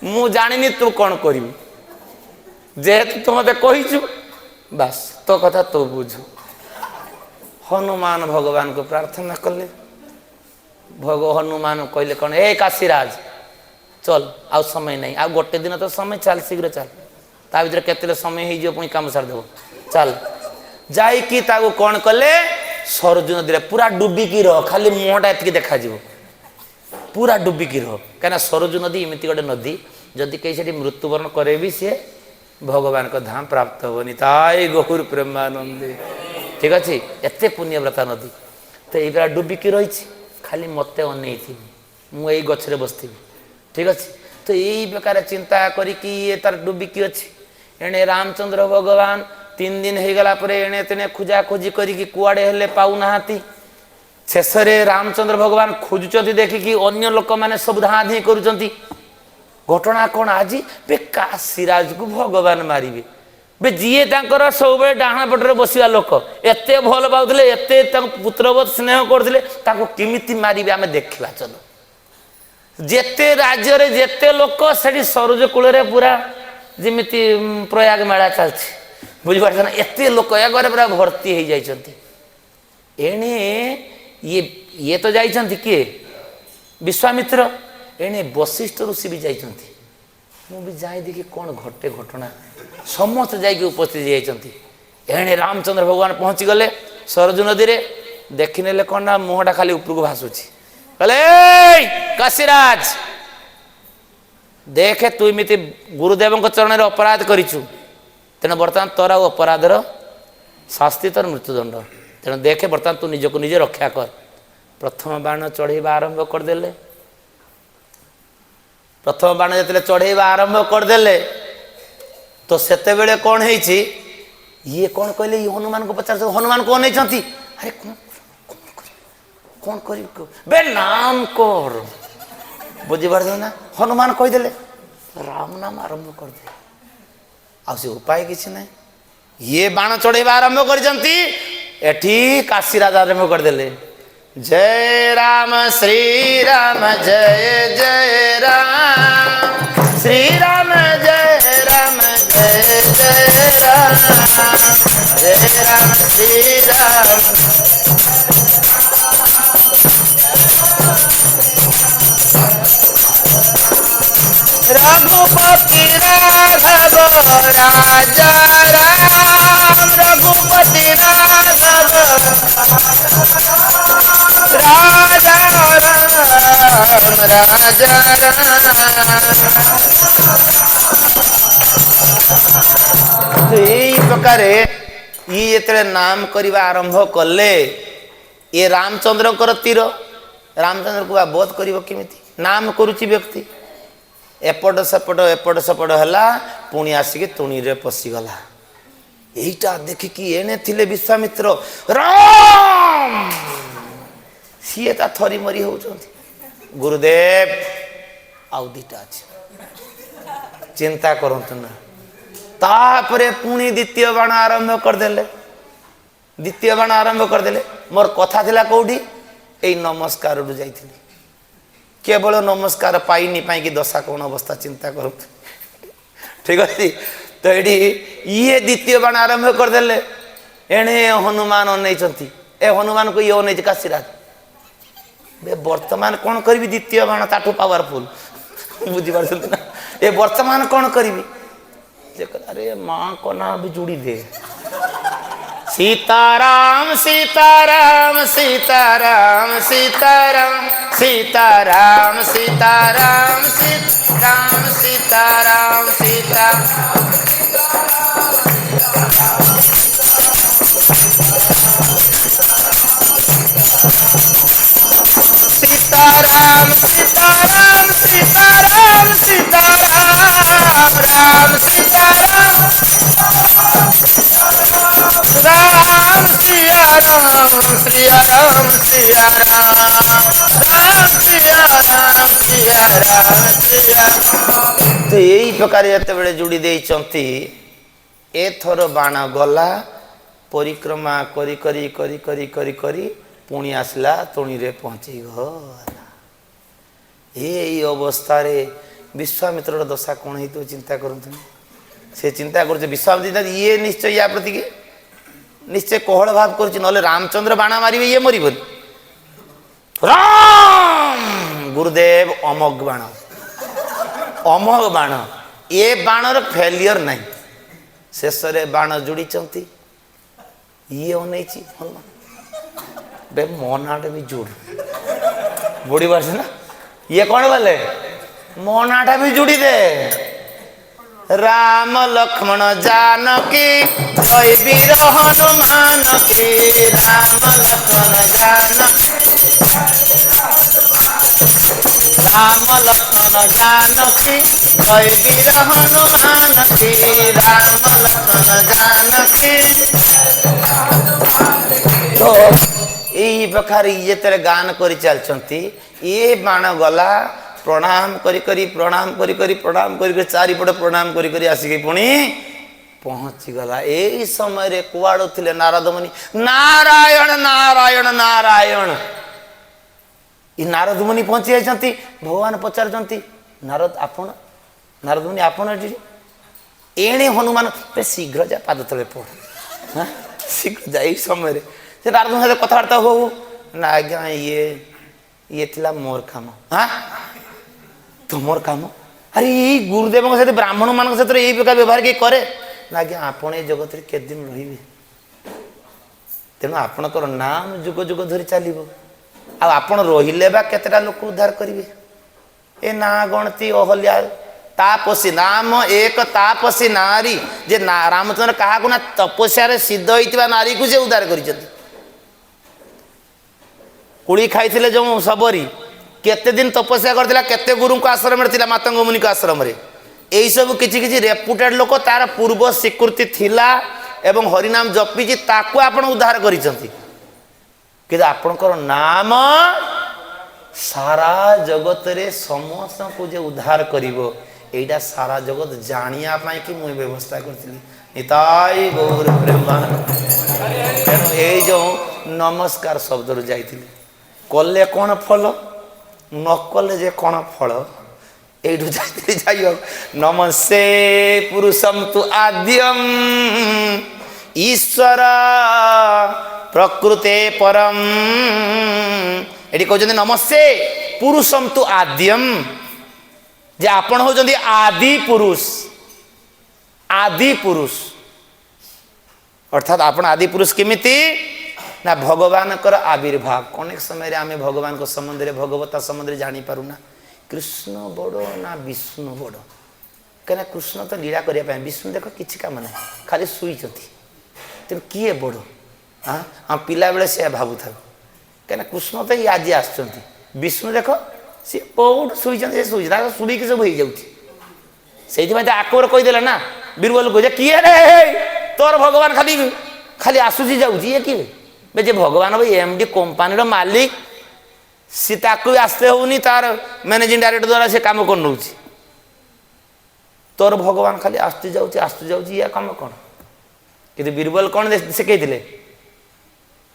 Speaker 1: मु जानी तू कौन करी जेहेतु तू मत कहीचु बस तो कथा तो बुझु हनुमान भगवान को प्रार्थना कले हनुमान कहले कौन ए काशीराज चल आउ समय नहीं आ गोटे दिन तो समय चल शीघ्र चल ता भीतर केते समय हो पुणी काम सार देव चल जाइकी ताको कौन कले सरजू नदी पूरा डुबिकी रह खाली मुहटा एति देखा पूरा डुबिकी रह कहीं सरजू नदी एमती गोटे नदी जदि कहीं से मृत्युवरण करे भी सी भगवान को धाम प्राप्त हेनी ताई गहुर प्रेमानंदी ठीक अच्छे एत पुण्यव्रता नदी तो ये पूरा डुबिकी रही खाली मत अन मुझे गचरे बसती ठीक अच्छे तो यही प्रकार चिंता करी तार डुबिकी अच्छी एणे रामचंद्र भगवान 3 दिन हो गला एणे तेने खोजा खोजी करी कुआड़े हेले पाऊना शेष रामचंद्र भगवान खोजुंट देखिकी अन्य लोक मैंने सब धा धी कर घटना कौन आज बे काशीराज को भगवान मारे बे जीए सब डाण पटर बसवा लोक एत भल पाते एत पुत्रवत स्नेह करते केमी मारे आम देखा चलो जेते राज्य रे जेते लोक से सरोज कूल पूरा जमी प्रयाग मेला चलती बुझीपार ना एत लोक एगरे पूरा भर्ती हो जाती एणे ये तो जाइछन्ति किए विश्वामित्र एणे वशिष्ठ ऋषि भी जाइछन्ति मु भी जाए देखी कौन घटे घटना समस्त जाइए उपस्थित जाइछन्ति एणे रामचंद्र भगवान पहुँची गले सरजू नदी रे देखने कौन ना मुहटा खाली उपरको भासुची कहले काशीराज देखे तू इमिति गुरुदेव चरण में अपराध करिछु तेणु बर्तमान तोर अपराधर शास्ति तोर मृत्युदंड तेणु देखे बर्तमान तू निजको निजे रक्षा कर प्रथम बाण चढ़ेवा आरंभ करदे प्रथम बाण जो चढ़ेवा आरंभ करदे तो सेते बेले कौन है ये कौन कहले ये हनुमान को पचार हनुमान कौन है अरे कौन कर बे नाम कर बुझीपार ना हनुमान कहीदे राम नाम आरंभ कर दे आउ उपाय किसी ना ये बाण चढ़ेवा आरंभ कर काशीराज आरंभ करदे जय राम श्री राम जय जय राम श्री राम जय राम जय जय राम श्री राम रघुपति राघव राजा राम रघुपति राघव राजा राम राजा राम यही प्रकार ये जो नाम करवा आरंभ कले ये रामचंद्र तीर रामचंद्र को बोध कर नाम करुच्ची व्यक्ति एपट सेपट है पुणी आसिक तुणी रे पशिगला यहीटा देखिकी एने थिले विश्वामित्र राम सी थरी मरी होती गुरुदेव आउ दीटा अच्छे चिंता करतु ना तापरे पुणी द्वितीय बाण आरंभ करदे द्वितीय बाण आरंभ करदे मोर कथा थिला कौटी यही नमस्कार जाइथिली केवल नमस्कार पाइनी पाई दशा कौन अवस्था चिंता करूँ ठीक अच्छे तो ये द्वितीय बाण आरंभ करदे एणे हनुमान अनैछन्ति ए हनुमान को ये अनैछ काशीराज बे वर्तमान कौन करी द्वितीय बाण ताठू पावरफुल बुझीपार ना ए वर्तमान कौन करी अरे माँ को ना भी जुड़ी दे सीताराम सीताराम सीताराम सीताराम सीताराम सीताराम सीताराम सीताराम सीता राम सीता राम राम सिया राम सिया राम सिया राम राम सिया राम सिया राम सिया। तो यही प्रकार जिते जोड़ी देइचंती एथर बाण गला परिक्रमा करी करी करी करी करी करी पुणी आसला तुणी रे पहुँची गला। यही अवस्था रे विश्वामित्र दशा कौन हो चिंता करते से चिंता कर विश्वामित्र ये निश्चय या प्रति निश्चय कोहल भाव कर रामचंद्र बाण मारे ये मर राम गुरुदेव अमोघ बाण अमोघ बाण ये बाणर फेलियर नहीं शेष बाण जोड़ी ये अनैची बे मो नाटे भी जोड़ बुढ़ी बार ना ये कौन बोले मो नाटा भी जुड़ी दे राम लक्ष्मण जानकी जय वीर हनुमान की राम लक्ष्मण जानकी राम लक्ष्मण जानकी जय वीर हनुमान की राम लक्ष्मण जानकी। तो यही प्रकार ये तेरे गान कर चलती ये बाण गला प्रणाम करी करी प्रणाम करी करी प्रणाम करी करी चारिपट प्रणाम करी करी आसिक पुणी पहुँची गला। यही समय रे कुआड़ थे नारद मुनि नारायण नारायण नारायण ये नारद मुनि पहुँची जाती भगवान पचार नारद आपण नारद मुनि आपण एणे हनुमान शीघ्र जा पाद तले पड़ शीघ्र जा यही समय से नारद मुनि कथबार्ता हो ना आज्ञा ये थिला मोर काम हाँ तुमर काम अरे ये गुरुदेव सहित ब्राह्मण मान सहित यही प्रकार व्यवहार किए करे ना आज्ञा आपण ये जगत रे के दिन रही तेणु आपणकर नाम जुग जुग धरी चलो आपण रहिले बा केतेटा लोक उद्धार करेंगे ए ना गणती अहल्या तापसी नाम एक तापसी नारी जे रामचंद्र क्या ना तपस्या सिद्ध होता नारी को जे उद्धार कर कुड़ी खाई जो सबरी केते दिन तपस्या करथिला केते गुरु को आश्रम में मातंग मुनि को आश्रम रे यही सब किछि किछि रेपुटेड लोक तार पूर्व स्वीकृति थिला एवं हरिनाम जपी ताकू आपण उद्धार करिसंती कि आपणकर नाम सारा जगत रे समस्त को जे उद्धार करिवो एटा सारा जगत जानिया पाई कि मुई व्यवस्था करथिली निताई गौर प्रेमानंद तेणु ये जो नमस्कार शब्द रु जाइथिली कले कौन फल न कले जे कौन फल यू जाई नमस्ते पुरुषम तु आद्यम ईश्वर प्रकृते परम ये कहते नमस्ते पुरुषम तु आद्यम जे आपण होचंदी आदि पुरुष अर्थात आपण आदि पुरुष किमिति ना भगवान कर आविर्भाव अनेक समय आम भगवान को संबंध में भगवता संबंध में जानी पारुना कृष्ण बड़ ना विष्णु बड़ कहीं कृष्ण तो लीला करने विष्णु देख किसी काम ना खाली शुई तेणु किए बड़ हाँ हाँ पिला बेले से भावु था कहीं कृष्ण तो ये आज आस विष्णु देख सी बहुत शुई शुड़ी सब हो जाती आकबर कहीदेला ना बीरबल कहे किए रे तोर भगवान खाली खाली आसूसी जाऊँगी ये किए जे भगवान भाई एमडी कंपानी मालिक सी ताकू आस्ते होनी तार मैनेजिंग डायरेक्टर द्वारा से काम कर नौ तोर भगवान खाली आस्ते जाऊँगी या कम कौन कि बीरबल कौन शिखई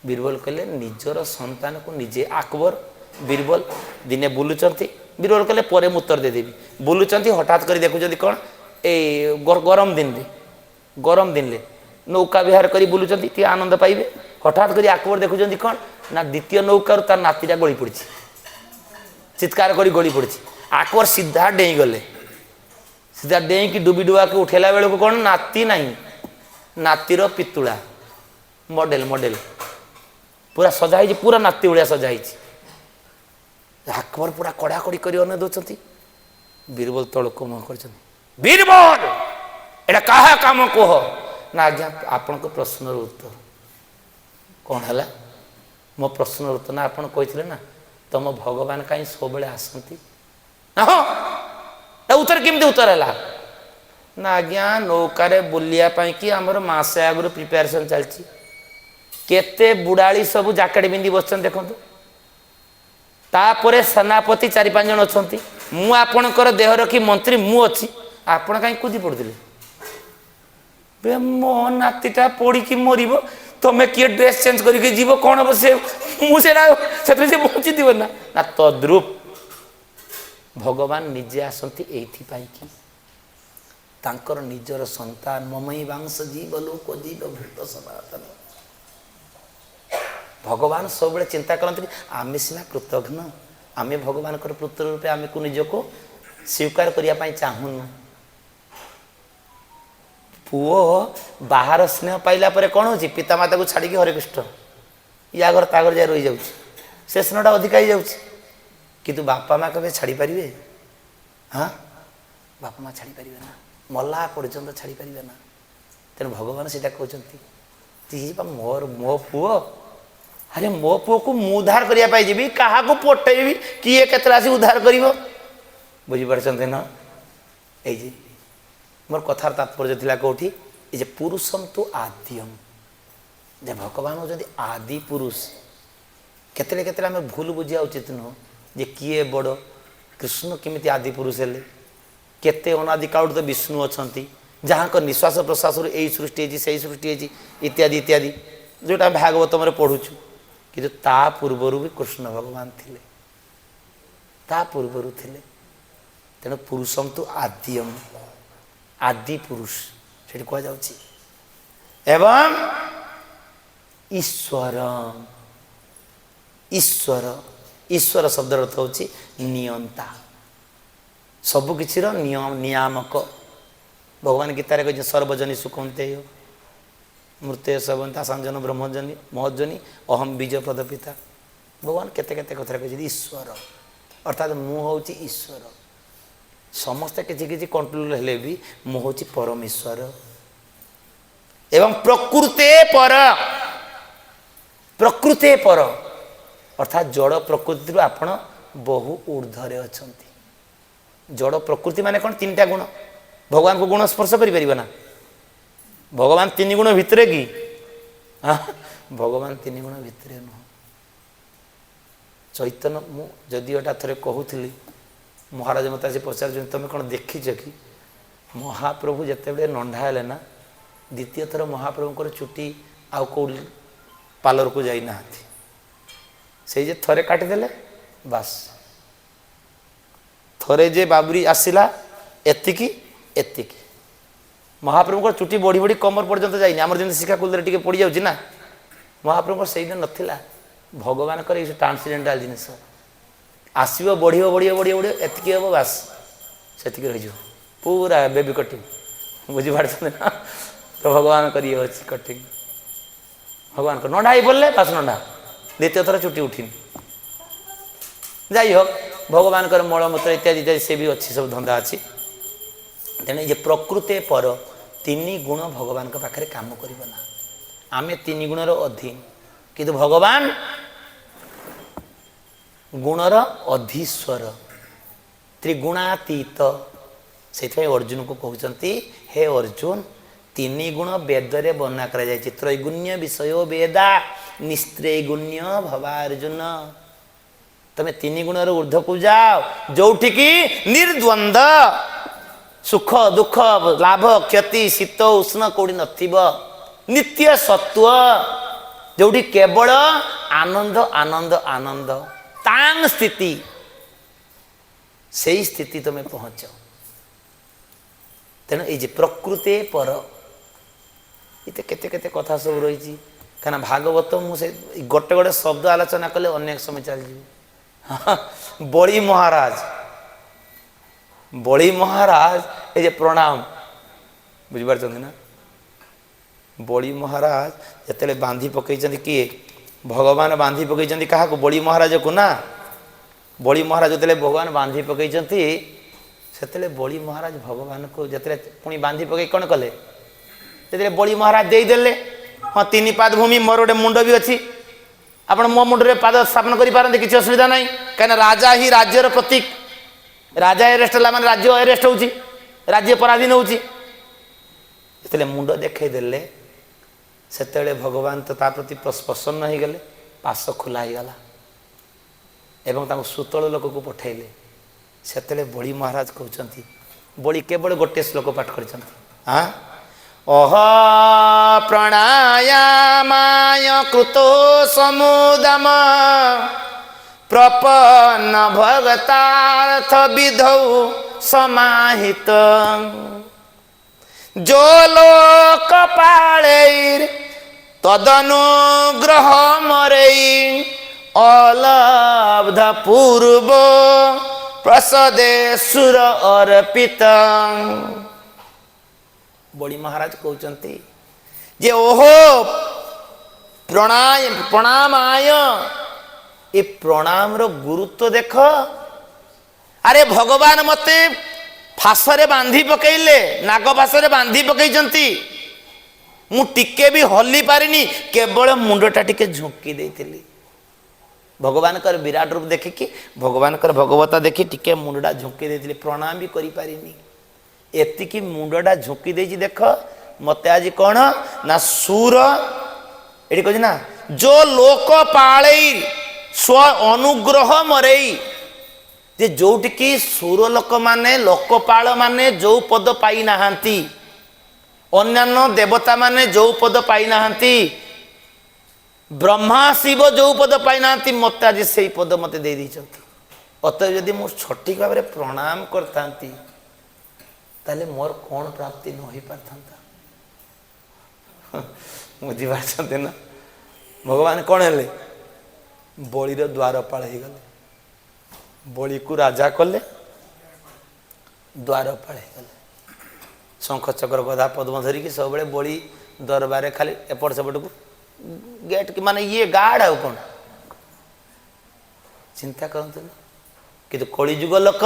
Speaker 1: बीरबल कहले निजर संतान को निजे अकबर बीरबल दिने बुलुचंती बीरबल कहले पर उत्तर देदेवी बुलुचंती हठात कर देखुं कौन ए गरम दिन ले नौका विहार कर बुलुचंती ती आनंद पाइबे हठात कर अकबर देखुं कौन ना द्वितीय नौकार तार नातीटा गली पड़ी चित्कार कर गली पड़ी अकबर सीधा डेई गले सीधा डेई की डुबी डुबा के उठेला बेल को कौन नाती नहीं नातीर पितुला मॉडल पूरा सजाई पूरा नाती भाया सजाई अकबर पूरा कड़ाकड़ी कर अन दौरान बीरबल तौक मुह कर बीरबल एटा कहा काम कह ना आज्ञा आपण प्रश्न उत्तर कौन है मो प्रश्न उत्तर ना आपड़ कही ना तुम भगवान कहीं सब आसती ना उत्तर केमती उत्तर है ना आज्ञा नौकार बुलिया कि आमर मासे आगु प्रिपेरेसन चलती केते बुढ़ाड़ी सब जैकेट पिंधि बस देखु तापर सेनापति 4-5 जन अच्छा मु आपणकर देह रखी मंत्री मु अच्छी आपण कहीं कूदी पड़ुले मो नातीटा पड़ी कि मर तुम्हें किए ड्रेस चेंज करके जीव कौन हम से मुझे बची थी ना ना तद्रुप भगवान निजे आसती एपाई कि तांकर निजर संतान ममई वांश जीव लोक जीव भूत सनातन भगवान सब चिंता करते आमे सीना कृतघ्न आमे भगवान पुत्र रूपे आमे को निजको स्वीकार करने चाहूनु पुओ बाहर स्नेह पाइला परे कौन हो पितामाता को छाड़ी हरे कृष्ण या घर तागर जा रही जाऊँ से स्नेहटा अधिक ही जाऊँ किंतु बापा माँ कभी छाड़ी पारे हाँ बापा माँ छाड़ी पारे ना मल्ला पर्यंत छाड़ी पारे ना तेणु भगवान से कहते मोर मो पुओ अरे मो पुओ को मु उद्धार करने जी क्या पटेबी किए के उद्धार कर बुझीपार ना ये मोर कथार तात्पर्य थिला कोठी ये पुरुषम तो आद्यम जे भगवान होती आदि पुरुष केतले केतले आम भूल बुझा उचित नुह जे किए बड़ कृष्ण केमिति आदि पुरुष हेले केते अनादि काल तो विष्णु अछंती जहाँ को निश्वास प्रश्वास यही सृष्टि है सृष्टि है इत्यादि इत्यादि जोटा भागवत में पढ़ुचु कि ता पूर्वर भी कृष्ण भगवान थिले ता पूर्वर थिले तेणु पुरुषम तो आद्यम आदि पुरुष से कह जाउछि एवं ईश्वर ईश्वर ईश्वर शब्द अर्थ होछि नियंता सबकिछि नियम नियामक भगवान गीतार कह सर्वजनी सुखंते मृत्य सबंता संजन ब्रह्मजनी महजनी अहम बीज पद पिता भगवान केते केते कथा कह ईश्वर अर्थात मु होछि ईश्वर समस्ते किसी किसी कंट्रोल हेले भी मु होछि परमेश्वर एवं प्रकृते पर अर्थात जड़ प्रकृति आपण बहु ऊर्ध्वरे अछंती जड़ प्रकृति माने कौन 3टा गुण भगवान को गुण स्पर्श करि परिबा ना भगवान 3 गुण भितरे कि हाँ भगवान 3 गुण भितरे नुह चैतन्य मु जदि एटा थरे कहूली महाराज मत आसी पचार तुम कौन देखीच कि महाप्रभु जिते नंढा हेले ना द्वितीय थर महाप्रभुଙ୍କର चुटी आउ कौ पार्लर को जाई ना से जे थरे काटिदेले बास थरे जे बाबरी आसला एतिकी एतिकी महाप्रभुଙ୍କର चुटी बढ़ी बढ़ी कमर पर्यंत जाइनी आमर जमी शिखाकुल टे पड़ जाऊँ ना महाप्रभुଙ୍କର से नथिला भगवान ये ट्रांसीडेंटाल जिनस आसो बढ़िया बढ़िया बढ़िया बढ़िया एतिकी हम बास से रही पूरा बेबी कटिंग बुझीपार ना तो भगवान कर ये अच्छी कटिंग भगवान को नंढा ही पड़े बास नंढा द्वितीय थर चुटी उठिनी जाइ हो भगवान मलमूत्र इत्यादि इत्यादि से भी अच्छी सब धंदा अच्छी तेणु ये प्रकृते पर 3 गुण भगवान पाखे काम करना आमे 3 गुणर अधीन किंतु भगवान गुणर अधीश्वर त्रिगुणातीत से अर्जुन को कहते हे अर्जुन 3 गुण वेदरे वर्णना कर त्रैगुण्य विषय वेदा निस्त्रैगुण्य भवार्जुन तमें 3 गुणर ऊर्ध्व को जाओ जोठिकी निर्द्वंद सुख दुख लाभ क्षति शीत उष्ण कौड़ी नित्य सत्व जोठी केवल आनंद आनंद आनंद तांग स्थिति से स्थिति तुम्हें पहुंच तेणु ये प्रकृते पर ये केते केते कथा सब रही क्या भागवत मुझे गोटे गोटे शब्द आलोचना कले अनेक समय चल बड़ी महाराज ये प्रणाम बुझीपार ना बड़ी महाराज जिते बांधी पकई किए भगवान बांधी पकई क्या बड़ी महाराज को ना बड़ी महाराज जो भगवान बांधी पकई से बड़ी महाराज भगवान को जिते पुणी बांधी पकई कौन कले जो बड़ी महाराज देदेले हाँ 3 पाद भूमि मोर गोटे मुंड भी अच्छी आपण मो मुंडे पाद स्थापन करें किसी असुविधा ना कहीं राजा ही राज्यर प्रतीक राजा एरेस्ट है राज्य एरेस्ट हो राज्य पराधीन हो ଯେତେବେଳେ ମୁଣ୍ଡ ଦେଖେଇଦେଲେ ସେତେବେଳେ ଭଗବାନ ତ ତା ପ୍ରତି ପ୍ରସନ୍ନ ହେଇଗଲେ, ପାଶ ଖୋଲା ହେଇଗଲା ଏବଂ ତାଙ୍କୁ ସୁତଳ ଲୋକକୁ ପଠାଇଲେ। ସେତେବେଳେ ବଳି ମହାରାଜ କହୁଛନ୍ତି, ବଳି କେବଳ ଗୋଟିଏ ଶ୍ଲୋକ ପାଠ କରିଛନ୍ତି, ଅହ ପ୍ରାଣାୟାମାୟ କୃତୋ ସମୁଦମ ପ୍ରପନ୍ନ ଭଗତାର୍ଥ ବିଧୌ ସମାହିତ जो लोकपालैर तदनुग्रह मरई अलब्ध पूर्व प्रसदे सुर अर्पित। बड़ी महाराज कहते जे ओहो प्रणामाय, ये प्रणाम रो गुरुत्व देख। अरे भगवान मते फासरे बांधी पकईले, नाग फासरे बांधी पकईचंती, मु टिके भी हली पारिनी, केवल मुंडटा टिके झुंकी देइथिली। भगवान कर विराट रूप देखिकी, भगवान कर भगवता देखी टिके मुंडटा झुंकी देइथिली, प्रणाम भी करि पारिनी। एतिकी मुंडटा झुंकी देइची देख मते आज कोन ना सुर एठी कहछि ना जो लोक पाळई स्व अनुग्रह मरेई, जे जोटिकी सुर लोक माने लोकपाल माने जो पद पाई नाहांती, अन्यान्य देवता माने जो पद पाई नाहांती, ब्रह्मा शिव जो पद पाई नाहांती, मते आज सेई पद मते दे दैछंती। अतः यदि मु सठिक भाव में प्रणाम करतांती ताले मोर कौन प्राप्ति न हो पारथांता। बुझी पारछंती ना, भगवान कौन हेले बलिर द्वारपाल हो गले, बलि को राजा कले, द्वारपाल हो गले, शंख चक्र गदा पद्म धरिकी सब बड़े बलि दरबार खाली एपट सेपट को गेट की माने ये गार्ड है कौन चिंता करते ना। किंतु कलिजुग लोक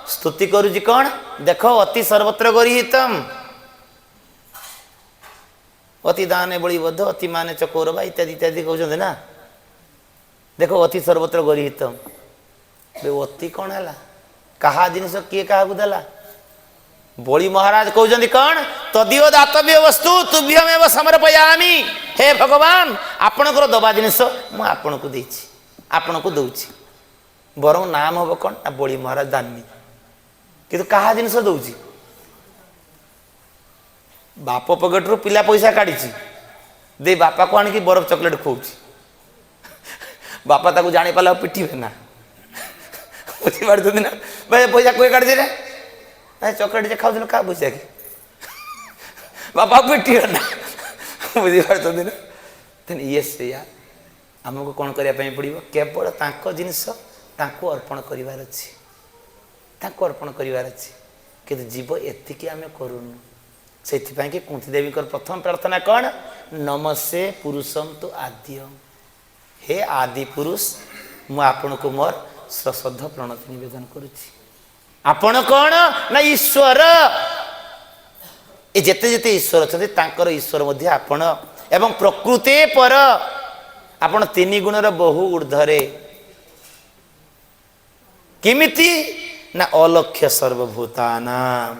Speaker 1: स्तुति करुची कौन देखो अति सर्वत्र गरिहितम, अति दाने बलि बद्ध अति माने चकोरबा इत्यादि इत्यादि कहते ना। देखो अति सर्वत्र गरिहितम, अति कौन है कहा जिनिस किए क्या देला। बलि महाराज कहते कौन तदीय दातव्य वस्तु तुभ्यमेव समर्पयामि, हे भगवान आपणकर दबा जिनिस मु आपण को देछि, आपण को दउछि। बरं नाम हम कौन ना बलि महाराज दानी, किंतु कहा जिनिस दउछि बाप पकेट रु पिला पैसा काढ़ी दे बापा को आनिकी बरफ चॉकलेट खुआउछि, बापा ताको जानी पाला पिटिबे ना। बुझीपारछंती ना भाई पैसा कोई काढ़ी दे चॉकलेट जे खाऊ क्या पैसा कि बापा पिटिबे ना। बुझीपारछंती ना। तेन ये से आमको कौन करने पड़ो केवल तांको जिनिस तांको अर्पण करिवार अछि, तांको अर्पण करिवार अछि, किंतु जीव एतिकी आमे करूनु। सेथिपाई कि कुंती देवी प्रथम प्रार्थना कौन नमस्ते पुरुषम तो आद्यम, हे आदि पुरुष मु आपण को मोर सश्रद्ध प्रणति निवेदन करुछि। आपण कौन ना ईश्वर, ये जेते जेते ईश्वर अछंती तांकर ईश्वर मध्ये आपण एवं प्रकृति पर आपण तीन गुणर बहु ऊर्ध्वरे किमिति ना अलक्ष्य सर्वभूतानाम,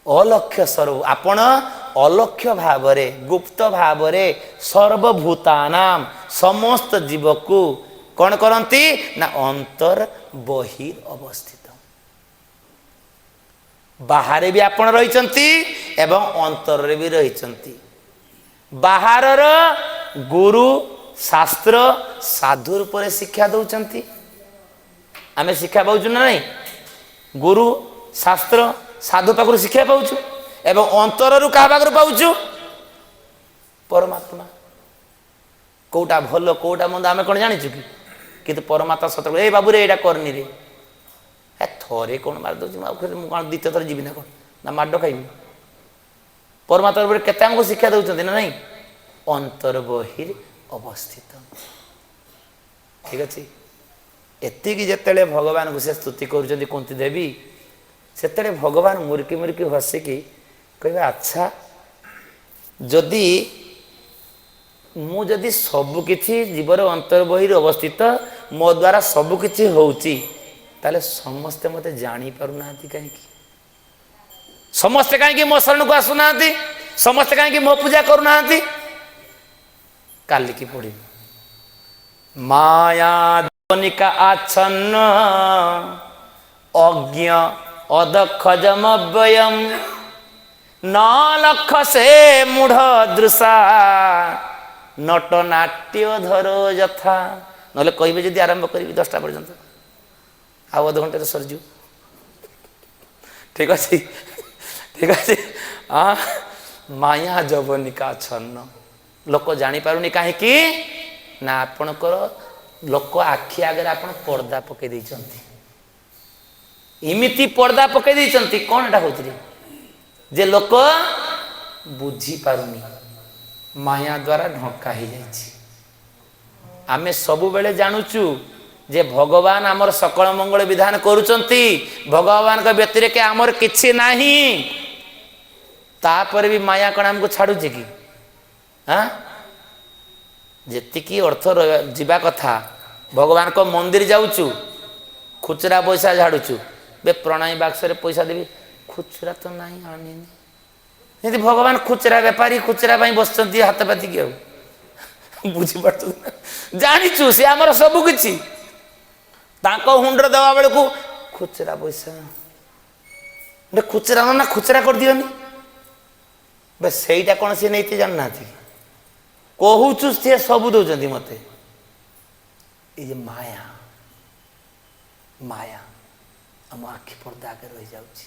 Speaker 1: अलक्ष्य सर्व आपण अलक्ष्य भावरे गुप्त भावरे सर्वभूतानाम समस्त जीव को कौन करती ना अंतर बहिर अवस्थित, बाहर भी आपण रहिचंती एवं अंतर भी रहिचंती। बाहरर गुरु शास्त्र साधु रूप शिक्षा दौरान आमे शिक्षा पाऊँ ना नहीं, गुरु शास्त्र साधु पाखु शिक्षा पाऊँ एवं अंतर रू क्या पाखु पाऊँ परमात्मा। कौटा भल कौटा मंद आमे कौन जानी कि किंतु परमात्मा सतर्क ए बाबू रे एटा करनी रे ए थरे कौन मार दउछि मु कौन द्वितीय थर जीवी ना कौन ना माड खाइबी। परमात्मा केते हमको शिक्षा दउछन्ति ना नहीं अंतर बहिर अवस्थित। ठीक अच्छे एतिकी जेतेले भगवान को से स्तुति करुछन्ति कुंती देवी सेतेले भगवान मुर्की मुर्की हसिकी कहबे अच्छा जदि मुझे सबकि जीवर अंतर बहिर अवस्थित मो द्वारा सबकि होउची ताले समस्ते मते जानी पारु ना कहीं समस्ते कहीं मो शरण को आसुना, समस्ते कहीं मो पूजा करूना। काली की पढ़ी माया दनिका आच्छन्न अज्ञ अदक्ष जमव्ययम न लक्ष से मूढ़ दृशा नट नाट्य धरो यथा। नले कहे जदि आरंभ करी 10टा पर्यंत आउ अध घंटे सरजु। ठीक अच्छे ठीक अच्छे। हाँ माया जवनिका छन्न लोक जापारुनी कहीं ना आपणकर लोक आखि आगे आप पर्दा पकई देइछंती। इमिति पर्दा पकई देइछंती कौन एटा होती रे जे लोक बुझी पारुनी माया द्वारा ढंका ही जाइछि। आमे सबु बेले जानुचु जे भगवान आमर सकल मंगल विधान करुचंती, भगवान का व्यतिरेक आमर किछि नाही। तापर भी माया कण हमको छाड़ुछि कि? हाँ जेतिकी अर्थ जीवा कथा भगवान को मंदिर जाऊचु खुचरा पैसा झाड़ुचु बे प्रणामी बाक्स रे पैसा देवी खुचरा तो नहीं आनी यदि भगवान खुचरा बेपारी खुचरा बसचंती हाथ पाती कि बुझी पार्छ जानीचु से आमर सबु किछि तांको हुंडर देवा बेल को खुचरा पैसा खुचरा ना खुचरा कर दियोनी बस सहीटा कौन सी नहीं जानना कहूचु सी सब दौरान मत ये माया माया आम आखि पर्दा आगे रही जाऊँगी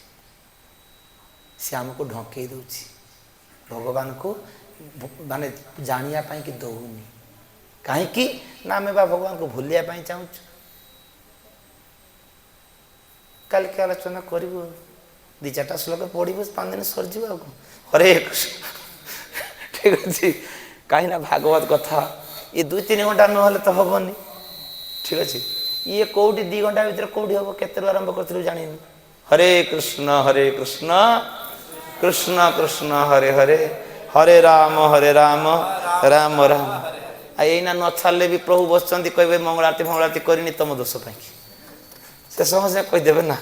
Speaker 1: सी आमको ढंकई दूची भगवान को माने जानिया कि दौनी कहीं ना आम भगवान को भूलिया चाहूँ। कल के आलोचना करूँ 2-4टा श्लोक पढ़ 5 दिन सरजी हरे कृष्ण। ठीक अच्छे कहीं ना भागवत कथा ये 2-3 घंटा नहले तो हेनी। ठीक अच्छे ये कौटी 2 घंटा भर कौटी हम केत आरंभ कर जानी। हरे कृष्ण कृष्ण कृष्ण हरे हरे हरे राम राम राम। आईना न छाड़े भी प्रभु बस कहे मंगलारती फंगलारती करनी तुम दोष पाई से समस्या कहीदेवे ना।